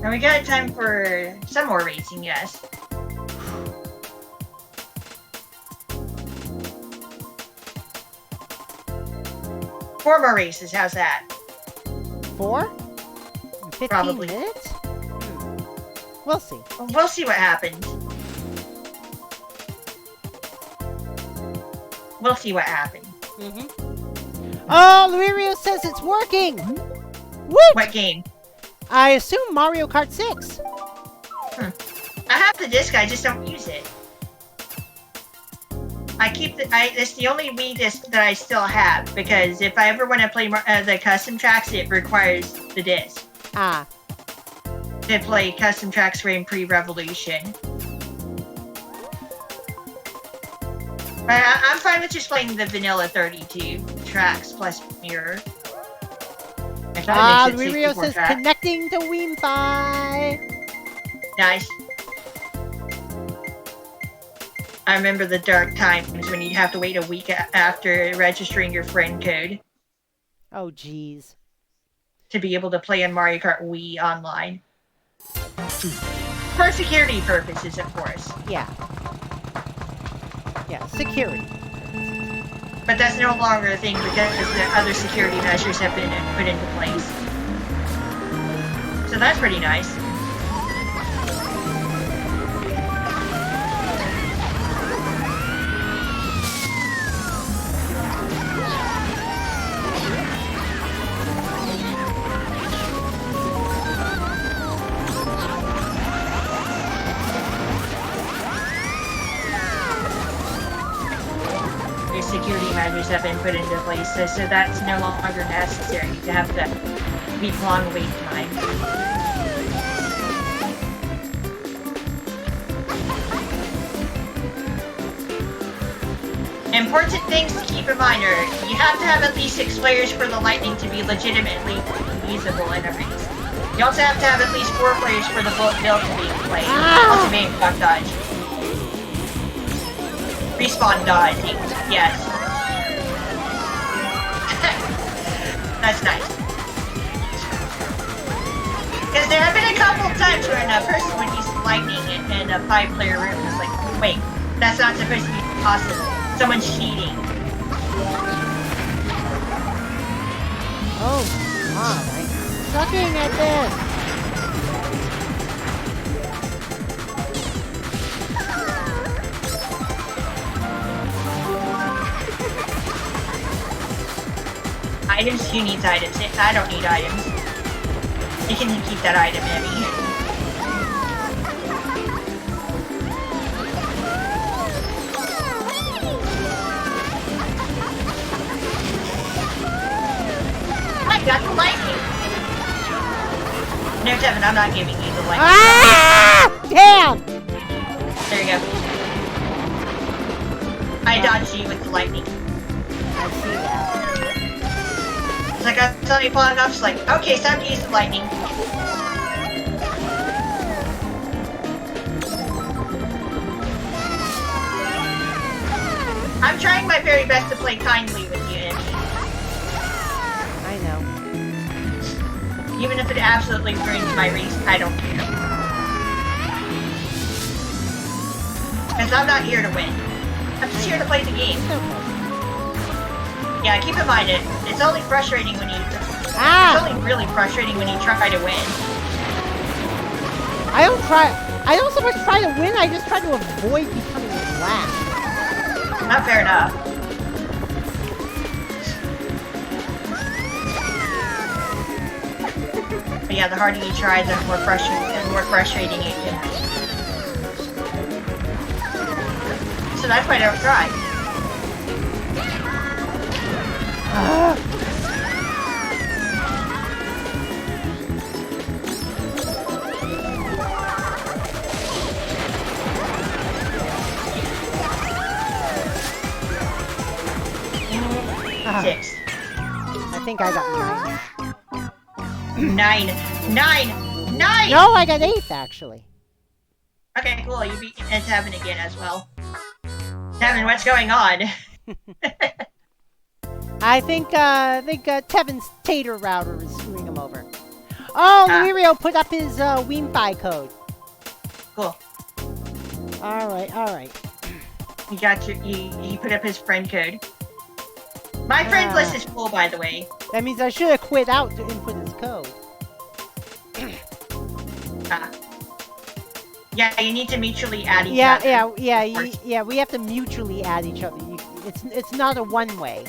And we got time for some more racing, yes. Four more races, how's that? 4? 15 Probably. minutes? We'll see. We'll see what happens. We'll see what happens. Oh, Luirio says it's working! Woot! What game? I assume Mario Kart 6. I have the disc, I just don't use it. I keep it's the only Wii disc that I still have, because if I ever want to play the custom tracks, it requires the disc. Ah. To play custom tracks Grand Prix Revolution. I'm fine with just playing the vanilla 32 tracks plus mirror. Luirio says connecting to Wi-Fi. Nice. I remember the dark times when you'd have to wait a week after registering your friend code. Oh, jeez. To be able to play on Mario Kart Wii online. For security purposes, of course. Yeah. Yeah, security. But that's no longer a thing because the other security measures have been put into place. So that's pretty nice. Security measures have been put into place, so that's no longer necessary to have the week-long wait time. Important things to keep in mind are, you have to have at least 6 players for the Lightning to be legitimately usable in a race. You also have to have at least 4 players for the build to be played. Also being duck dodge. Respawn dodging, yes. That's nice. Because there have been a couple times when a person would use lightning in a 5-player room. It's like, wait, that's not supposed to be possible. Someone's cheating. Oh, wow, I'm sucking at this. Items, who needs items? I don't need items. You can keep that item, Emmy. I got the lightning! No, Devin, I'm not giving you the lightning. Ah! Damn! There you go. I dodged you with the lightning. I see that. I got something far enough, it's like, okay, it's time to use the lightning. I'm trying my very best to play kindly with you, Emmy. I know. Even if it absolutely ruins my race, I don't care. Because I'm not here to win. I'm just here to play the game. Yeah, keep in mind it's only frustrating when you it's only really frustrating when you try to win. I don't so much try to win, I just try to avoid becoming last. Not fair enough. But yeah, the harder you try, the more frustrating it can be. So that's why I don't try. 6. I think I got 9. 9. No, I got 8 actually. Okay, cool. You beat Tevin again as well. Tevin, what's going on? I think Tevin's tater router is screwing him over. Oh, Luirio put up his WiiFi code. Cool. All right. You got your. He put up his friend code. My friend list is full, by the way. That means I should have quit out to input his code. Yeah, you need to mutually add each other. Yeah. We have to mutually add each other. It's not a one-way.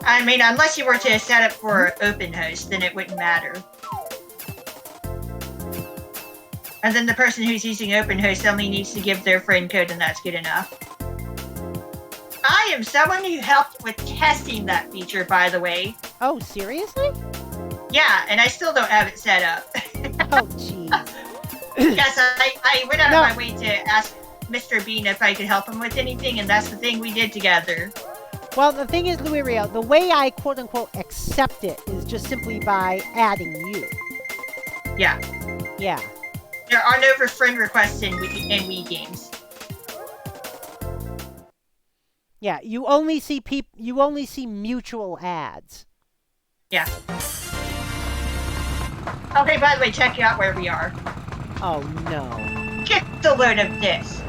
I mean, unless you were to set up for OpenHost, then it wouldn't matter. And then the person who's using OpenHost only needs to give their friend code, and that's good enough. I am someone who helped with testing that feature, by the way. Oh, seriously? Yeah, and I still don't have it set up. Oh, jeez. Yes, I went out of my way to ask Mr. Bean if I could help him with anything, and that's the thing we did together. Well, the thing is, Luirio, the way I quote-unquote accept it is just simply by adding you. Yeah. Yeah. There are no friend requests in Wii games. Yeah, you only see mutual ads. Yeah. Okay, by the way, check out where we are. Oh no. Get the load of this.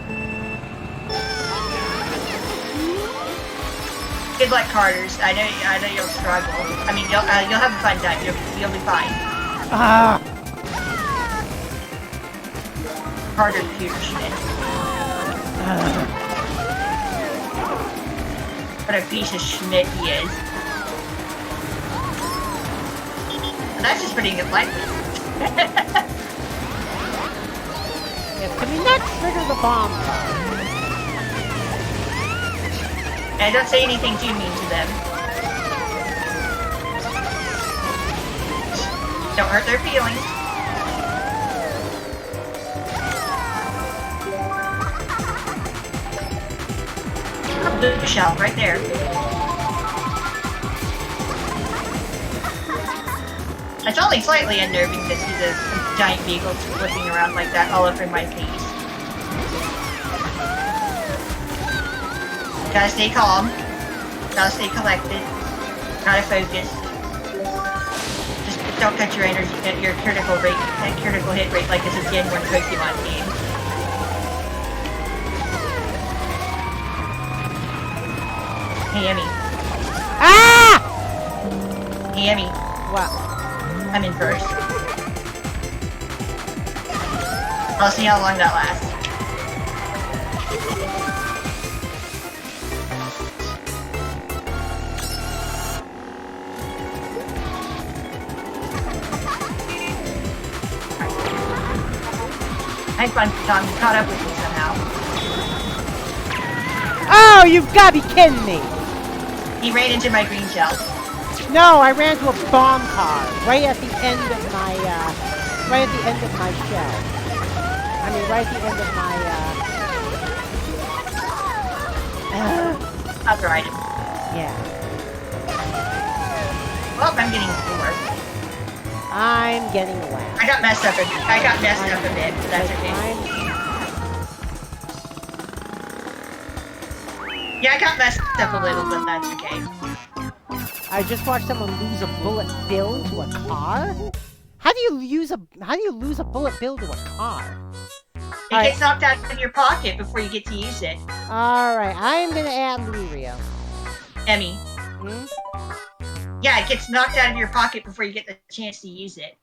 Good luck, Carters. I know you'll struggle. I mean, you'll have a fun time. You'll be fine. Ah. Carter computer Schmidt. What a piece of Schmidt he is. And that's just putting it lightly. Yes, can we not trigger the bomb? And don't say anything too mean to them. Don't hurt their feelings. The shell right there. It's only slightly unnerving to see the giant beagle flipping around like that all over my face. Gotta stay calm. Gotta stay collected. Gotta focus. Just don't cut your energy, your critical hit rate like it's a Gen 1 Pokemon game. Hey, Emmy. Ah! Hey, Emmy. What? I'm in first. I'll see how long that lasts. I think I'm caught up with me somehow. Oh, you've got to be kidding me! He ran into my green shell. No, I ran to a bomb car right at the end of my shell. I mean, right at the end of my other item. Yeah. Well, I'm getting four. I'm getting whacked. I got messed up a bit, but that's okay. Yeah, I got messed up a little, but that's okay. I just watched someone lose a bullet bill to a car. How do you lose a bullet bill to a car? It gets knocked out of your pocket before you get to use it. All right, I'm gonna add Luirio. Emmy. Yeah, it gets knocked out of your pocket before you get the chance to use it.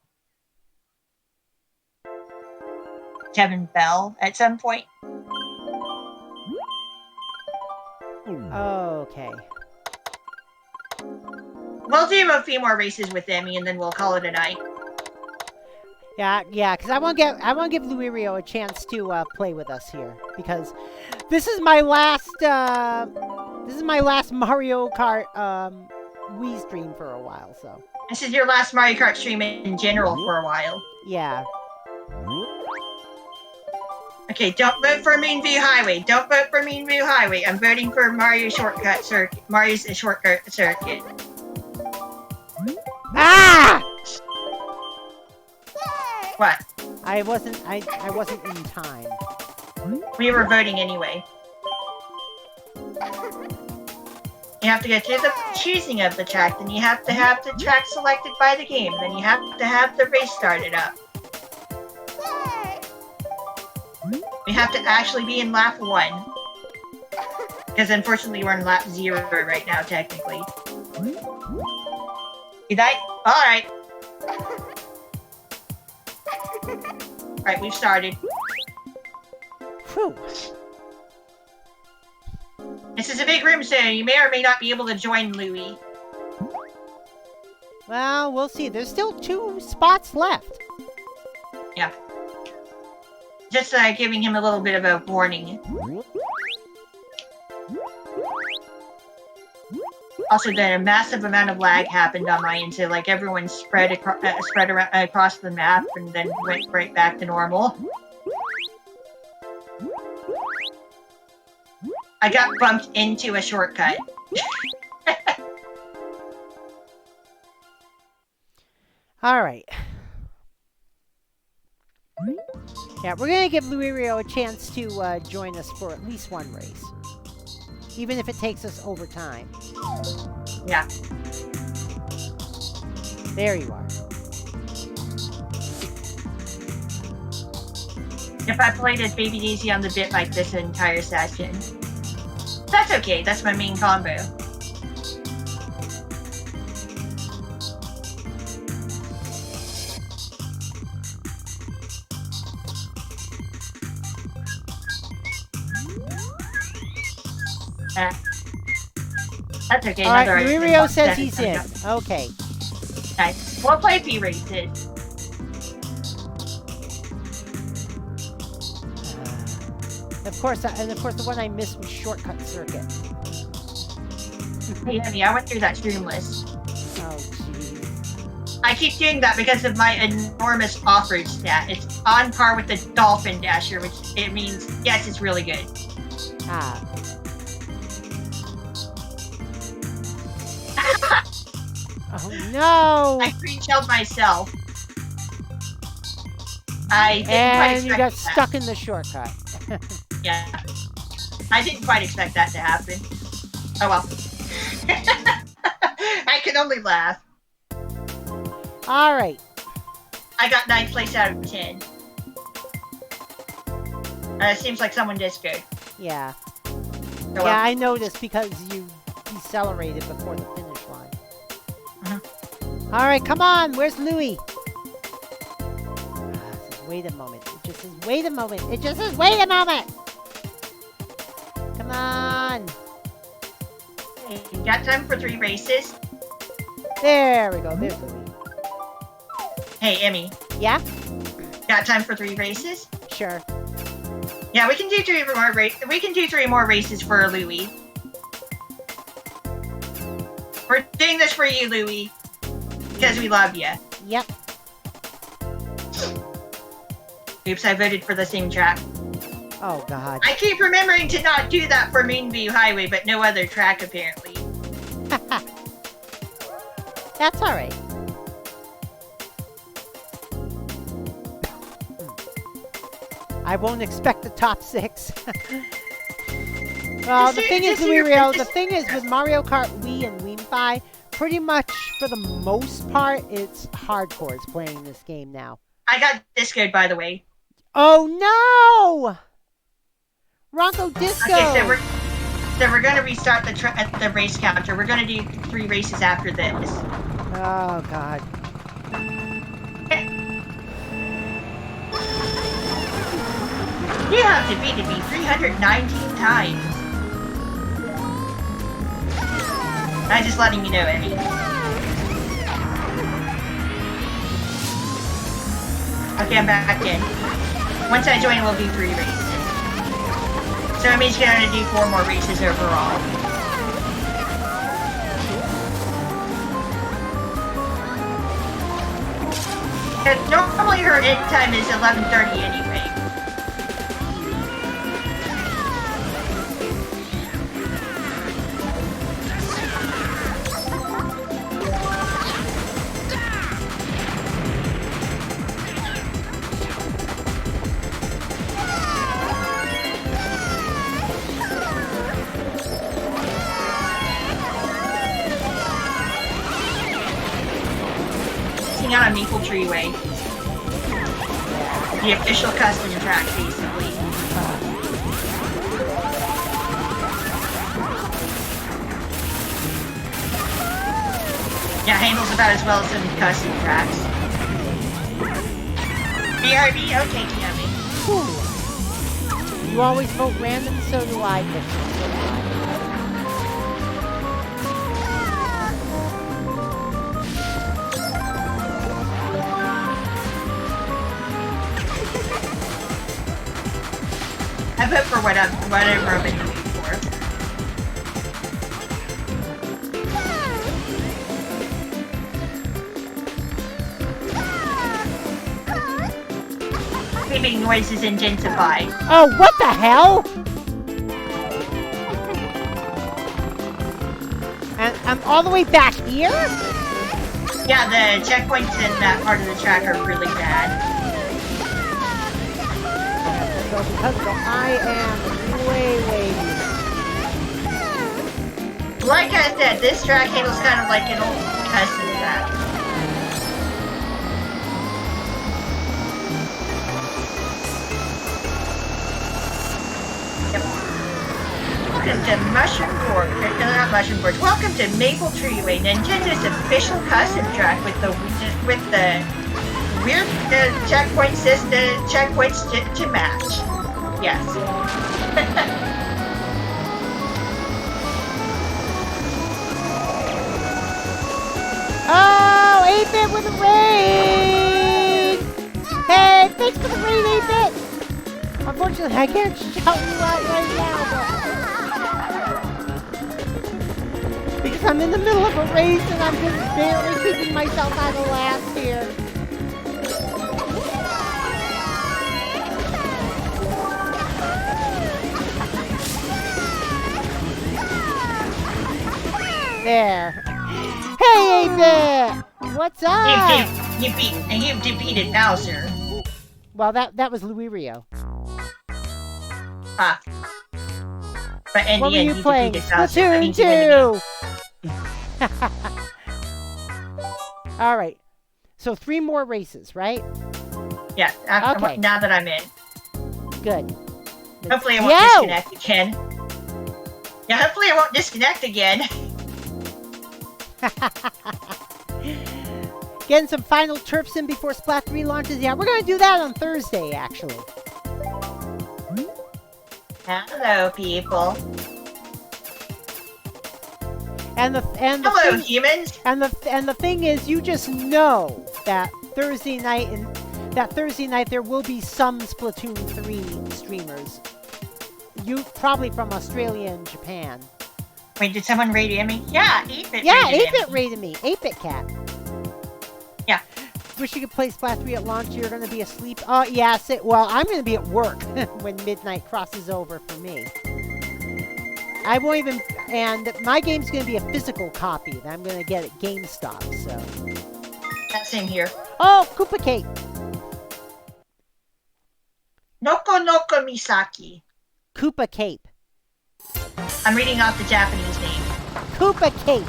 Kevin Bell at some point. Okay. We'll do a few more races with Emmy, and then we'll call it a night. Yeah, because I want to give Luirio a chance to play with us here, because this is my last Mario Kart Wii stream for a while. So this is your last Mario Kart stream in general for a while. Yeah. Okay, don't vote for MKWII Highway. Don't vote for MKWII Highway. I'm voting for Mario's shortcut circuit. Ah! What? I wasn't in time. We were voting anyway. You have to get to the choosing of the track, then you have to have the track selected by the game, then you have to have the race started up. We have to actually be in lap 1. Because unfortunately we're in lap 0 right now, technically. You died? Alright. Alright, we've started. Whew. This is a big room, so you may or may not be able to join Louie. Well, we'll see. There's still 2 spots left. Yeah. Just giving him a little bit of a warning. Also, then a massive amount of lag happened on my end, so like everyone spread around, across the map and then went right back to normal. I got bumped into a shortcut. All right. Yeah, we're gonna give Luirio a chance to join us for at least 1 race, even if it takes us over time. Yeah. There you are. If I played as Baby Daisy on the bit like this entire session. That's okay, that's my main combo. That's okay. All right, Luirio says he's in. Okay. Nice. We'll play P races. Of course, the one I missed was Shortcut Circuit. Hey, Emmy, I went through that stream list. Oh, jeez. I keep doing that because of my enormous off-road stat. It's on par with the Dolphin Dasher, which it means, yes, it's really good. Ah. Oh, no! I green-shelled myself. I didn't quite expect you got stuck in the shortcut. Yeah. I didn't quite expect that to happen. Oh well. I can only laugh. Alright. I got 9th place out of 10. It seems like someone discoed. Yeah. Oh, well. Yeah, I noticed because you decelerated before the finish line. Mm-hmm. Alright, come on! Where's Louie? Wait a moment. It just says, wait a moment. It just says, wait a moment! Come on! Hey, you got time for 3 races? There we go. There's Louie. Hey, Emmy. Yeah? Got time for 3 races? Sure. Yeah, we can do 3 more we can do 3 more races for Louie. We're doing this for you, Louie. Because we love you. Yep. Oops, I voted for the same track. Oh, God. I keep remembering to not do that for Moonview Highway, but no other track, apparently. That's alright. I won't expect the top 6. Well, the thing is, Luirio, the thing is with Mario Kart Wii and MKWII, pretty much for the most part, it's hardcores playing this game now. I got discoed, by the way. Oh no! Ronco Disco! Okay, so we're gonna restart the race counter. We're gonna do 3 races after this. Oh God. You have defeated me 319 times. I'm just letting you know, Emmy. Okay, I'm back in. Once I join, we'll do 3 races. So Emmy's gonna do 4 more races overall. And normally her end time is 11:30 anyway. missing out on MKWII Way. The official custom track, basically. Yeah, handles about as well as some custom tracks. BRB? Okay, Yummy. You always vote random, so do I. I vote for whatever I've been doing for. Beeping noises intensify. Oh, what the hell? And I'm all the way back here? Yeah, the checkpoints in that part of the track are really bad. So because of that, I am way behind. Like I said, this track handles kind of like an old custom track. Yep. Welcome to Mushroom Forge. Not Mushroom Forge. Welcome to MKWII Way, Nintendo's official custom track with the weird checkpoint system, checkpoints to match. Yes. Oh, 8-Bit with the raid! Hey, thanks for the raid, 8-Bit! Unfortunately, I can't shout you out right now, but... because I'm in the middle of a race and I'm just barely keeping myself out of last here. There. Hey, 8-Bit! What's up? You've defeated Bowser. Well, that was Louis Rio. Ah. But in What the were end, you playing? Splatoon Splatoon 2! Alright. So 3 more races, right? Yeah, Okay. Now that I'm in. Good. Hopefully I won't disconnect again. Yeah, hopefully I won't disconnect again. Getting some final chirps in before Splat 3 launches. Yeah, we're going to do that on Thursday, actually. Hello, people. Hello, humans. And the thing is, you just know that Thursday night there will be some Splatoon 3 streamers. You probably from Australia and Japan. Wait, did someone raid me? Yeah, 8-Bit. Yeah, 8-Bit raided me. 8-Bit cat. Yeah. Wish you could play Splat 3 at launch. You're going to be asleep. Oh, yeah. Well, I'm going to be at work when midnight crosses over for me. I won't even... And my game's going to be a physical copy that I'm going to get at GameStop, so... That's in here. Oh, Koopa Cape. Noko Noko Misaki. Koopa Cape. I'm reading off the Japanese name. Koopa Cape.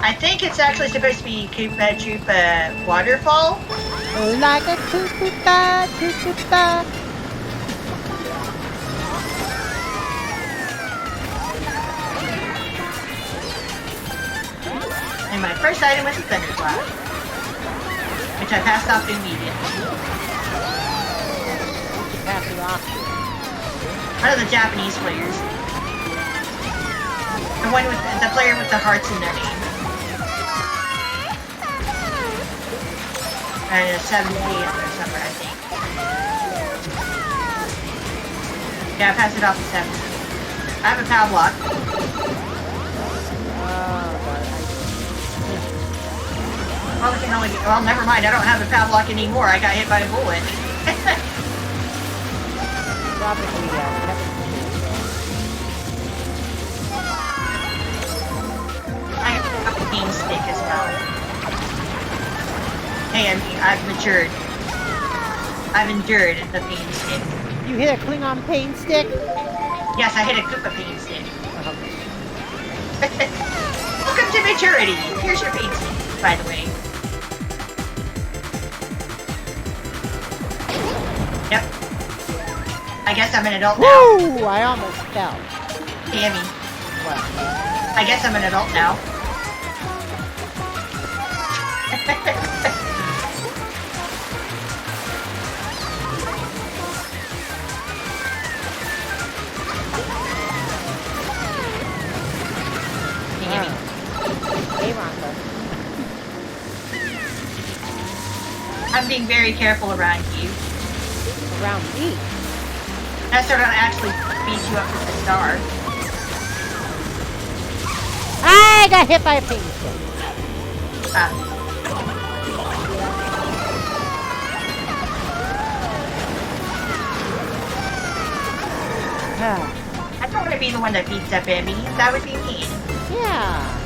I think it's actually supposed to be Koopa Troopa Waterfall. Like a Koopa, Koopa. And my first item was a thundercloud, which I passed off immediately. Pass it off. One of the Japanese players. The player with the hearts in their name. And a 7 or something, I think. Yeah, I passed it off to 7. I have a power block. Well, never mind. I don't have a power block anymore. I got hit by a bullet. Probably, I have a pain stick as well. Hey, I've matured. I've endured the pain stick. You hit a Klingon pain stick? Yes, I hit a Koopa pain stick. Welcome to maturity. Here's your pain stick. by the way. Yep. I guess I'm an adult now. Woo! I almost fell. Damn me. Well, I guess I'm an adult now. hey, Ronko. I'm being very careful around you. Around me? That's so I don't actually beat you up with the star. I got hit by a pain stick. Ah. I don't want to be the one that beats up Emmy. That would be mean. Yeah.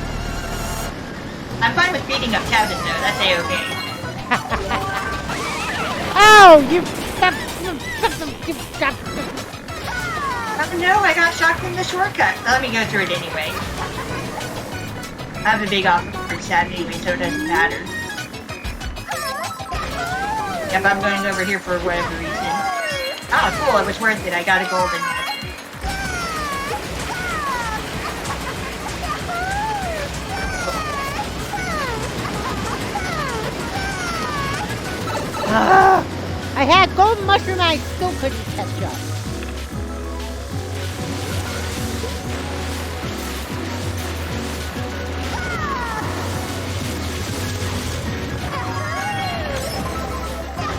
I'm fine with beating up Kevin though. That's A-okay. Oh, you... Oh no, I got shocked from the shortcut. Let me go through it anyway. I have a big awkward stat anyway, so it doesn't matter. Yep, I'm going over here for whatever reason. Oh, cool, it was worth it. I got a golden. I had golden mushroom and I still couldn't catch up.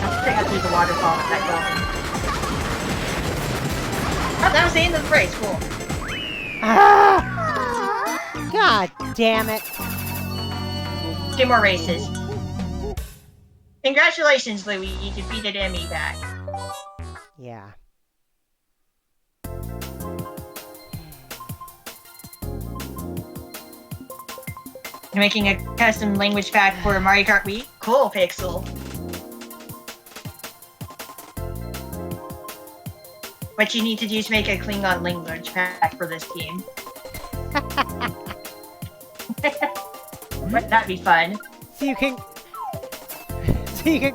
I think I threw the waterfall with that golden. Oh, that was the end of the race. Cool. God damn it. 2 more races. Congratulations, Louie. You defeated Emmy back. Yeah. You're making a custom language pack for Mario Kart Wii? Cool, Pixel. What you need to do is make a Klingon language pack for this game. Wouldn't that be fun? So you can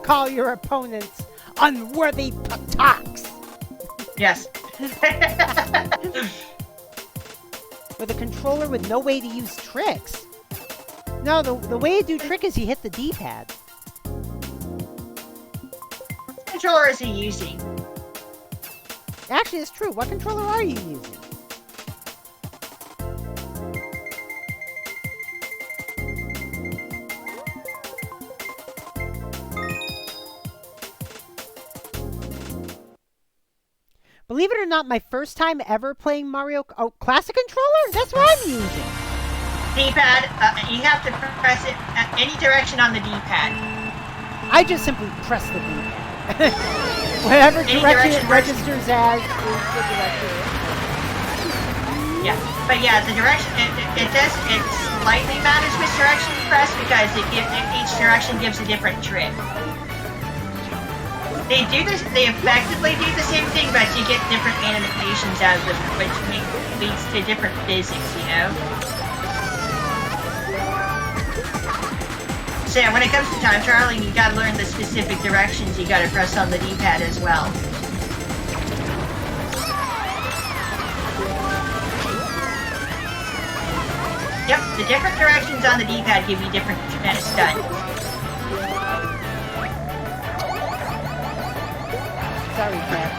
call your opponents unworthy pataks. Yes. With a controller with no way to use tricks. No, the way to do trick is you hit the D-pad. What controller is he using? Actually, it's true. What controller are you using? Believe it or not, my first time ever playing Mario... Oh, classic controller? That's what I'm using. D-pad, you have to press it any direction on the D-pad. I just simply press the D-pad. Whatever direction it registers as is the direction. Yeah, but yeah, the direction, it slightly matters which direction you press because each direction gives a different trick. They effectively do the same thing, but you get different animations out of them, which leads to different physics, you know? So yeah, when it comes to time trialing, you gotta learn the specific directions you gotta press on the D-pad as well. Yep, the different directions on the D-pad give you different stunts. Sorry, Cat.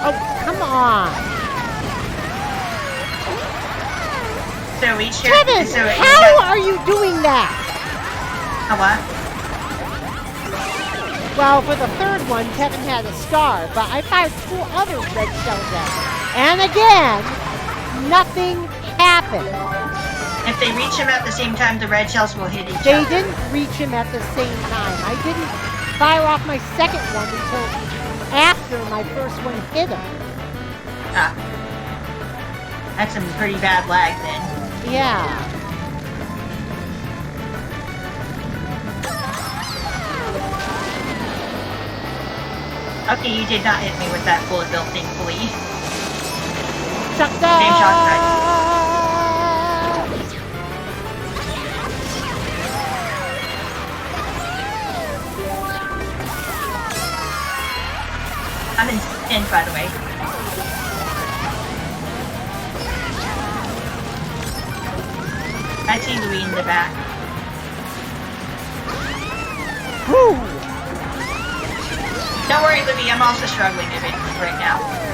Oh, come on! So each Kevin, how are you doing that? What? Well, for the third one, Kevin had a star, but I fired 2 other red shells at him. And again, nothing happened. If they reach him at the same time, the red shells will hit each They other. didn't reach him at the same time. I didn't fire off my second one until after my first one hit him. Ah. That's some pretty bad lag then. Yeah. Okay, you did not hit me with that bullet bill, thankfully. Same shot, games, by the way. I see Louie in the back. Woo! Don't worry, Louie, I'm also struggling a bit right now.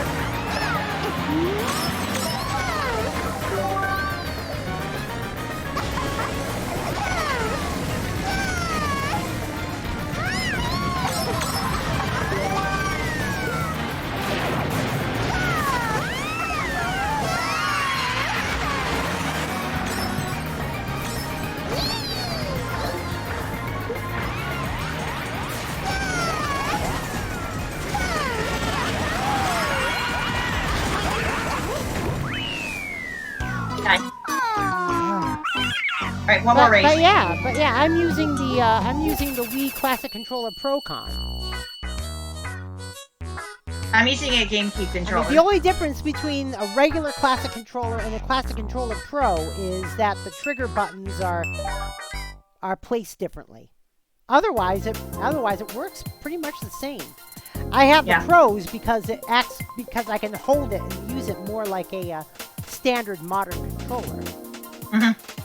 Alright, one more race. But yeah, I'm using the Wii Classic Controller Pro-Con. I'm using a GameCube controller. I mean, the only difference between a regular Classic Controller and a Classic Controller Pro is that the trigger buttons are placed differently. Otherwise, it works pretty much the same. I have the Pros because I can hold it and use it more like a standard modern controller. Mm-hmm.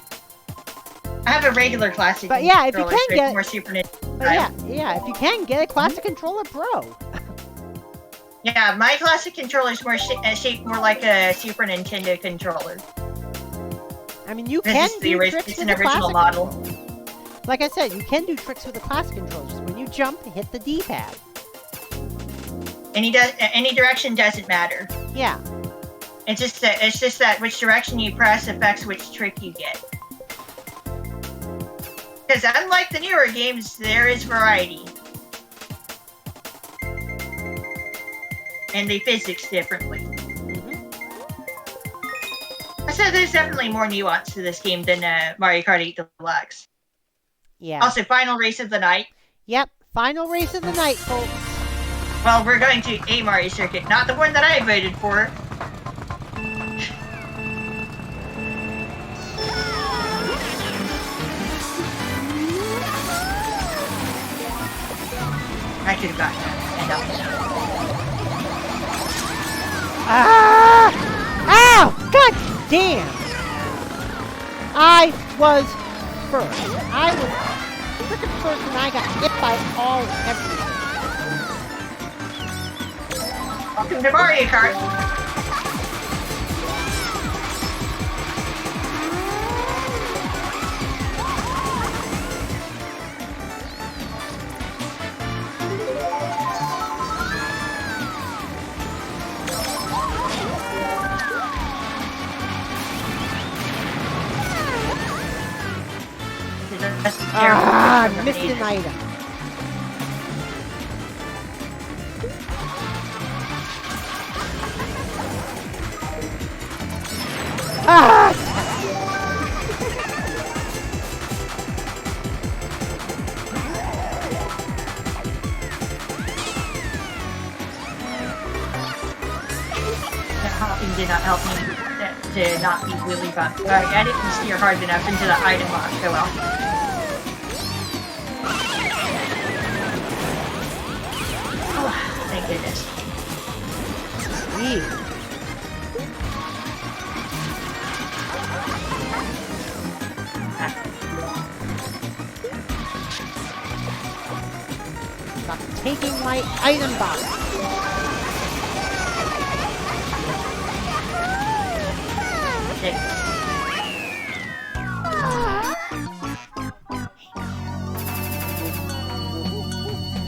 I have a regular classic. But yeah, if you can get more Super Nintendo. If you can get a Classic Controller Pro. Yeah, my classic controller is more shaped more like a Super Nintendo controller. I mean, you can do tricks it's with an original model. Like I said, you can do tricks with the classic controllers. When you jump, hit the D-pad. Any direction doesn't matter. Yeah. It's just that which direction you press affects which trick you get. Because unlike the newer games, there is variety. And they physics differently. Mm-hmm. I said there's definitely more nuance to this game than Mario Kart 8 Deluxe. Yeah. Also, final race of the night. Yep, final race of the night, folks. Well, we're going to a Mario circuit, not the one that I voted for. I could have gotten that. Ah! Ow! God damn! I was first. I was freaking first and I got hit by everything. Welcome to Mario Kart. I missed an item. Ah! That hopping did not help me to not be wheelie bumped. I didn't steer hard enough into the item box. Oh well. Thank goodness. Sweet. Stop taking my item box. Okay.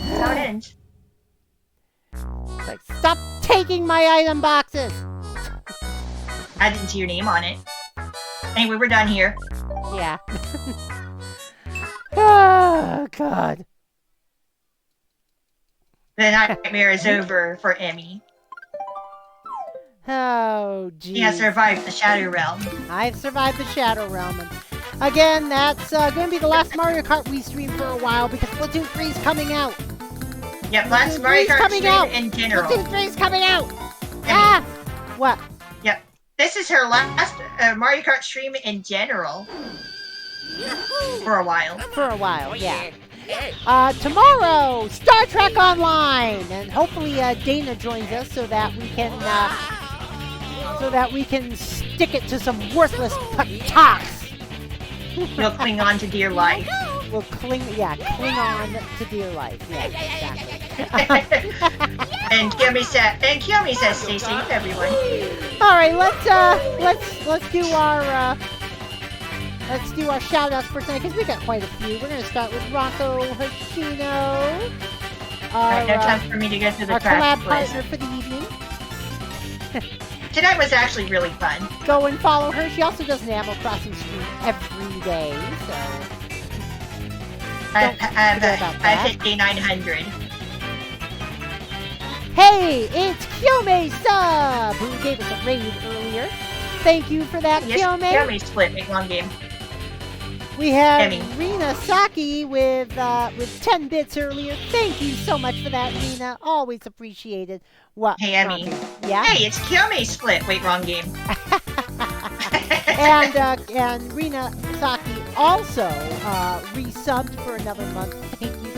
That's how it ends. Like, stop taking my item boxes! I didn't see your name on it. Anyway, we're done here. Yeah. Oh, God. The nightmare is over for Emmy. Oh, geez. He has survived the Shadow Realm. I've survived the Shadow Realm. And again, that's going to be the last Mario Kart Wii stream for a while because Splatoon 3 is coming out. Yep, last Mario Kart stream in general. Splatoon 3 is coming out! Ah! What? Yep. This is her last Mario Kart stream in general. For a while. For a while, yeah. Tomorrow, Star Trek Online, and hopefully Dana joins us so that we can stick it to some worthless talks. You'll cling on to dear life. We'll cling on to dear life. Yeah, exactly. And Kiyomi says, stay safe, everyone. All right, let's do our shout outs for tonight because we got quite a few. We're gonna start with RankoHoshino, No time for me to go through the our collab list. partner for the evening. Tonight was actually really fun. Go and follow her. She also does an Animal Crossing stream every day, so I've hit day 900. Hey, it's Kyome Sub who gave us a raid earlier. Thank you for that, Yes, Kyome. Kyome split, make long game. We have Emmy. Rena Saki with 10 bits earlier. Thank you so much for that, Rena. Always appreciated. What? Hey, Emmy. Yeah. Hey, it's Kyome split. Wait, wrong game. And Rena Saki also resubbed for another month. Thank you.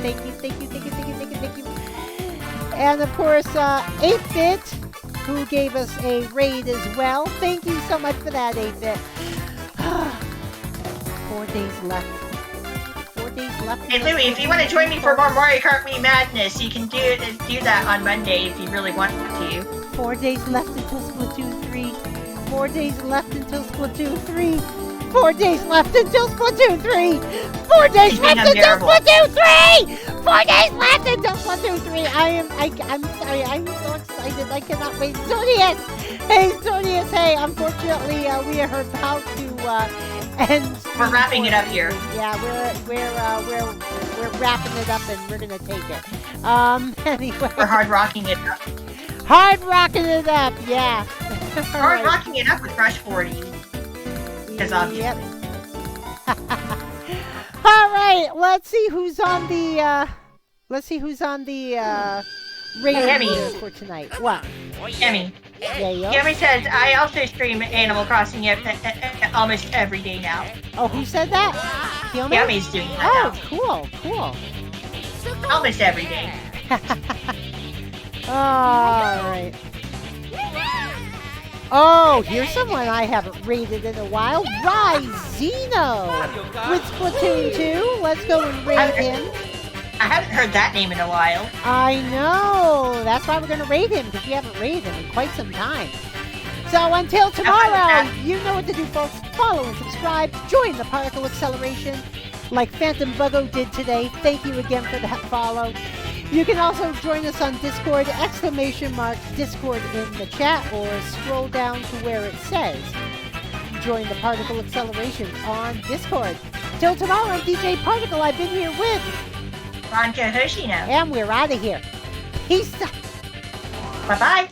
And of course, 8-Bit, who gave us a raid as well. Thank you so much for that, 8-Bit. 4 days left. 4 days left. Hey, Louie, if you want to join me for more Mario Kart Wii madness, you can do that on Monday if you really want to. 4 days left until Splatoon 3. 4 days left until Splatoon 3. 4 days left until Splatoon 3. 4 days left until Splatoon 3. 4 days left until Splatoon 3. I'm sorry. I'm so excited. I cannot wait. Zordius! Hey, Zordius. Hey, unfortunately, we are about to end. We're wrapping it up here. Yeah, we're wrapping it up and we're gonna take it. Anyway. We're hard rocking it up. Hard rocking it up, yeah. Hard rocking it up with Rush 40. Because obviously. Yep. All right, let's see who's on the radio for tonight. What? Emmy. Yeah, yeah. Emmy says, I also stream Animal Crossing almost every day now. Oh, who said that? Kyome? Emmy's doing that Oh, cool. now. Almost every day. All right. Oh, here's someone I haven't raided in a while. Ryzino with Splatoon 2. Let's go and raid him. I haven't heard that name in a while. I know. That's why we're going to raid him, because we haven't raided him in quite some time. So until tomorrow, you know what to do, folks. Follow and subscribe. Join the Particle Acceleration like Phantom Buggo did today. Thank you again for that follow. You can also join us on Discord, ! Discord in the chat, or scroll down to where it says join the Particle Acceleration on Discord. Till tomorrow, I'm DJ Particle. I've been here with RankoHoshino. and we're out of here. Peace out. Bye-bye.